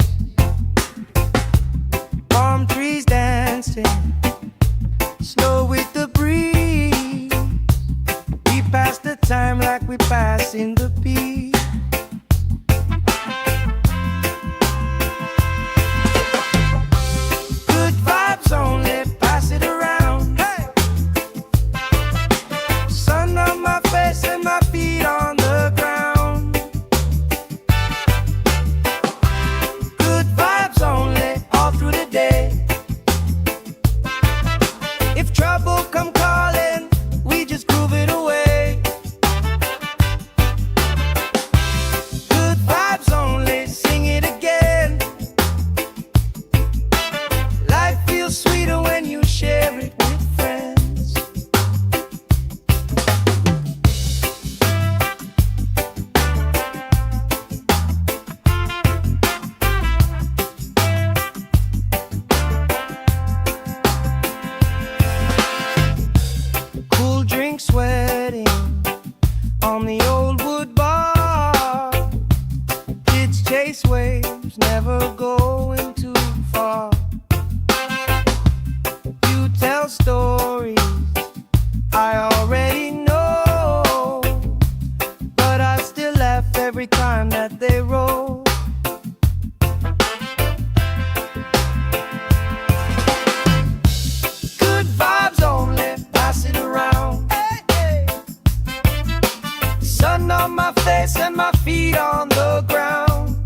Palm trees dancing, slow with the breeze. We pass the time like we pass in the beat. Good vibes only, pass it around. Hey! Sun on my face and my feet on the ground. Good vibes only, all through the day. If trouble come calling, we just groove it away. Good vibes only, sing it again. Life feels sweeter when you share it with friends. Cool drink sweating on the old wood bar. Kids chase waves, never going too far. You tell stories I already know, but I still laugh every time that they roll. Good vibes only, pass it around. Hey, hey. Sun on my face and my feet on the ground.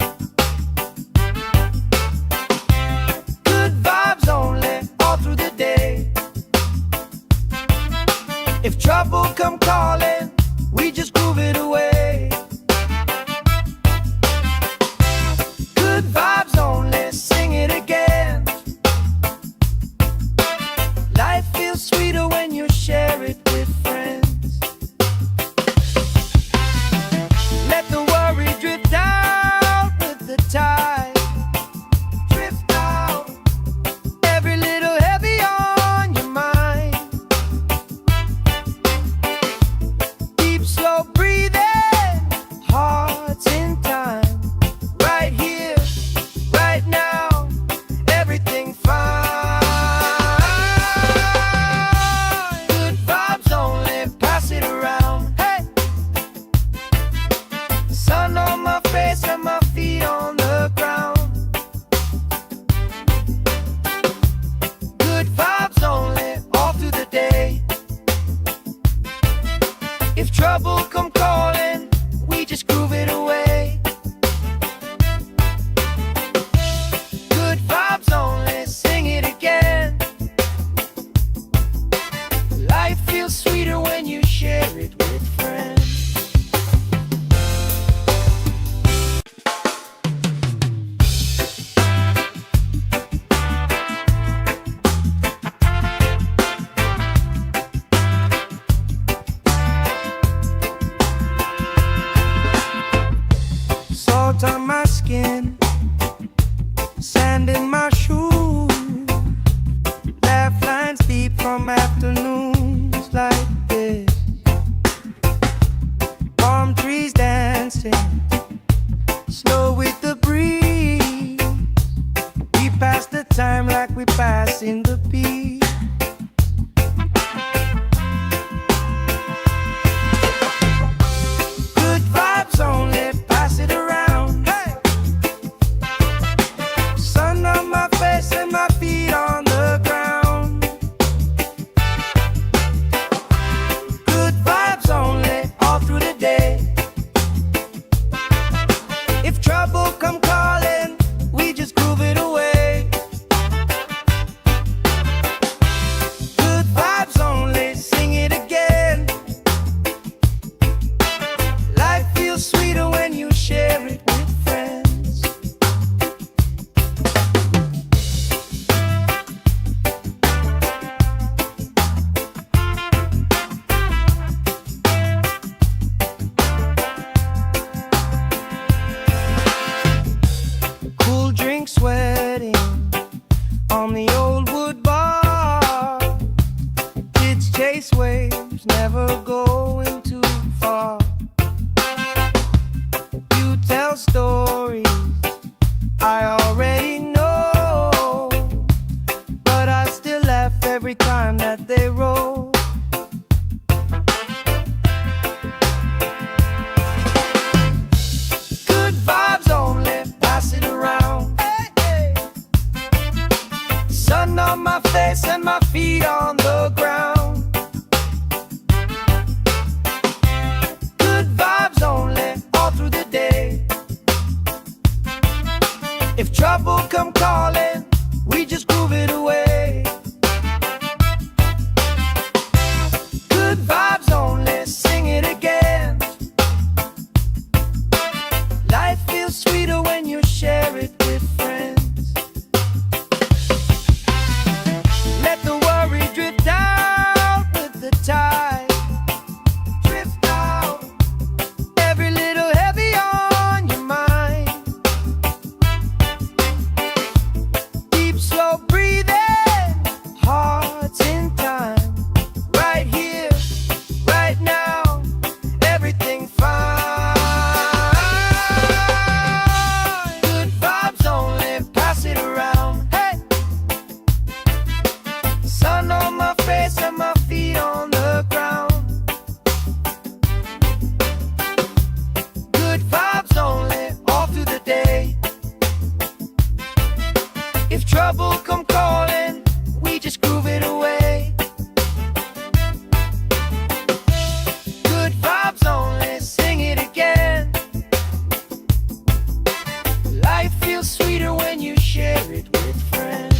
Good vibes only, all through the day. If trouble come calling, we just groove it away. my skin, sand in my shoes, laugh lines deep from afternoons like this. Palm trees dancing, slow with the breeze. We pass the time like we pass in the beat. Good vibes only, pass it around. Hey! Sun on my face and my feet on the ground. Good vibes only, all through the day. If trouble come calling, we just groove it away. Good vibes only, sing it again. Life feels sweeter when you share it with friends. Cool drink sweating on the old wood bar. Kids chase waves, never going too far. You tell stories I already know, but I still laugh every time that they roll. Good vibes only, pass it around. Hey, hey. Sun on my face and my feet on the ground. Good vibes only, all through the day. If trouble come calling, we just groove it away. Good vibes only, sing it again. Life feels sweeter when you share it with friends. Let the worry drift out with the tide. Drift out, every little heavy on your mind. Deep, slow breathing, hearts in time. Right here, right now, everything fine. Good vibes only, pass it around. Hey! Sun on my face and my feet on the ground. Good vibes only, all through the day. If trouble come calling, we just groove it away. Good vibes only, sing it again. Life feels sweeter when you share it with friends.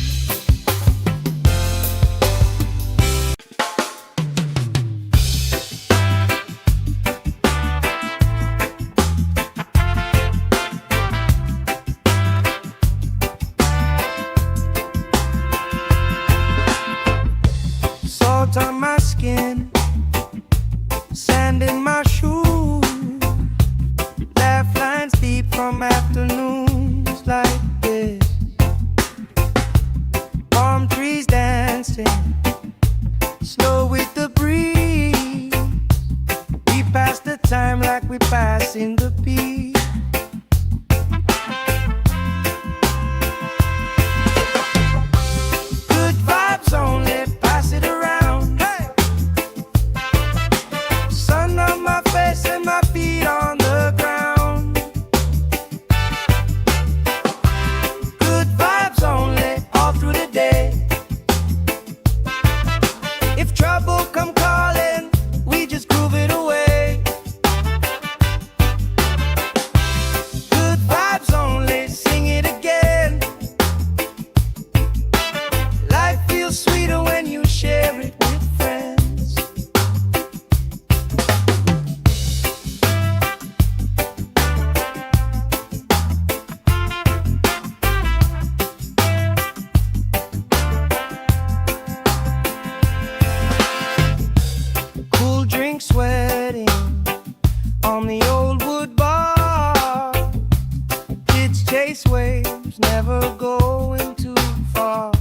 chase waves, never going too far.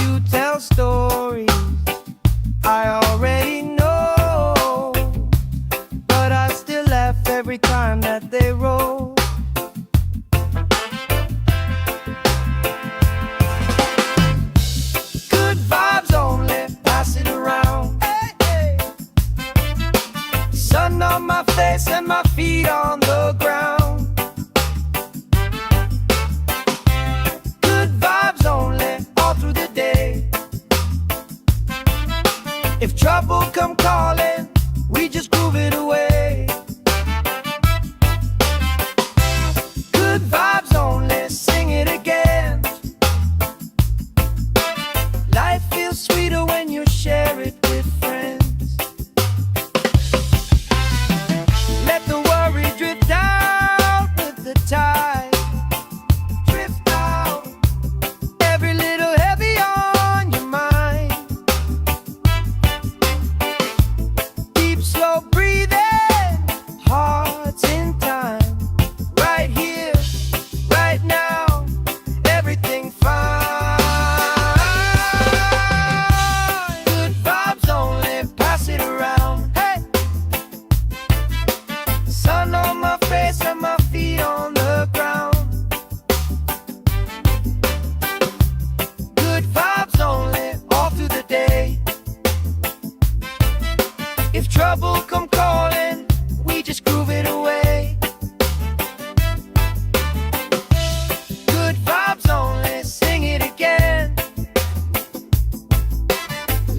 You tell stories I already know, but I still laugh every time that they roll. Good vibes only, pass it around. Hey, hey. Sun on my face and my feet on the ground. Good vibes only, all through the day. If trouble come calling, we just groove it away. Good vibes only, sing it again. Life feels sweeter when you share it with friends. Let the worry drift out with the tide. Drift out, every little heavy on your mind. Deep, slow breathing, hearts in time. Right here, right now, everything fine. Good vibes only, pass it around. Hey! Sun on my face and my feet on the ground. Good vibes only, all through the day. If trouble come calling, we just groove it away. Good vibes only, sing it again.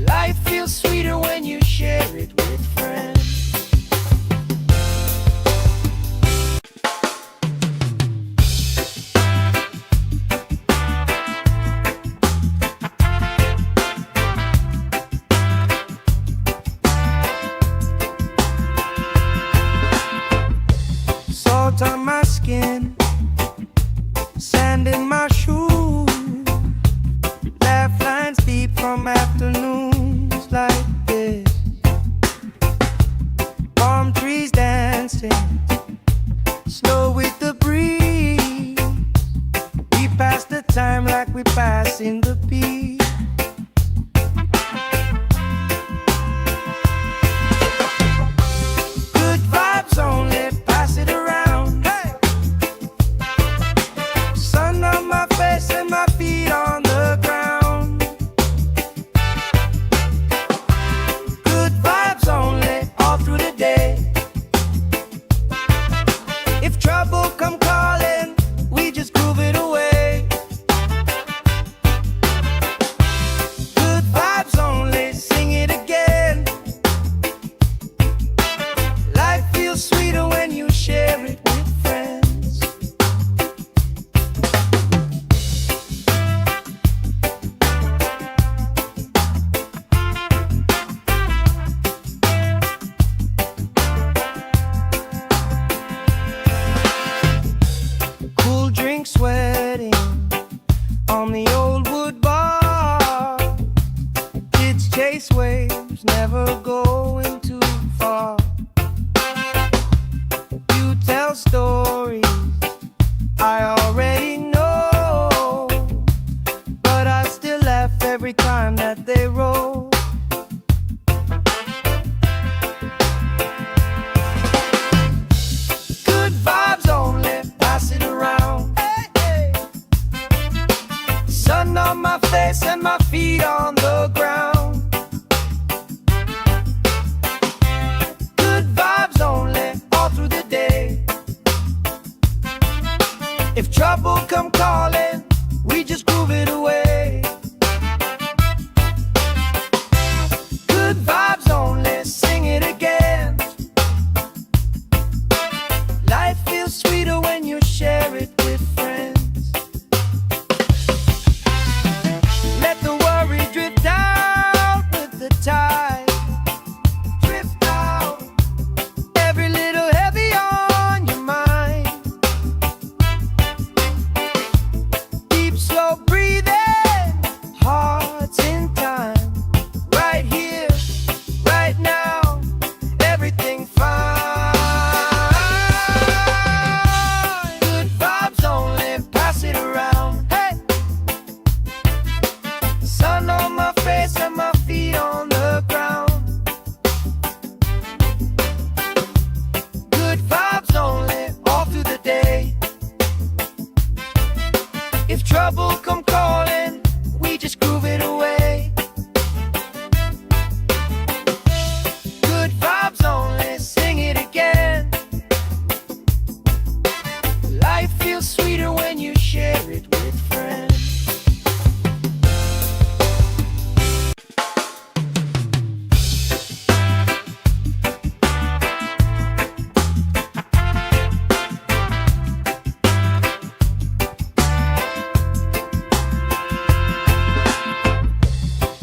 Life feels sweeter when you share it with friends. Salt on my skin, sand in my shoes. Laugh lines deep from afternoons like this. Palm trees dancing, slow with the breeze. We pass the time like we pass in the beat. Good vibes only, pass it around. Hey! Sun on my face and my feet on the ground. Good vibes only, all through the day. If trouble come calling, we just groove it away. Good vibes only, sing it again. Life feels sweeter when you share it with friends. Cool drink sweating on the old wood bar. Kids chase waves, never going too far. You tell stories I already know, but I still laugh every time that they roll. Good vibes only, pass it around. Hey, hey. Sun on my face and my feet on the ground. Good vibes only, all through the day. If trouble come calling, we just groove it away. Good vibes only, sing it again. Life feels sweeter when you share it with friends. Let the worry drift out with the tide. Drift out, every little heavy on your mind. Deep, slow breathing, trouble come calling, we just groove it away. Good vibes only, sing it again. Life feels sweeter when you share it with friends.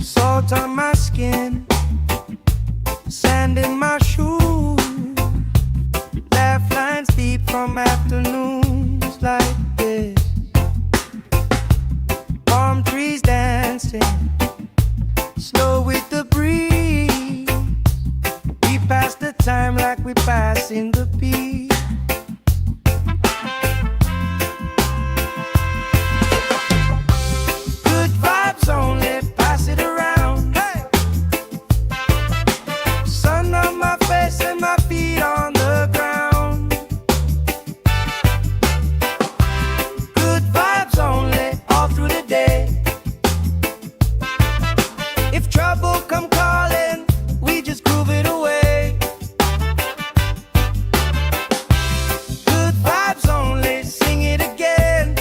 Salt on my skin, sand in my shoes, laugh lines deep from afternoons like this. Palm trees dancing, slow with the breeze. We pass the time like we pass in the beat. Good vibes only, pass it around. Hey! Sun on my face and my feet on the ground. Good vibes only, all through the day. If trouble come calling, we just groove it away. Good vibes only, sing it again.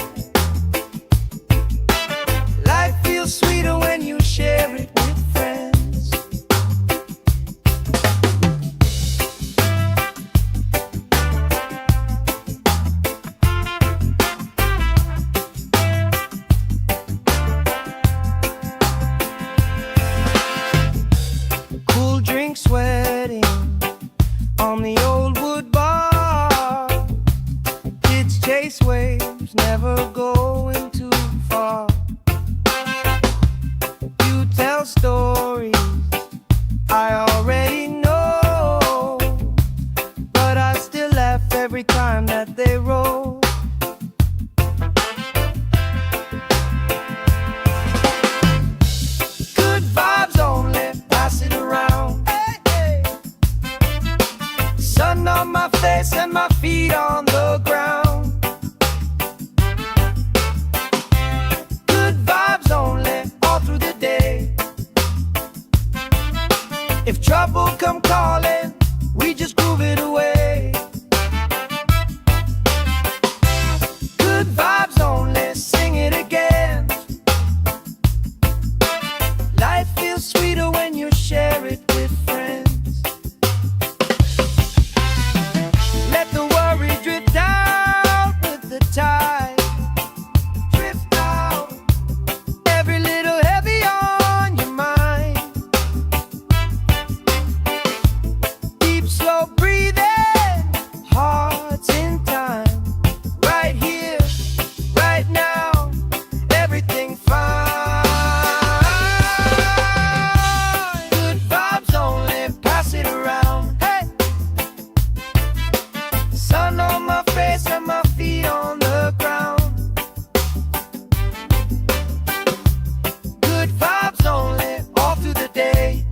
Life feels sweeter when you share it with friends. Cool drink sweating on the old wood bar. Kids chase waves, never going too far. You tell stories I already know, but I still laugh every time that they roll. Good vibes only, pass it around. Hey, hey. Sun on my face and my feet on the ground. Good vibes only, all through the day. If trouble come calling, we just groove it away. Good vibes only, sing it again. Life feels sweeter when you share it with friends. Let the worry drift out with the tide. Drift out, every little heavy on your mind. Deep, slow breathing, hearts in time. Right here, right now, everything fine. Good vibes only, pass it around. Hey! Sun on my face and my feet on the ground. Good vibes only, all through the day.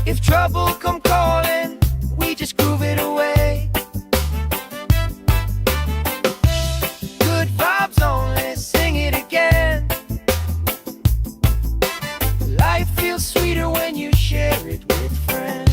If trouble come calling, we just groove it away. Good vibes only, sing it again. Life feels sweeter when you share it with friends.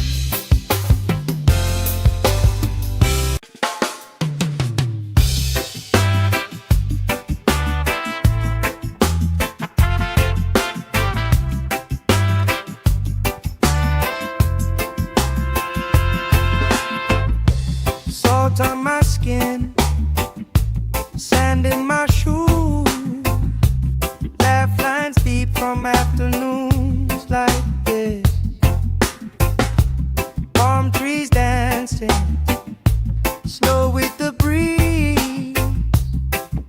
Salt on my skin, sand in my shoes, laugh lines deep from afternoons like this. Palm trees dancing, slow with the breeze.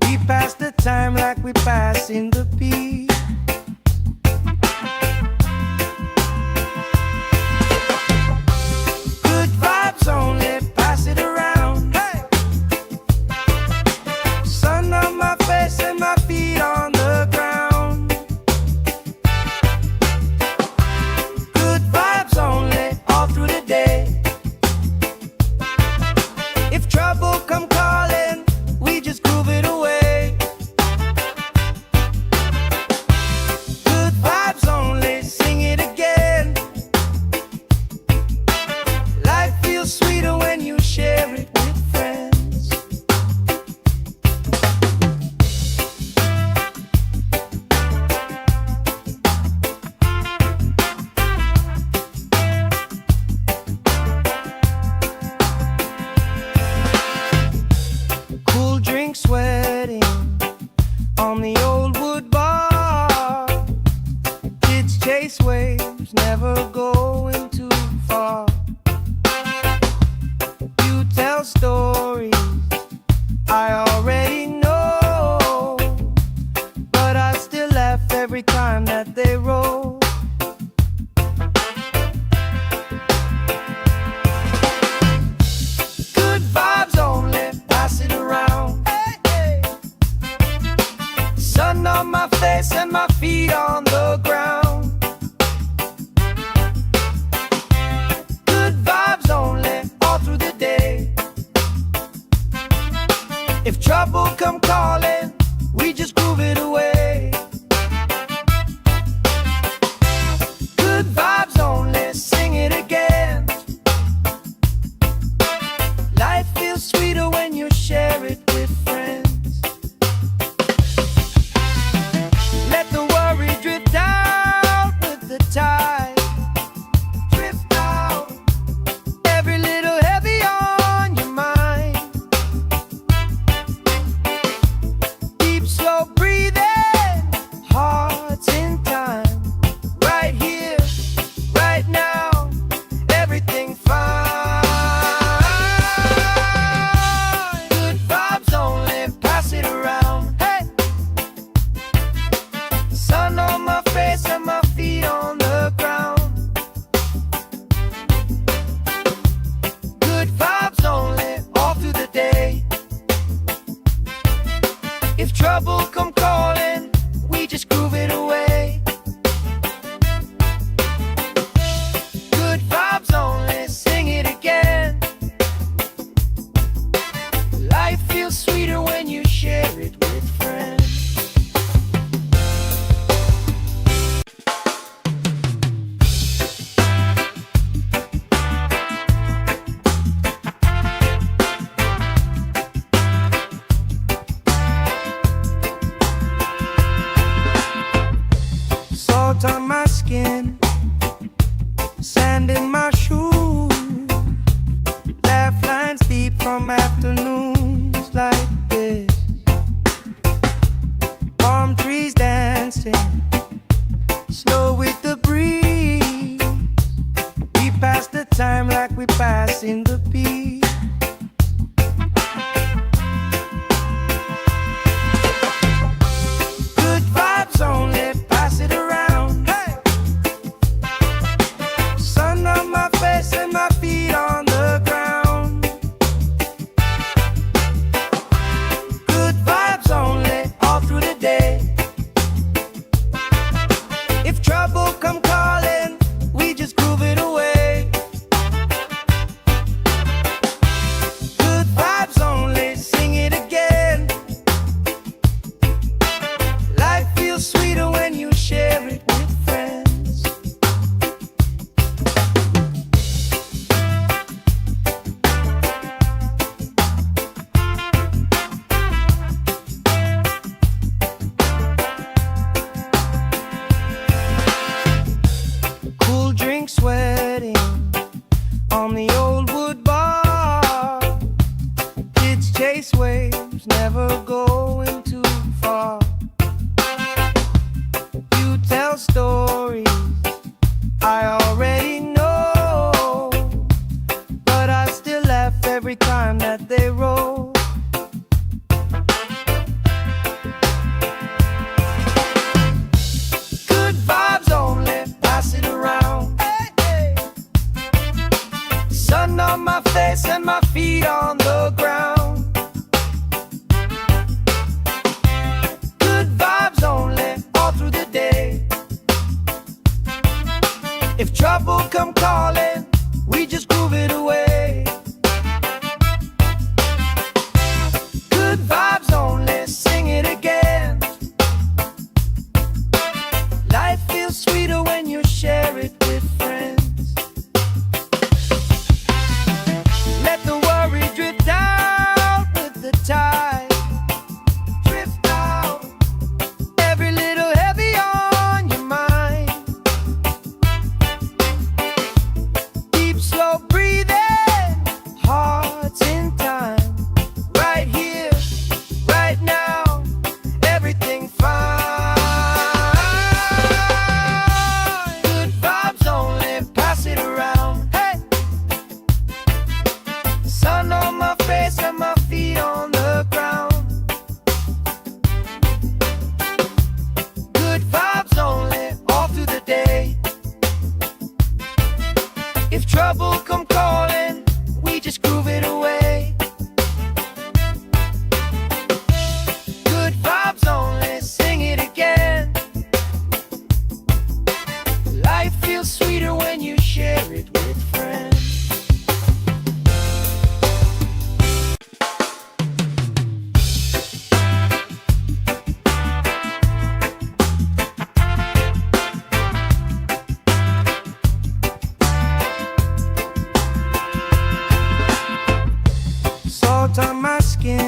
We pass the time like we pass in the beat. Good vibes only, pass it around. Hey! Sun on my face and my feet on the ground. Good vibes only, all through the day. If trouble come calling, we just groove it away. If trouble come calling, we just groove it away. Good vibes only, sing it again. Life feels sweeter when you share it with friends. Let the worry drift out with the tide. Drift out, every little heavy on your mind. Deep, slow breathing, hearts in time. Right here, right now, everything fine. Good vibes only, pass it around. Hey! Sun on my face and my feet on the ground. Good vibes only, all through the day. If trouble come calling, we just groove it away. Good vibes only, sing it again. Life feels sweeter when you share it with friends. Salt on my skin, sand in my shoes, laugh lines deep from afternoons like this. Palm trees dancing, slow with the breeze. We pass the time like we pass in the beat. Good vibes only, pass it around. Hey! Sun on my face and my feet on the ground. Good vibes only, all through the day. If trouble come calling, we just groove it away. Good vibes only, sing it again. Life feels sweeter when you share it with friends. Cool drink sweating on the old wood bar. Kids chase waves, never going too far. You tell stories I already know, but I still laugh every time that they roll. Good vibes only, pass it around. Hey, hey. Sun on my face and my feet on the ground.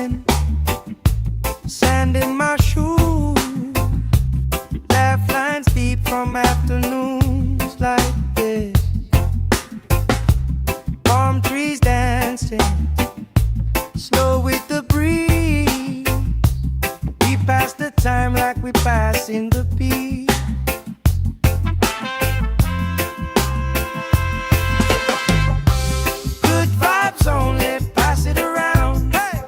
dancing, sand in my shoes, laugh lines deep from afternoons like this. Palm trees dancing, slow with the breeze. We pass the time like we pass in the beat. Good vibes only, pass it around. Hey!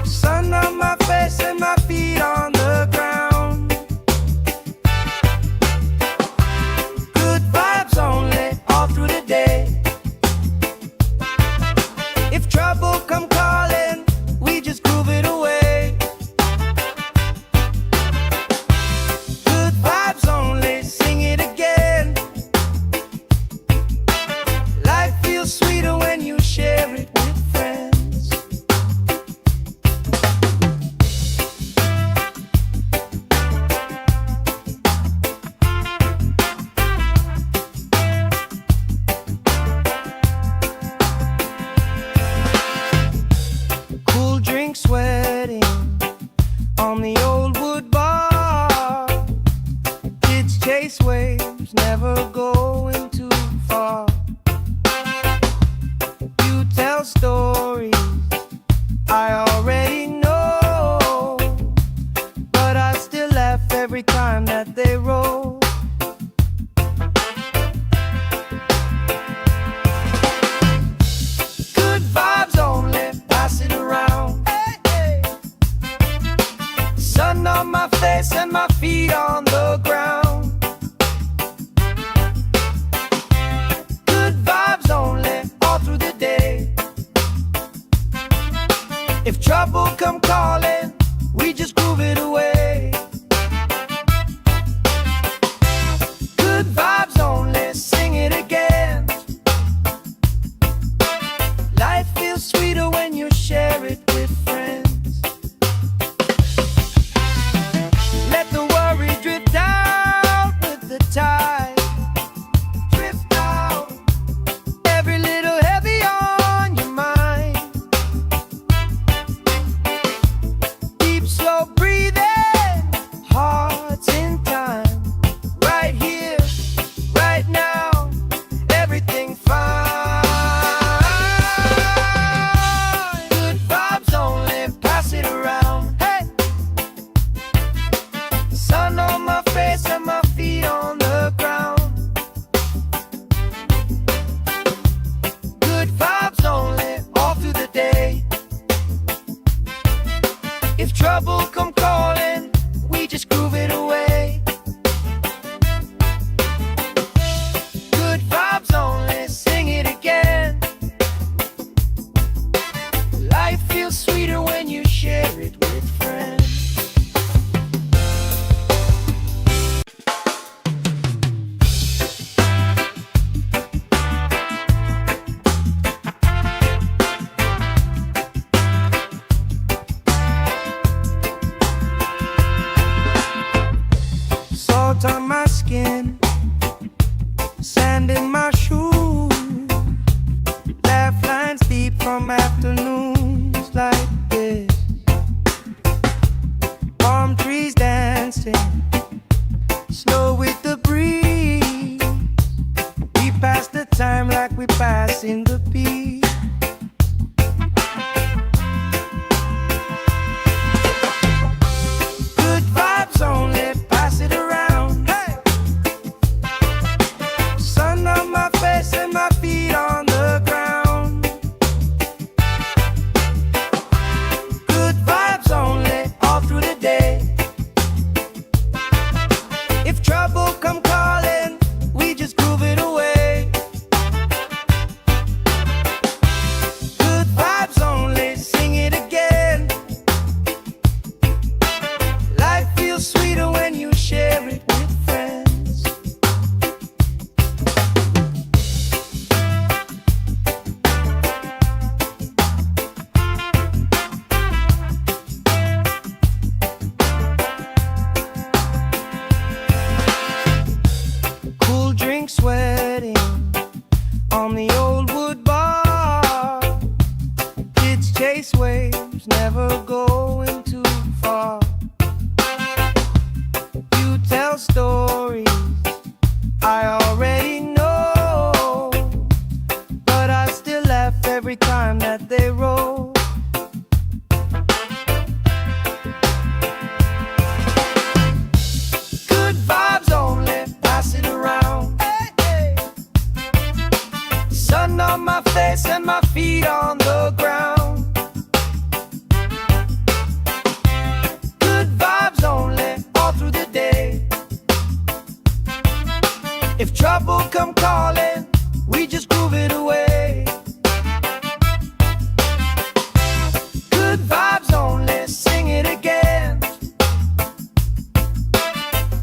Sun on my face and my feet on the ground. Good vibes only, all through the day. If trouble come calling, we just groove it away. Good vibes only, sing it again. Life feels sweeter when you share it with friends. Cool drink sweating on the old wood bar. Kids chase waves, never going too far. You tell stories I already know, but I still laugh every time that they roll. Good vibes only, pass it around. Hey, hey. Sun on my face and my feet on the ground. Good vibes only, all through the day. If trouble come calling, we just groove it away. Good vibes only, sing it again. Life feels sweeter when you share it with friends. Let the worry drift out with the tide. Drift out, every little heavy on your mind. Deep, slow breathing, hearts in time. Right here, right now, everything fine. Good vibes only, pass it around. Hey! Sun on my face and my feet on the ground. Good vibes only, all through the day. If trouble come calling, we just groove it away. Good vibes only, sing it again. Life feels sweeter when you share it with friends. chase waves, never going too far. You tell stories I already know, but I still laugh every time that they roll. Good vibes only, pass it around. Hey, hey. Sun on my face and my feet on the ground. Good vibes only, all through the day. If trouble come calling, we just groove it away. Good vibes only, sing it again.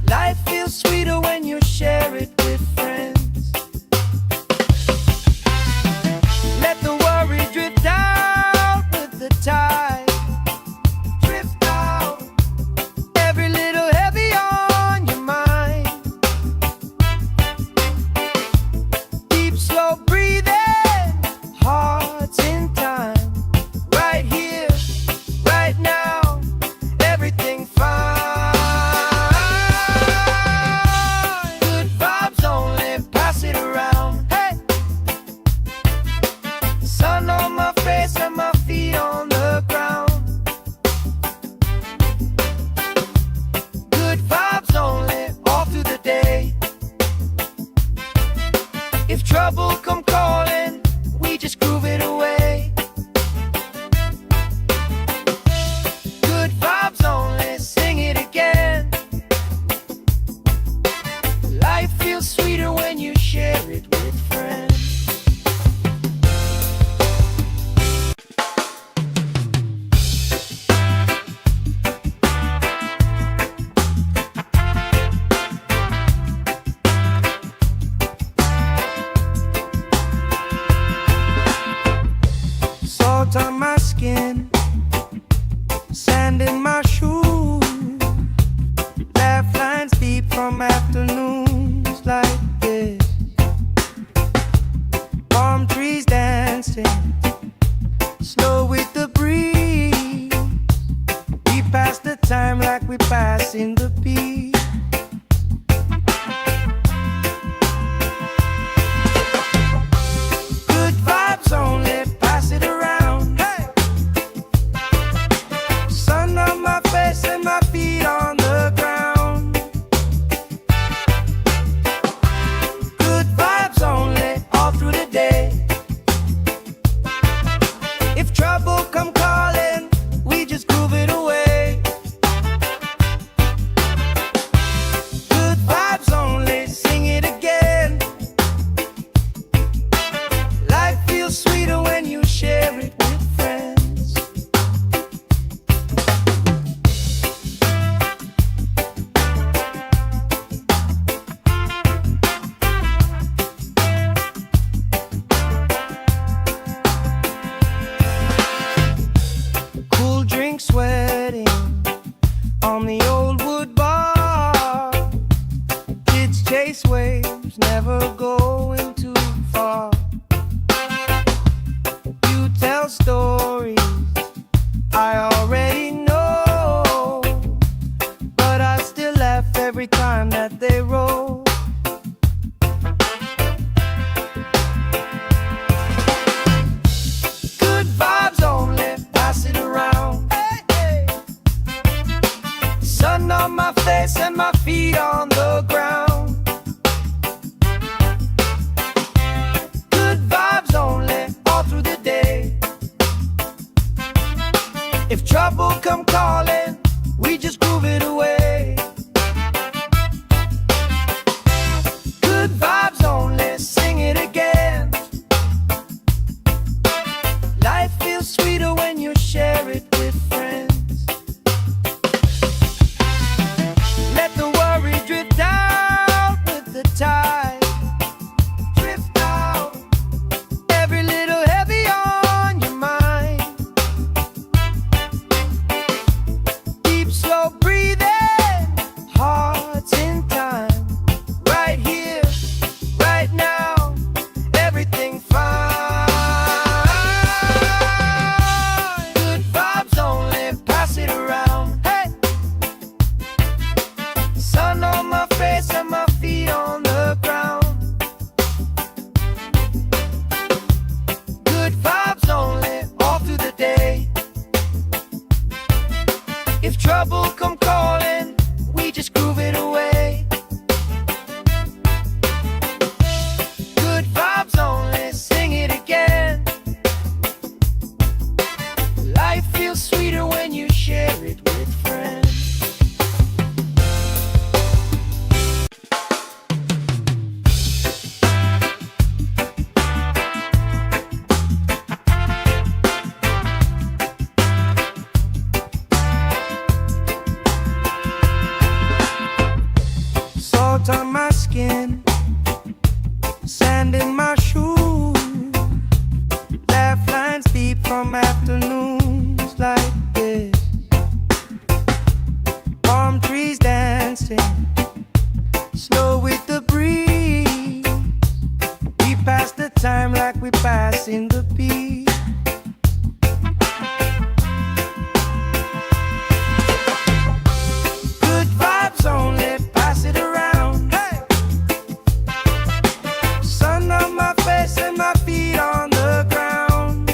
Life feels sweeter when you share it with friends. Let the worry drift out with the tide. Drift out, every little heavy on your mind. Deep, slow breathing, hearts in time. Right here, right now, everything fine. Good vibes only, pass it around. Hey, sun on my face and my feet on the ground. Good vibes only, all through the day. If trouble come calling, we just groove it away. Good vibes only, sing it again. Life feels sweeter when you share it with friends. Salt on my skin, sand in my shoes. Laugh lines deep from afternoons like this. Palm trees dancing, slow with the breeze. We pass the time like we pass in the beat. Good vibes only, pass it around. Hey, sun on my face and my feet on the ground. Good vibes only, all through the day. If trouble come calling, we just groove it away. Good vibes only, sing it again. Life feels sweeter when you share it with friends. Cool drink sweating on the old wood bar. Kids chase waves, never going too far. You tell stories I already know, but I still laugh every time that they roll. Good vibes only, pass it around. Hey, hey. Sun on my face and my feet on the ground. Good vibes only, all through the day. If trouble come calling, we just groove it away. Good vibes only, sing it again. Life feels sweeter when you share it with friends. Let the worry drift out with the tide. Drift out, every little heavy on your mind. trouble come calling, we just groove it away. Good vibes only, sing it again. Life feels sweeter when you share it with friends. Salt on my skin, sand in my shoes, laugh lines deep from afternoons like this. Palm trees dancing, slow with the breeze. We pass the time like we passing the beat. Good vibes only, pass it around. Hey! Sun on my face and my feet on the ground.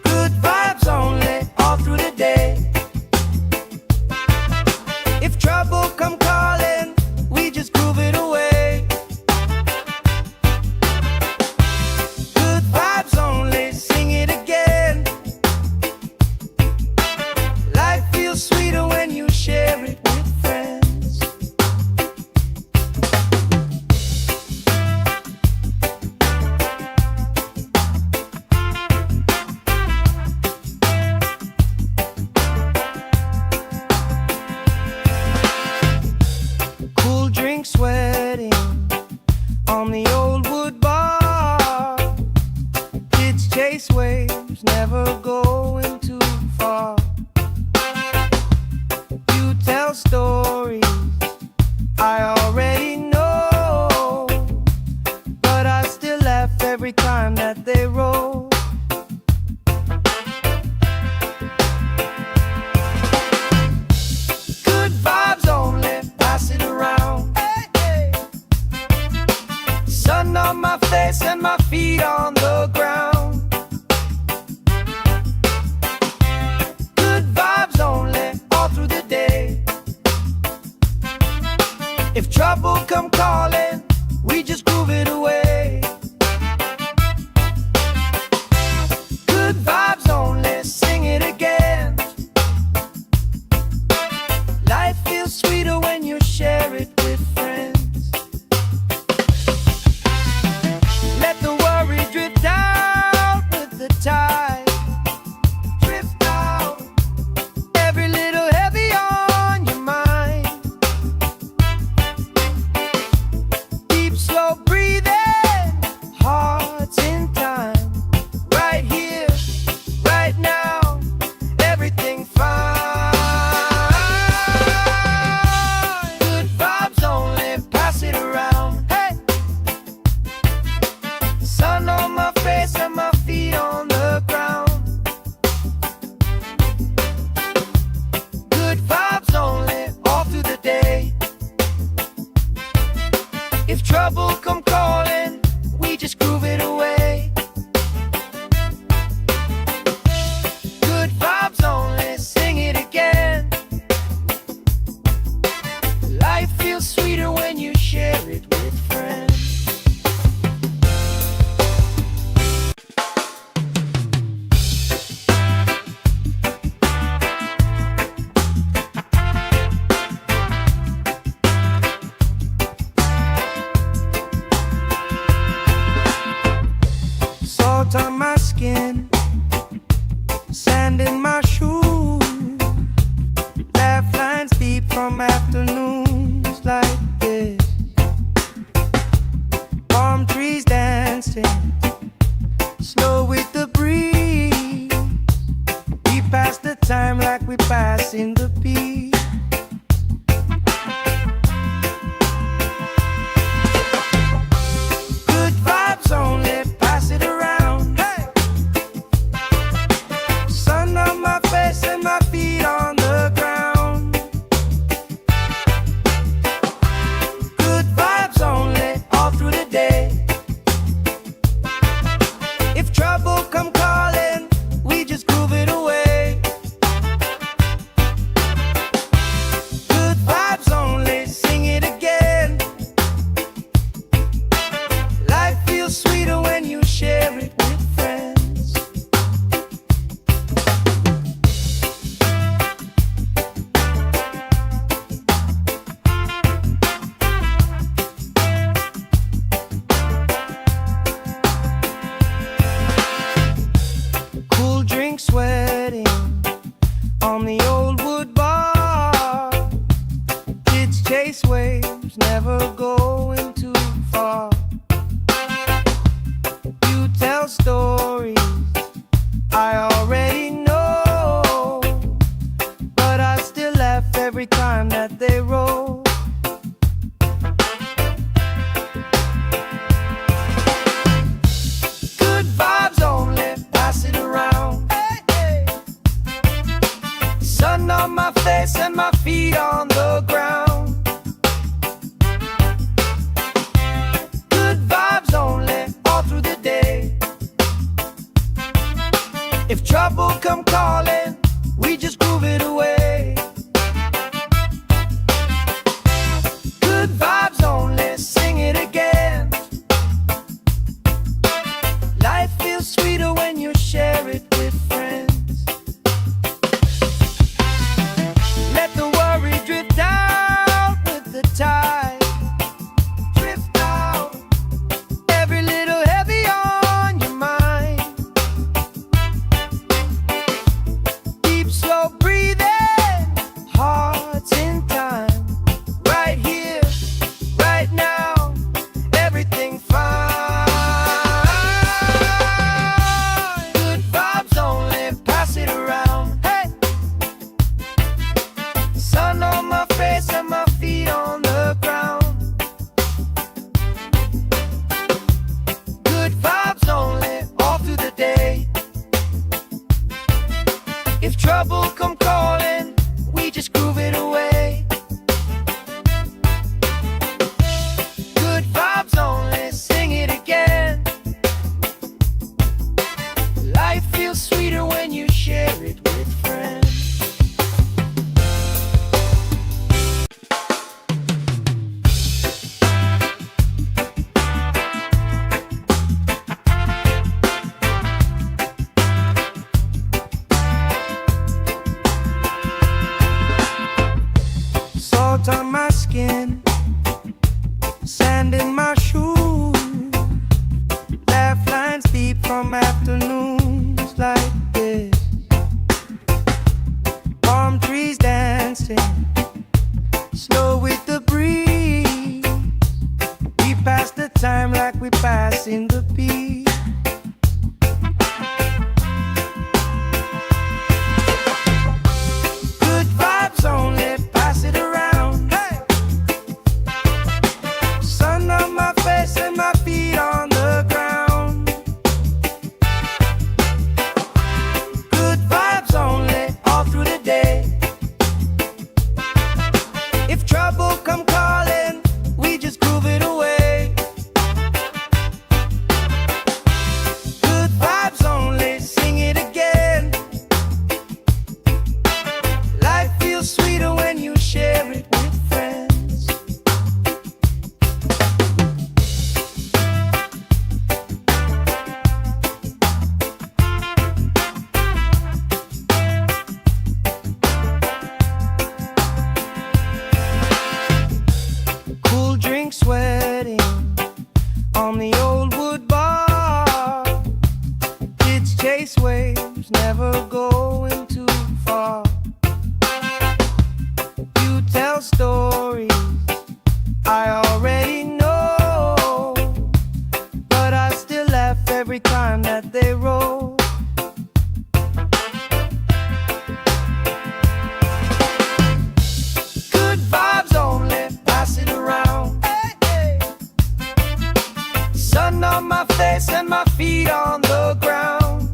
Good vibes only, all through the day. If trouble come calling, we just groove it away. Good vibes only, sing it again. Life feels sweeter when you share it with friends. Cool drink sweating on the old wood bar. Kids chase waves, never going too far. You tell stories I already know, but I still laugh every time that they roll. Good vibes only, pass it around. Hey, hey. Sun on my face and my feet on the ground. Good vibes only, all through the day. If trouble come calling, we just groove it away. Good vibes only, sing it again. Life feels sweeter when you share it with friends. Let the worry drift out with the tide. Drift out, every little heavy on your mind. Deep, slow breathing, hearts in time. Right here, right now, everything fine. Good vibes only, pass it around. Hey! Sun on my face and my feet on the ground. Good vibes only, all through the day. If trouble come calling, we just groove it away. Good vibes only, sing it again. Life feels sweeter when you share it with friends. Salt on my skin, sand in my shoes, laugh lines deep from afternoons like this. Palm trees dancing, slow with the breeze. We pass the time like we passing the beat. Good vibes only, pass it around. Hey! Sun on my face and my feet on the ground. Good vibes only, all through the day. If trouble come calling, we just groove it away. If trouble come calling, we just groove it away. Good vibes only, sing it again. Life feels sweeter when you share it with friends. Let the worry drift out with the tide. Drift out, every little heavy on your mind. Deep, slow breathing, hearts in time. Right here, right now, everything fine. Good vibes only, pass it around. Hey! Sun on my face and my feet on the ground. Good vibes only, all through the day. If trouble come calling, we just groove it away. Good vibes only, sing it again. Life feels sweeter when you share it with friends. Salt on my skin, sand in my shoes, laugh lines deep from afternoons like this. Palm trees dancing, slow with the breeze. We pass the time like we pass in the beat. Good vibes only, pass it around. Hey! Sun on my face and my feet on the ground. Good vibes only, all through the day. If trouble come calling, we just groove it away. Good vibes only, sing it again. Life feels sweeter when you share it with friends. Cool drink sweating on the old wood bar. Kids chase waves, never going too far. You tell stories I already know, but I still laugh every time that they roll. Good vibes only, pass it around. Hey, hey. Sun on my face and my feet on the ground.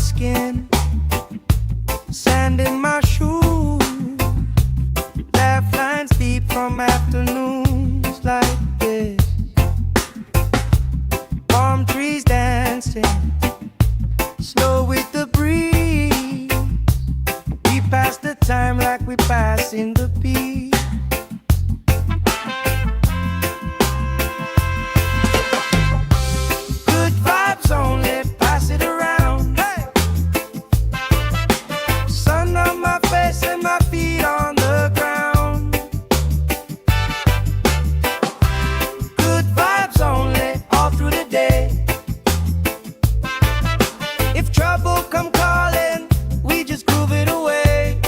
skin, sand in my shoes, laugh lines deep from afternoons like this. Palm trees dancing, snow with the breeze. We pass the time like we pass in the beat. Good vibes only, pass it around. Hey! Sun on my face and my feet on the ground. Good vibes only, all through the day. If trouble come calling, we just groove it away.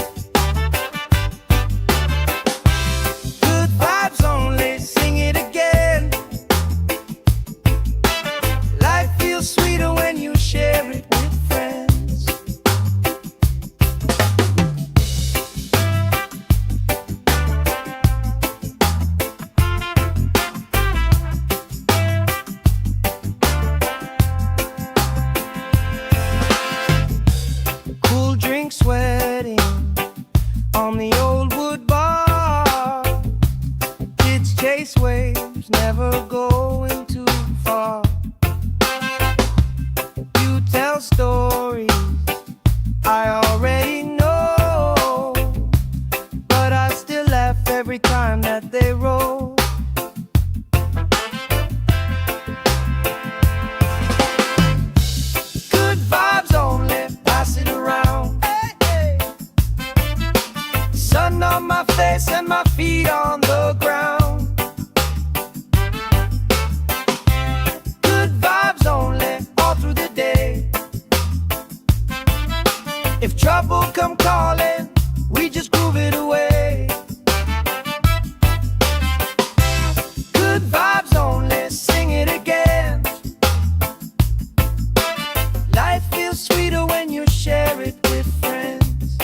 Good vibes only, sing it again. Life feels sweeter when you share it with friends. Cool drink sweating on the old wood bar. Kids chase waves, never going too far. You tell stories I already know, but I still laugh every time that they roll. Good vibes only, pass it around. Hey, hey. Sun on my face and my feet on the ground. Good vibes only, all through the day. If trouble come calling, we just groove it away. Good vibes only, sing it again. Life feels sweeter when you share it with friends.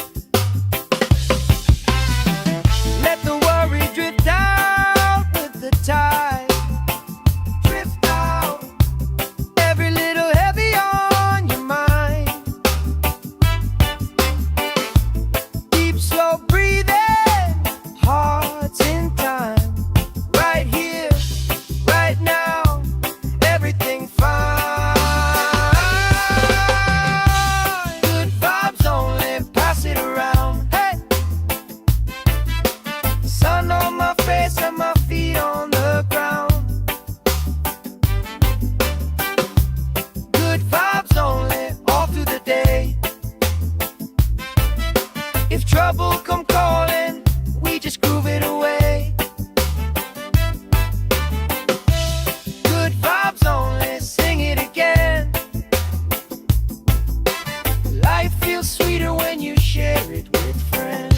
Let the worry drift out with the tide. Drift out, every little heavy on your mind. Deep, slow breathing, hearts in time. Right here, right now, everything fine. Good vibes only, pass it around. Hey! Sun on my face and my feet on the ground. Good vibes only, all through the day. If trouble come calling, we just groove it away. Good vibes only, sing it again. Life feels sweeter when you share it with friends.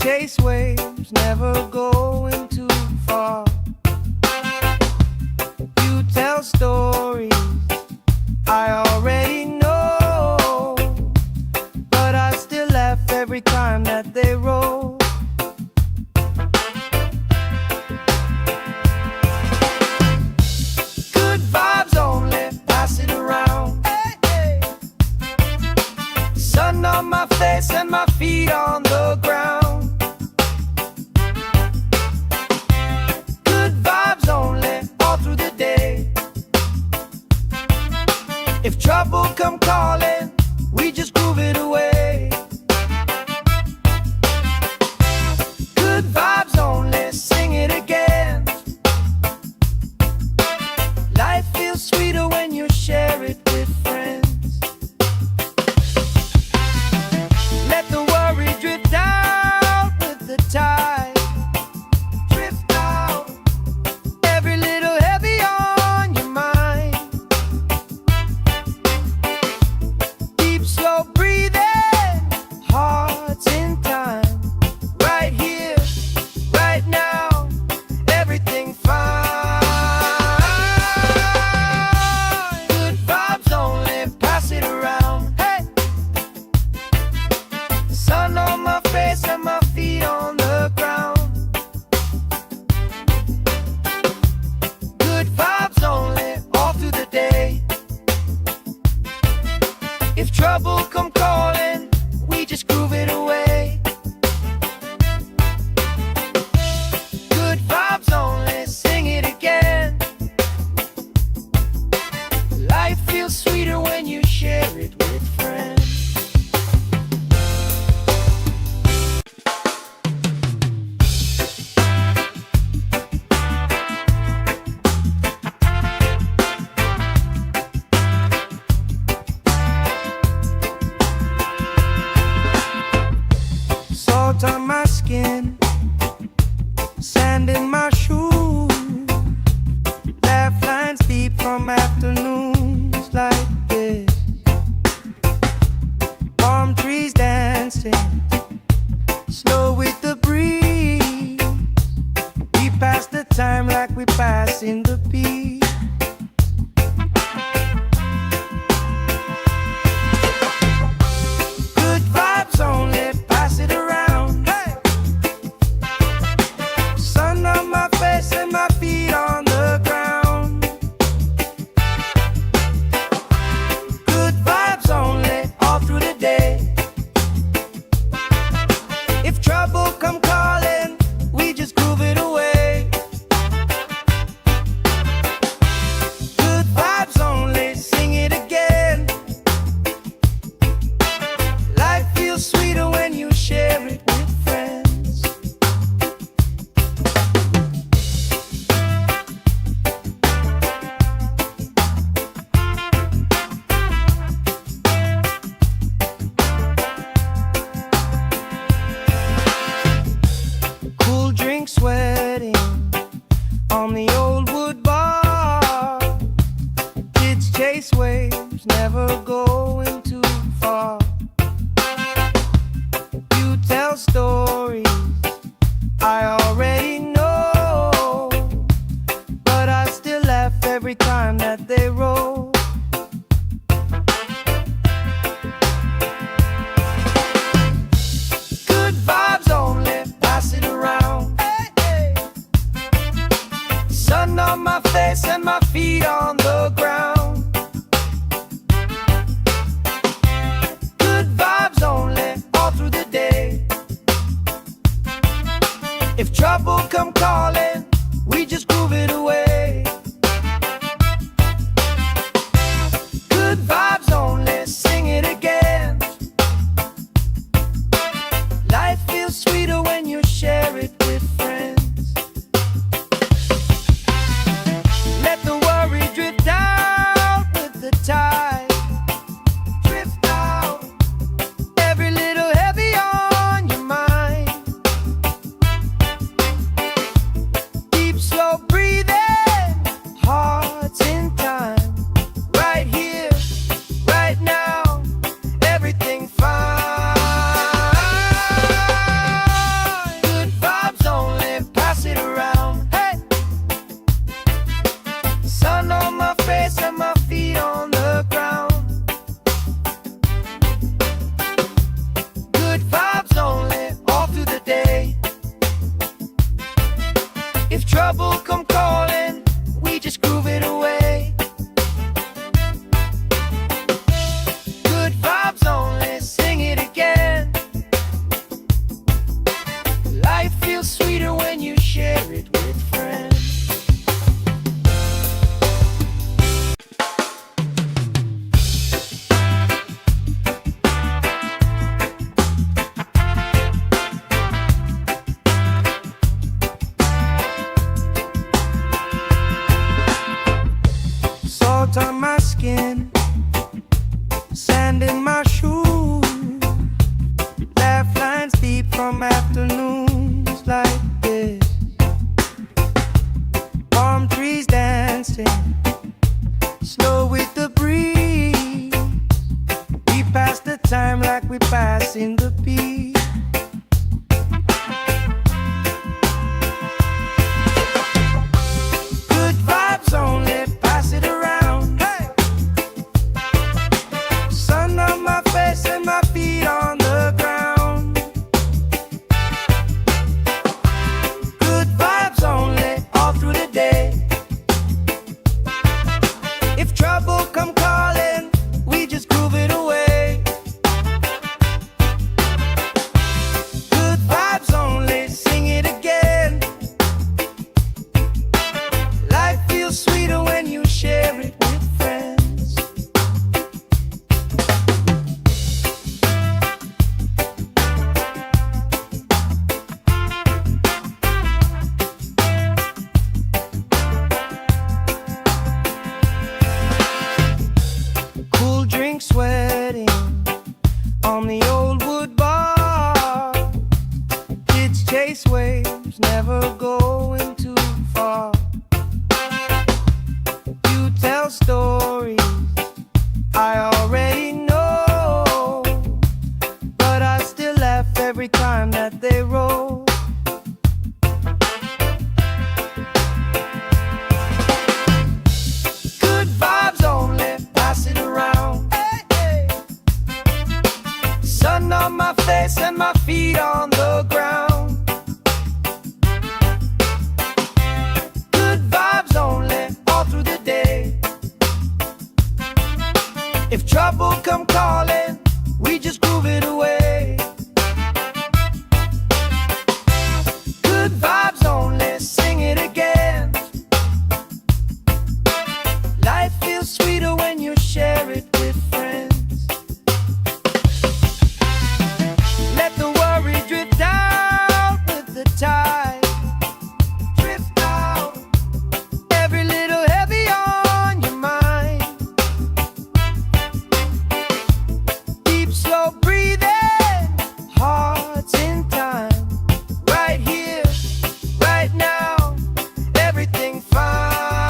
chase waves, never going too far. You tell stories I already know, but I still laugh every time that they roll. Good vibes only, pass it around. Hey, hey. Sun on my face and my feet on the ground. Good vibes only, all through the day. If trouble come calling, we just groove it away. Good vibes only, sing it again. Life feels sweeter when you share it with friends. Let the worry drift out with the tide. Drift out, every little heavy on your mind. Deep, slow breathing, hearts in time. Right here, right now, everything fine. Good vibes only, pass it around. Hey, sun on my face and my feet on the ground. Good vibes only, all through the day. If trouble come calling, we just groove it away. Good vibes only, sing it again. Life feels sweeter when you share it with friends. Salt on my skin, sand in my shoes. Laugh lines deep from afternoons like this. Palm trees dancing, slow with the breeze. We pass the time like we pass in the peace. Good vibes only, pass it around. Hey, sun on my face and my feet on the ground. Good vibes only, all through the day. If trouble come calling, we just groove it away. Good vibes only, sing it again. Life feels sweeter when you share it with friends. Cool drink sweating on the old wood bar. Kids chase waves, never going too far. You tell stories I already know, but I still laugh every time that they roll. Good vibes only, pass it around. Hey, hey. Sun on my face and my feet on the ground. Good vibes only, all through the day. If trouble come calling, we just groove it away. Good vibes only, sing it again. Life feels sweeter when you share it with friends. Let the worry drift out with the tide. Drift out, every little heavy on your mind. Deep, slow breathing, like this. Palm trees dancing, slow with the breeze. We pass the time like we passing the beat. Good vibes only, pass it around. Hey! Sun on my face and my feet on the ground. Good vibes only, all through the day. If trouble come calling, we just groove it away. Good vibes only, sing it again. Life feels sweeter when you share it with friends. Cool drink sweating on the old wood bar. Kids chase waves, never going too far. You tell stories I already know, but I still laugh every time that they roll. Good vibes only, pass it around. Hey, hey. Sun on my face and my feet on the ground. Good vibes only, all through the day. If trouble come calling, we just groove it away. Good vibes only, sing it again. Life feels sweeter when you share it with friends. Let the worry drift out with the tide. Drift out, every little heavy on your mind. Deep, slow breathing, hearts in time. Right here, right now, everything fine.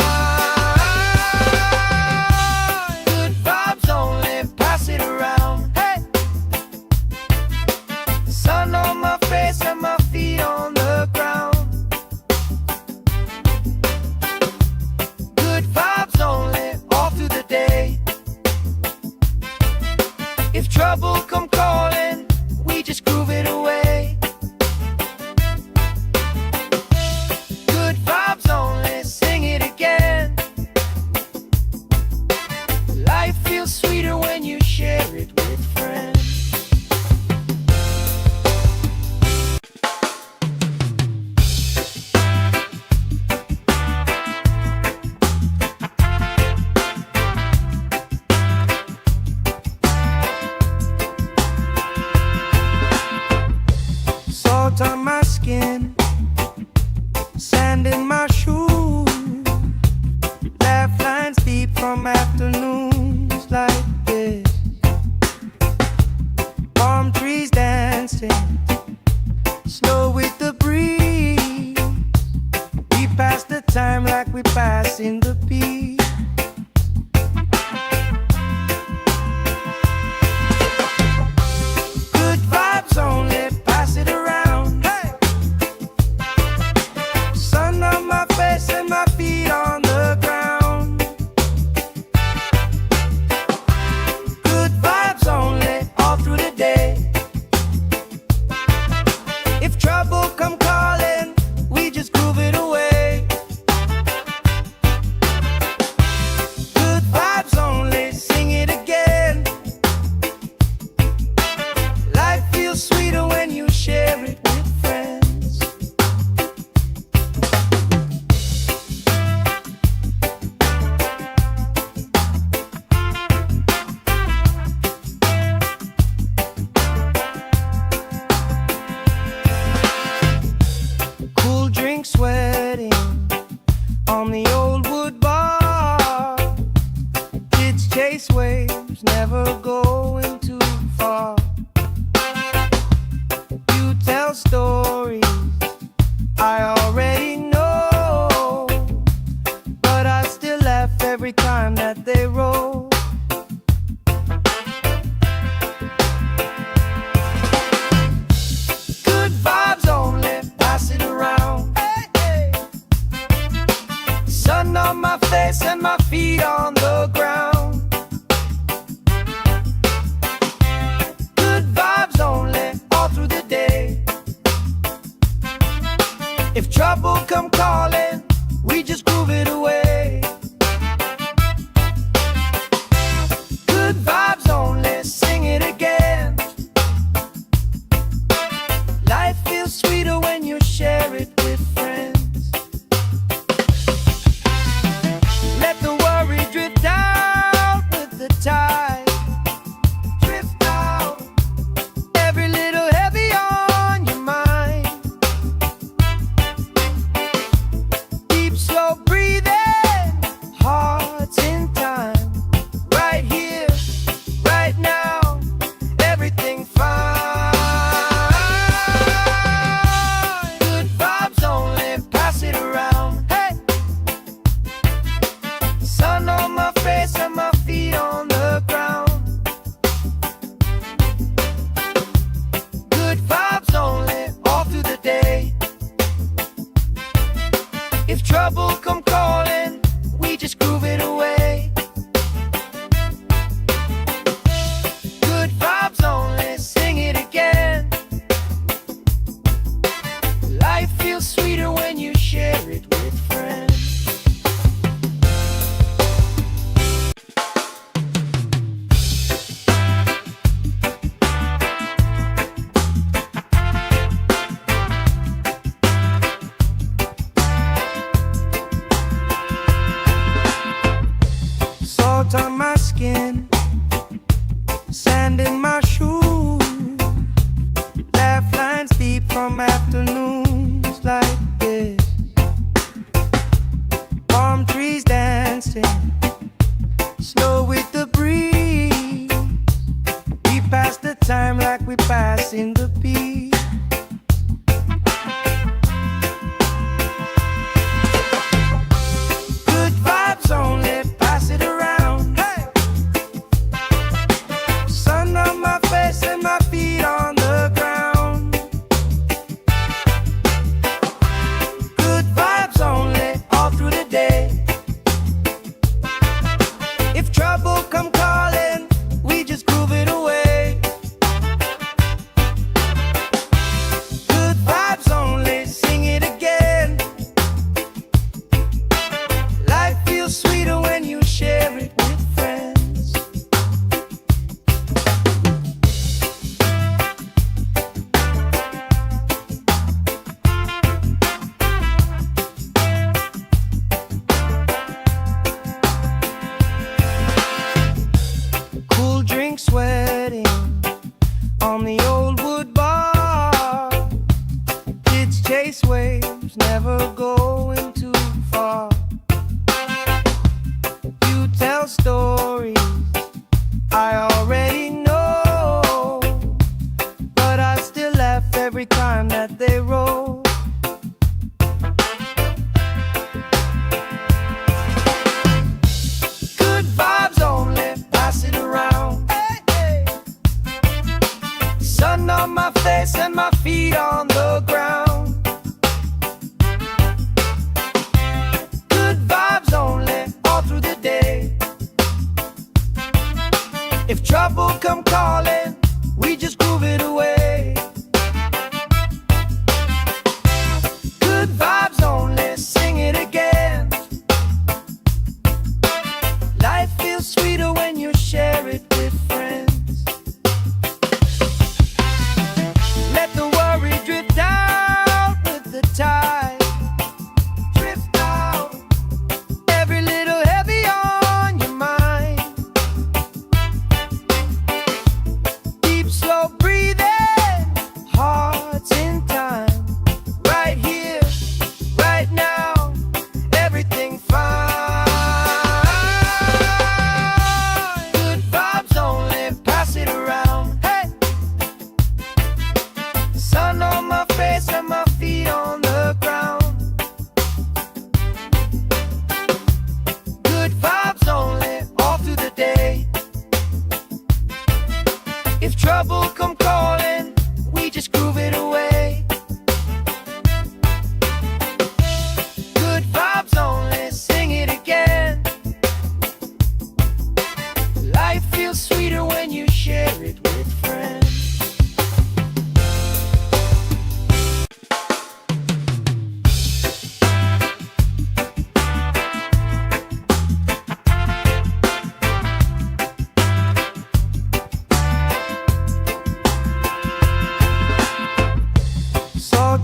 Good vibes only, pass it around. Hey! Sun on my face and my feet on the ground. Good vibes only, all through the day. If trouble come calling, we just groove it away. Good vibes only, sing it again. Life feels sweeter when you share it with friends. Salt on my skin, sand in my shoes. Laugh lines deep from afternoons like this. Palm trees dancing, slow with the breeze. We pass the time like we passing the beat. Good vibes only, pass it around. Hey! Sun on my face and my feet on the ground. Good vibes only, all through the day. If trouble come calling, we just groove it away. Good vibes only, sing it again. Life feels sweeter when you share it with friends. Cool drink sweating on the old wood bar. Kids chase waves, never going too far. You tell stories If trouble come calling, we just groove it away. Good vibes only, sing it again. Life feels sweeter when you share it with friends. Let the worry drift out with the tide. Drift out, every little heavy on your mind. Deep, slow breathing, hearts in time. Right here, right now, everything fine. Good vibes only, pass it around. Hey! Sun on my face and my feet on the ground. Good vibes only, all through the day. If trouble come calling, we just groove it away. Good vibes only, sing it again. Life feels sweeter when you share it with friends. Salt on my skin, sand in my shoes, laugh lines deep from afternoons like this. Palm trees dancing, slow with the breeze. We pass the time like we pass in the beat. Good vibes only, pass it around. Hey! Sun on my face and my feet on the ground. Good vibes only, all through the day. If trouble come calling, we just groove it away. Good vibes only, sing it again. Life feels sweeter when you share it with friends. Cool drink sweating on the old wood bar. Kids chase waves, never going too far. You tell stories I already know, but I still laugh every time that they roll. Good vibes only, pass it around. Hey, hey. Sun on my face and my feet on the ground. Good vibes only, all through the day.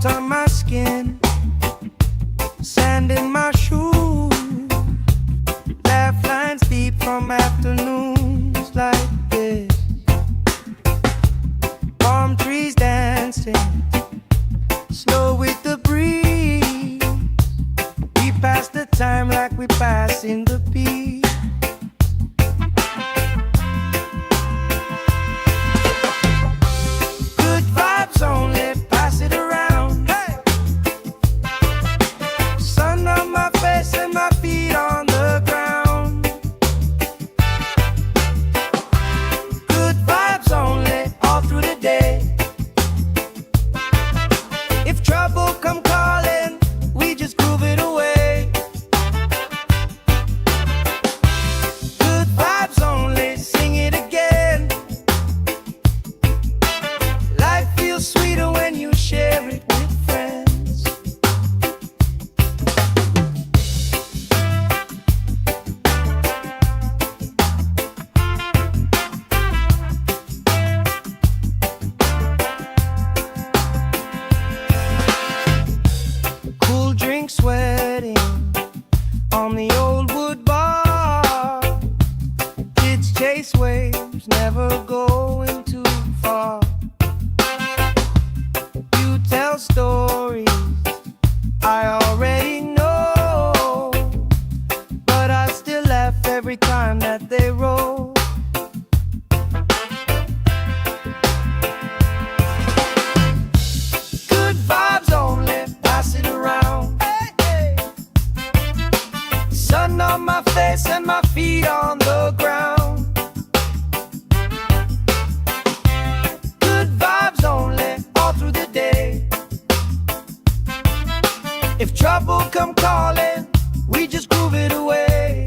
Salt on my skin, sand in my shoes, laugh lines deep from afternoons like this. Palm trees dancing, slow with the breeze. We pass the time like we pass in the beat. Good vibes only, pass it around. Hey! Sun on my face and my feet on the ground. Good vibes only, all through the day. If trouble come calling, we just groove it away. Good vibes only, sing it again. Life feels sweeter when you share it with friends. Cool drink sweating on the old wood bar. Kids chase waves, never going too far. You tell stories I already know, but I still laugh every time that they roll. Good vibes only, pass it around. Hey, hey. Sun on my face and my feet on the ground. Good vibes only, all through the day. If trouble come calling, we just groove it away.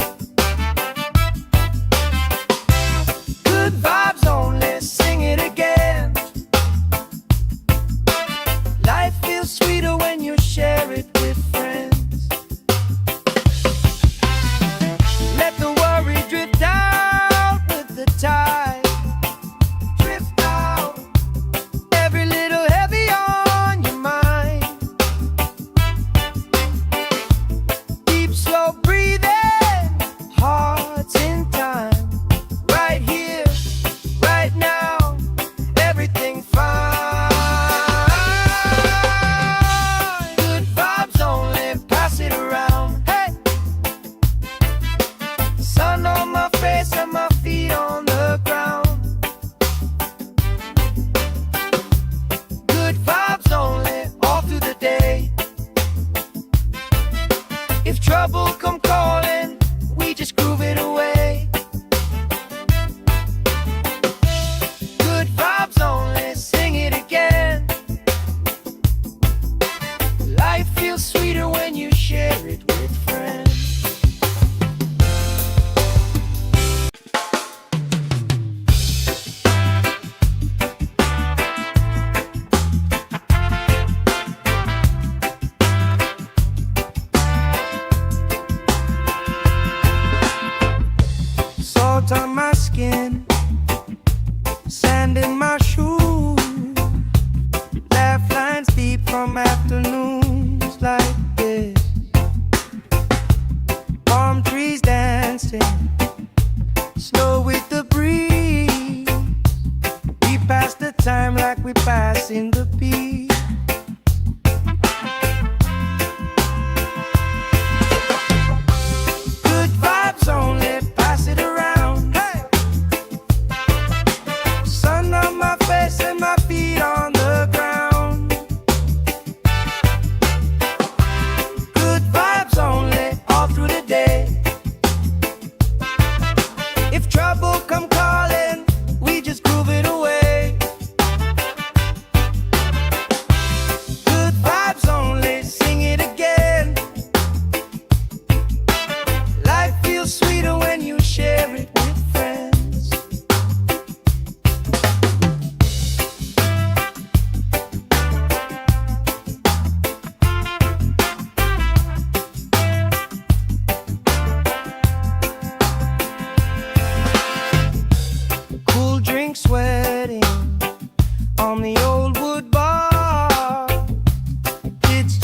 Good vibes only, sing it again. Life feels sweeter when you share it with friends. Let the worry drift out with the tide. Drift out, every little heavy on your mind. Deep, slow breathing, hearts in time. Right here, right now, everything fine. Good vibes only, pass it around. Hey! Sun on my face and my feet on the ground. Good vibes only, all through the day. If trouble come calling, we just groove it away. Good vibes only, sing it again. Life feels sweeter when you share it with friends. Salt on my skin, sand in my shoes, laugh lines deep from afternoons like this. Palm trees dancing, slow with the breeze. We pass the time like we pass in the beat. Good vibes only, pass it around. Hey!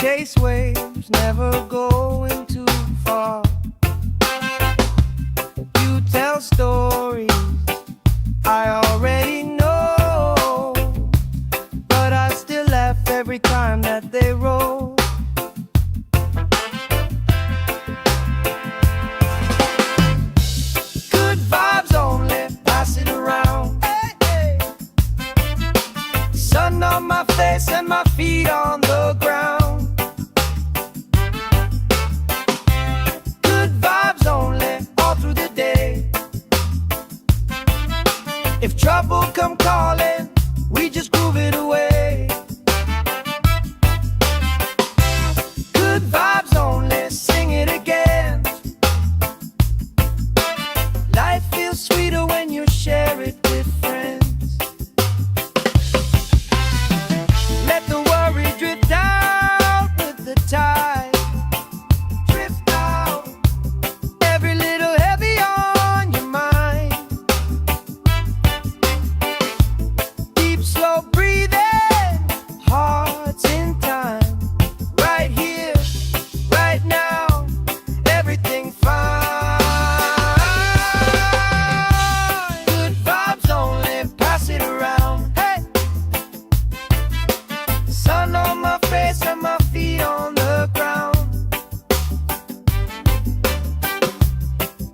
chase waves, never going too far. You tell stories I already know, but I still laugh every time that they roll. Good vibes only, pass it around. Hey, hey. Sun on my face and my feet on the ground. Good vibes only, all through the day. If trouble come calling, we just groove it away. Good vibes only, sing it again. Life feels sweeter when you share it with friends. Let the worry drift out with the tide. Drift out, every little heavy on your mind. Deep, slow breathing, hearts in time. Right here, right now, everything fine. Good vibes only, pass it around. Hey, sun on my face and my feet on the ground.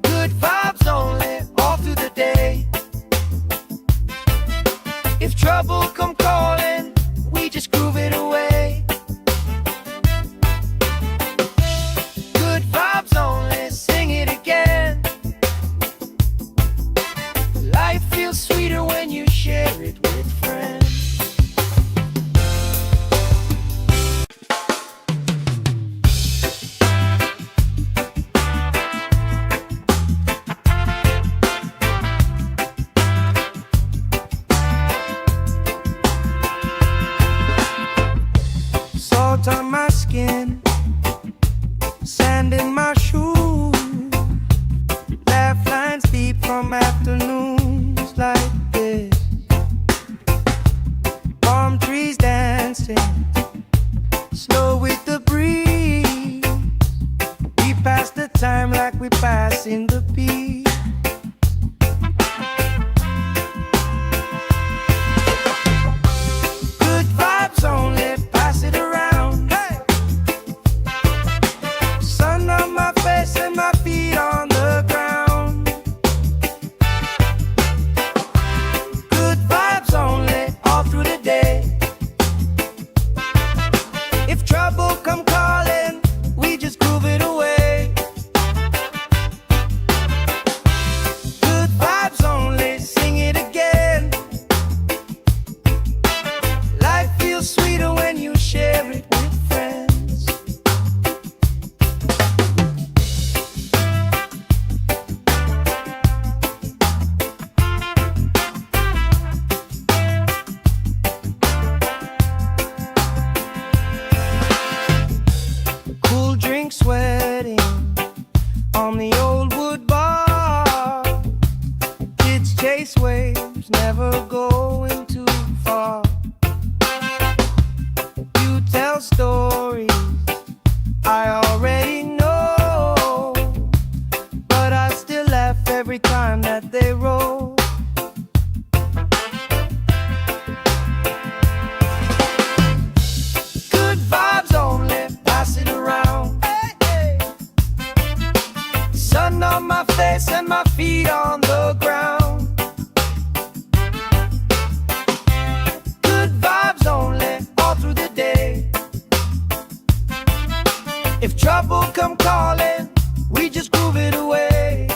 Good vibes only, all through the day. If trouble come calling, we just groove it away. Good vibes only, sing it again. Life feels sweeter when you share it with friends. Salt on my skin, sand in my shoes. Laugh lines deep from afternoons like this. Palm trees dancing, slow with the breeze. We pass the time like we passing the beat. Good vibes only, pass it around. Hey, sun on my face and my feet on the ground. Good vibes only, all through the day. If trouble come calling, we just groove it away. Good vibes only, sing it again. Life feels sweeter when you share it with friends. Cool drink sweating on the old wood bar. Kids chase waves, never going too far. You tell stories I already know, but I still laugh every time that they roll. Good vibes only, pass it around. Hey, hey. Sun on my face and my feet on the ground. Good vibes only, all through the day. If trouble come calling, we just groove it away.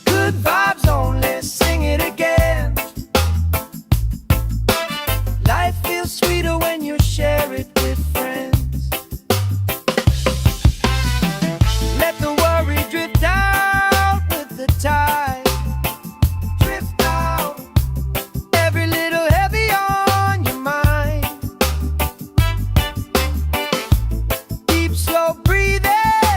Good vibes only, sing it again. Life feels sweeter when you share it with friends. Let the worry drift out with the tide. Drift out, every little heavy on your mind. Deep, slow breathing,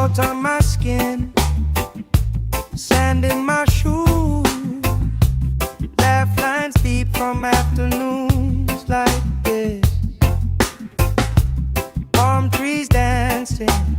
salt on my skin, sand in my shoes, laugh lines deep from afternoons like this. Palm trees dancing,